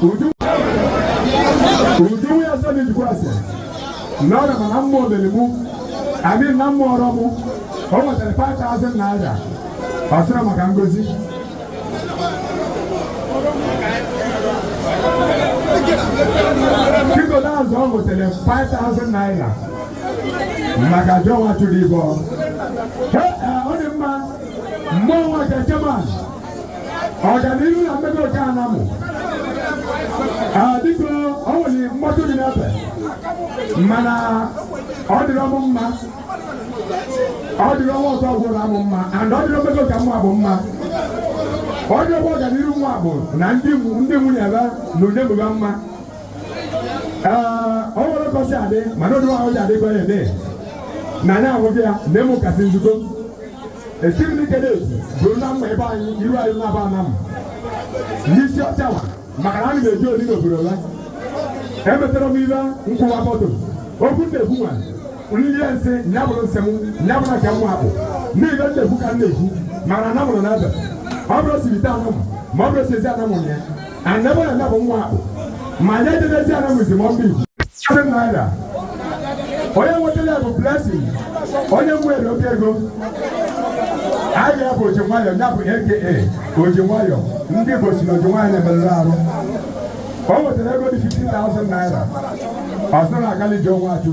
Speaker 7: Uju
Speaker 6: Uju ya so ni jukwase. Na na mamo belimu. Abi na mo romu. O mo tele 5,000 naira. Asura maka ngozi. Kiko na zo mo tele 5,000 naira. Maka jo wa tudi bo. Oni ma mo wa jama. Oja nilu na mego kana mo. Diko awoli moto ni nabe. Mana odiro mo mma. Odiro wo so go na mo mma. And odiro mego ka mo abo mma. Odiro wo ga nilu mo abo. Na ndi mu ni aba no ne mo mma. Owolo ko si ade, mana odiro wa ade ko ye de. Na na wo bia ne mo ka sinzuko. Esiri ni kede. Bro na mo e ba yin iru ayu na ba na mo. Ni si o tawa. Makarani meji oni no bro la. Emetero mi la nko wa bodo. Ogun de buwa. Oni yense nyabro nsemu, nyabro ka mu abo. Ni ga de buka na ehu. Mara na mo na da. Obro si bita na mo. Mo bro se za na mo nya. Anabo na bo mu abo. Ma nya de za na mo si mo bi. Se na ida. Oya wo tele go blessing. Oya mu e lo ego. Aye abo Ojimwayo nyabu aka Ojimwayo ndị Igbo si n'Ojimwayo na-emerụrụ arụ. O nwetara ego dị 50,000 naira. Ọsọ na-agali ji ọnwa achụ.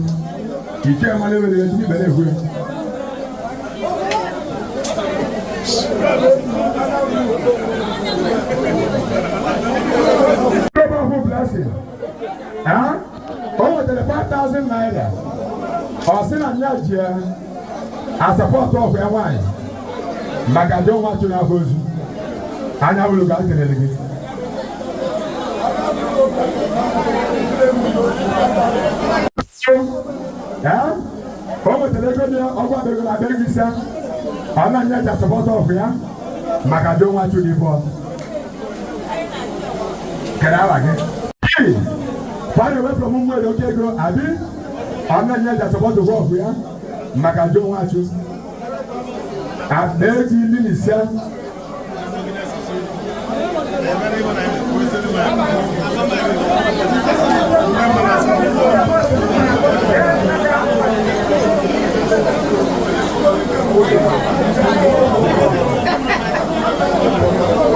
Speaker 6: Iche mmanụ ewere ezi ibere ehue. Global blessing. O nwetara 5,000 naira. Ọsị na nya ji a support of ya nwanyị. Maka jo wa tuna hozu anya wulu ga kelele gi o mo tele go ni ogwa be go la be gisa ana nya ja support of ya maka jo wa tuni bo kada wa ge fare we from mu e ke go abi ana nya ja support of ya maka jo wa tuni Abegi Linisa.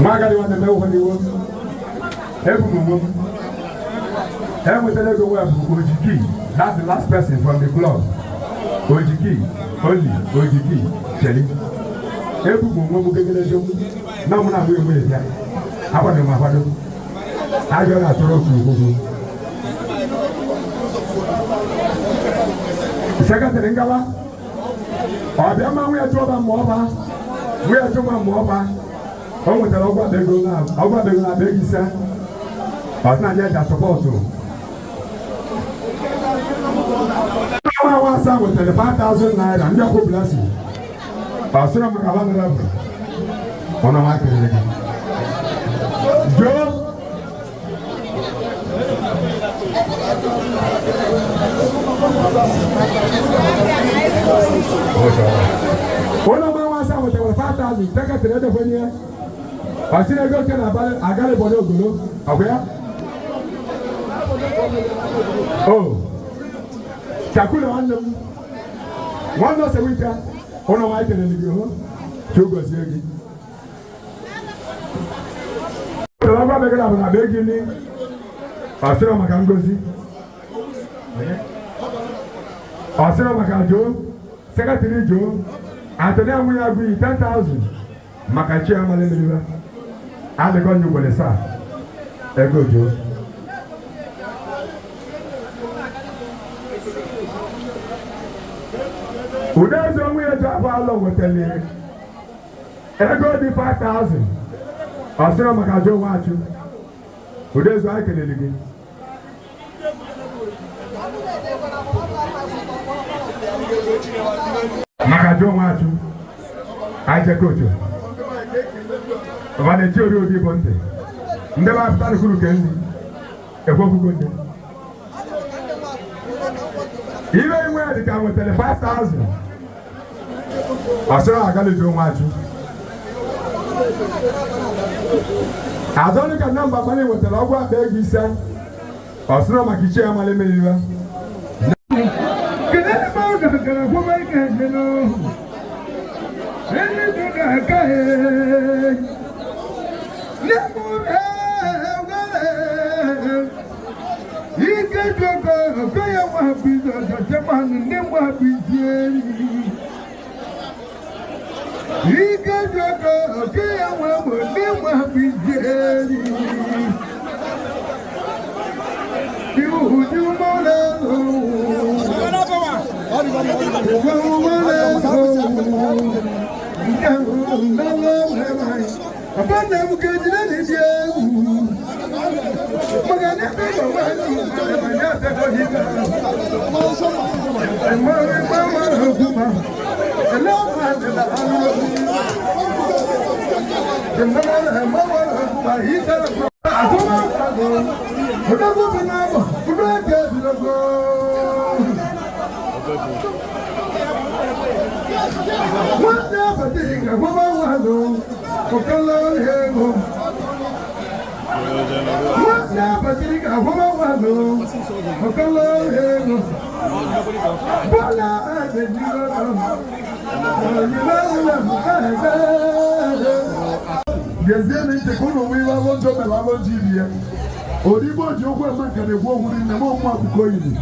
Speaker 6: Magari wana leo kwa niwo. Hebu mumu. Hebu tele go wa Ojiki. That's the last person from the club. Ojiki. Only Ojiki. Sheli. Ebu mo kekele jo na mo na we mo ya aba de ma fado ajo na toro ku saka tere ngala obi ama we ajo ba mo ba we ajo ba mo ba o mo tele ogba de go na be gisa asna ja ja support wa sa with 5,000 naira ndio ko blessing. Pastor Makabana Rabbi. On a market again. Joe. One of my ones out with 5,000. Take it to the other one here. I see a girl can I got a body of Gulu. Aware? Oh. Chakula on them. One loss a winter. Ono wa ite ni go chogo siegi Ola ba begala na begi ni Asira maka ngozi Asira maka jo secretary jo atone amu ya gui 10,000 maka chi amale meliba ale go nyu wole sa ego jo Udezo mu ya jaba lo wotele. Ego di 5,000. Asira maka jo wachu. Udezo akelele gi. Maka jo wachu. Aje kocho. Vale jori obi bonte. Ndeba aftar kuru kenzi. Ego kugonde. Iwe inwe adika wotele 5,000. Asira agali jo wachu. Azoni ka namba bani wotele ogwa begi sa.
Speaker 7: Osuna makiche ya male meliwa.
Speaker 6: Kedele mauda kala kuma ikendelo. Ele duda kae. Nemu wale. Ike jogo kaya wabizo jamani nemu wabizeni. Ike jogo kaya wabizo nemu wabizeni. Gezeni tekono wiwa wonjo melalo jibie. Odibo jogwe makane gwo huri na mo mwa bukoyini.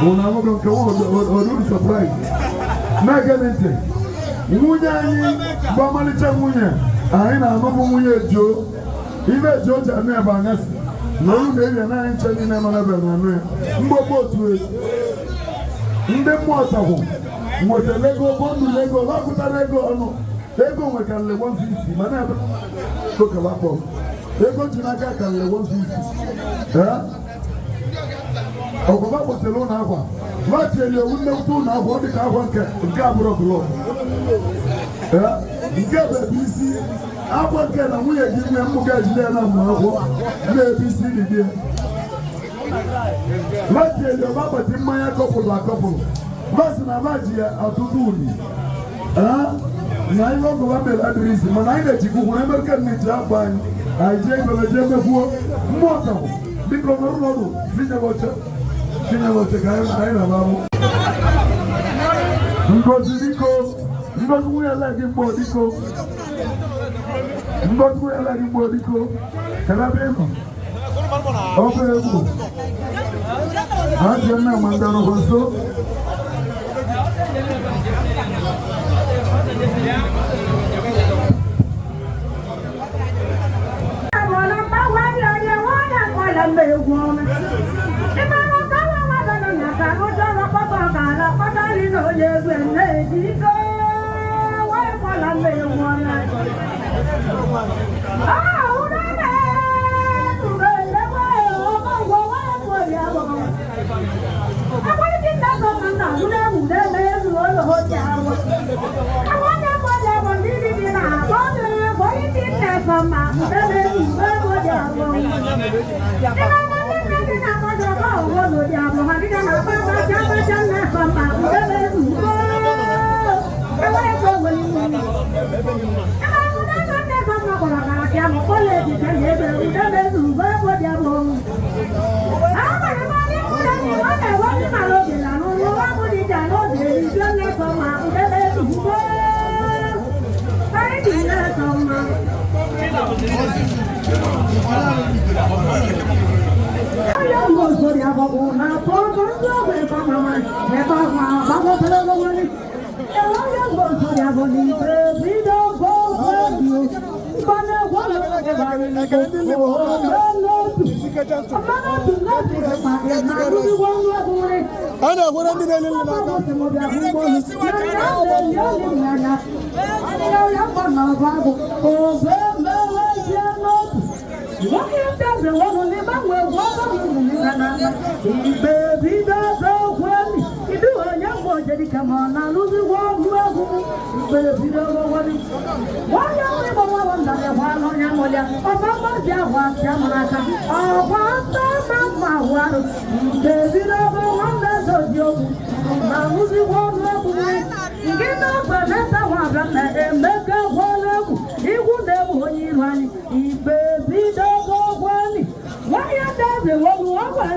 Speaker 6: Ona mo don kawo odo surprise. Na genete. Munya ni ba malicha munya. Ai na no munya jo. Ibe jo ja na ba ngasi. No lu na na nche ni na na ba na no. Mbobo tu. Nde mo tawo. Mo te lego bondu lego la kuta lego ono. Ego nwekale 150 mana ebe koka wapo. Ego jinaka kale 150. Ogoba Barcelona akwa. Lati ele wunne utu na akwa dị ka akwa nke abụrụ ọgụlọ. Nke bebisi akwa nke na nwunye gị nwe mmụga ejide na mma akwọ na-ebisi dịdị. Lati ele ọgbakpati mmanya kọpụlụ akọpụlụ. Basi na maji ya ọtụtụ uli. Na iwe ọgụ wa mere adịrịsị mana anyị na-ejikwu kwuru American na-eji akpa anyị anyị jee ibele jee mekwuo mmụọ ọtahụ biko nọrụ n'ọrụ Chineke ka anyị na-abụ Ngozi biko Ngozi nwunye ele gị mgbe odiko Ngozi nwunye ele gị mgbe odiko karabe ịnọ ọkụ egwu ha ji eme ma ndị ọrụ nso
Speaker 8: Why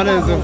Speaker 3: Manezo.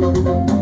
Speaker 6: Thank you.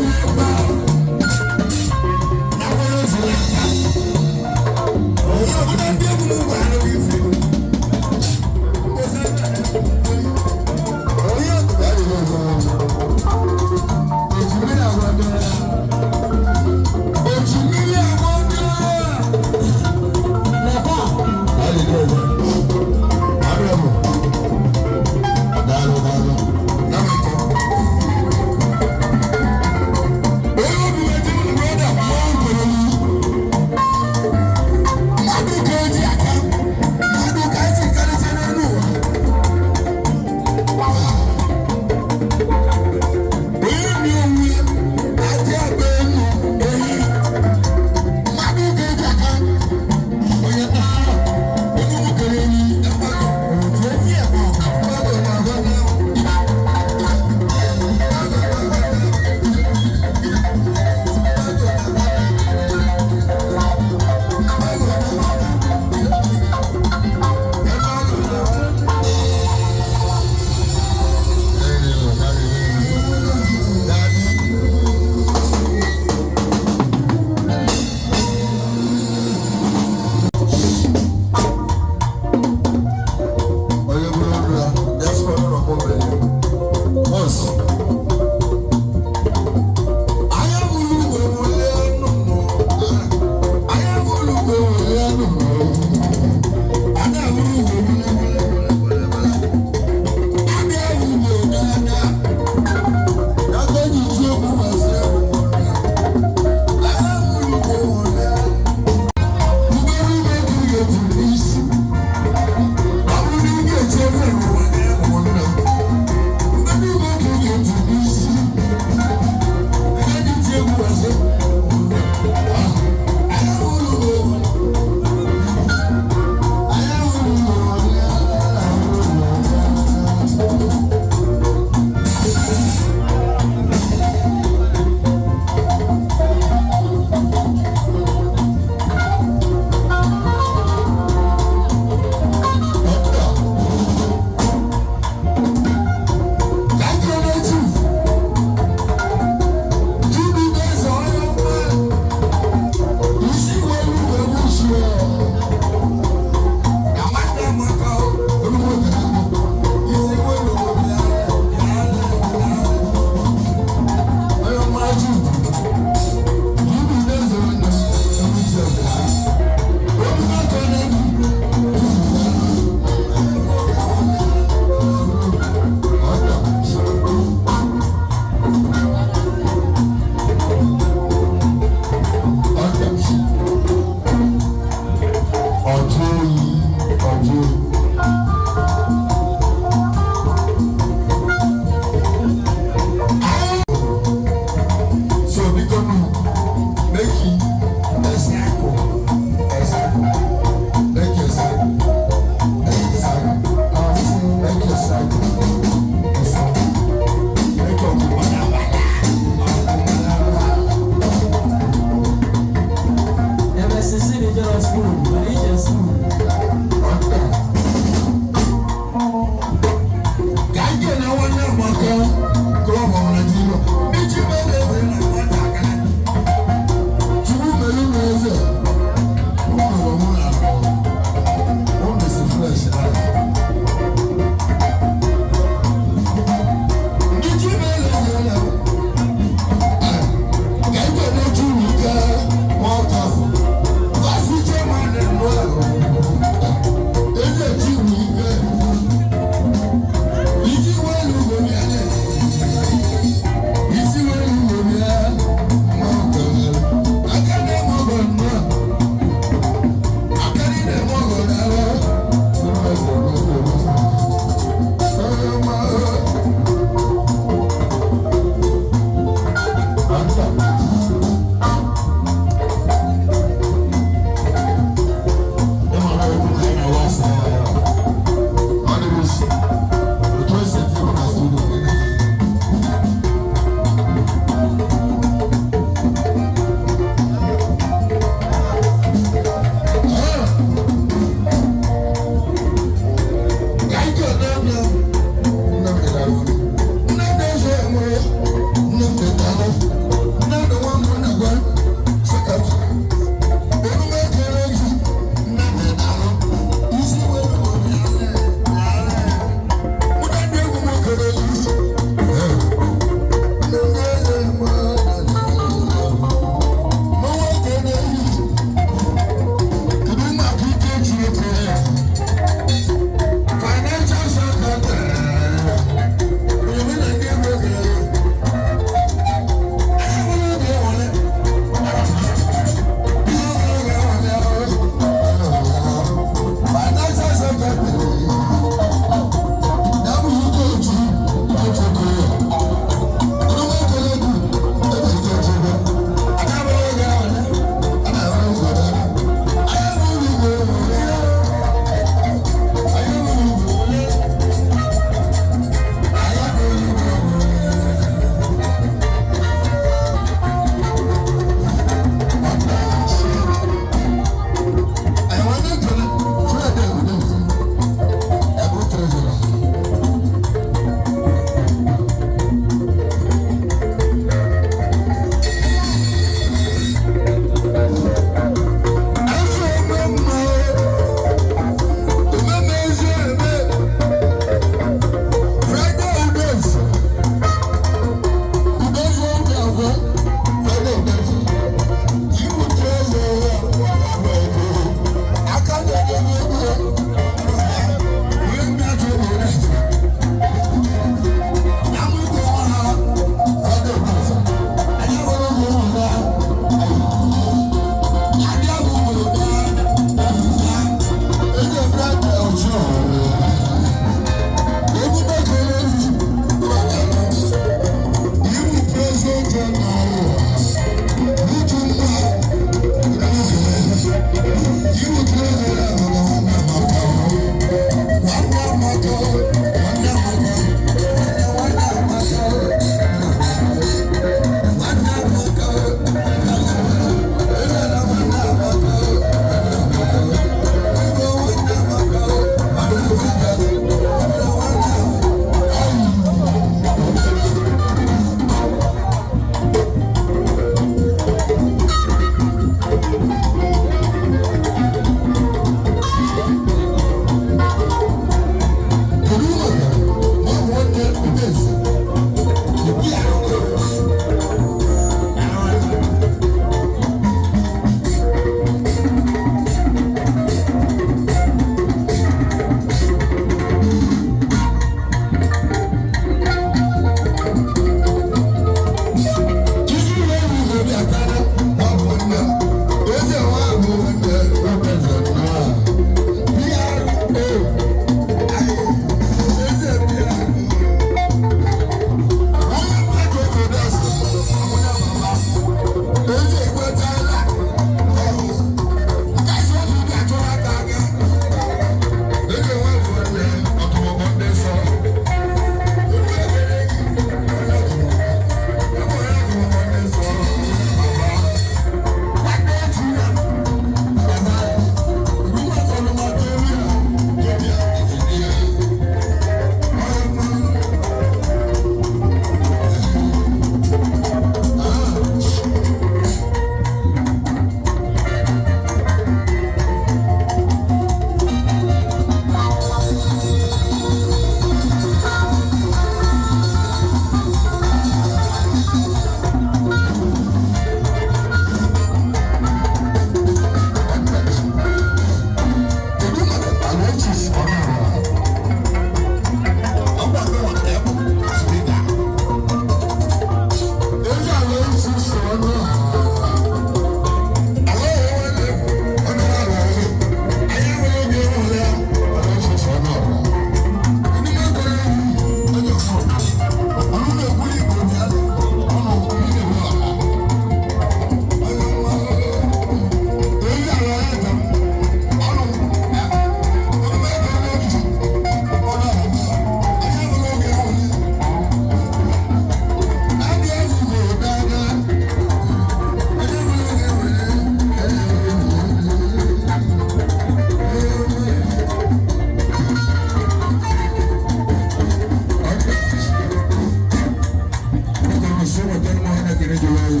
Speaker 6: na kene jolo.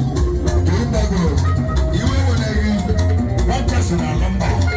Speaker 6: Joimbago, iwe wona yi, wanta suna lamba.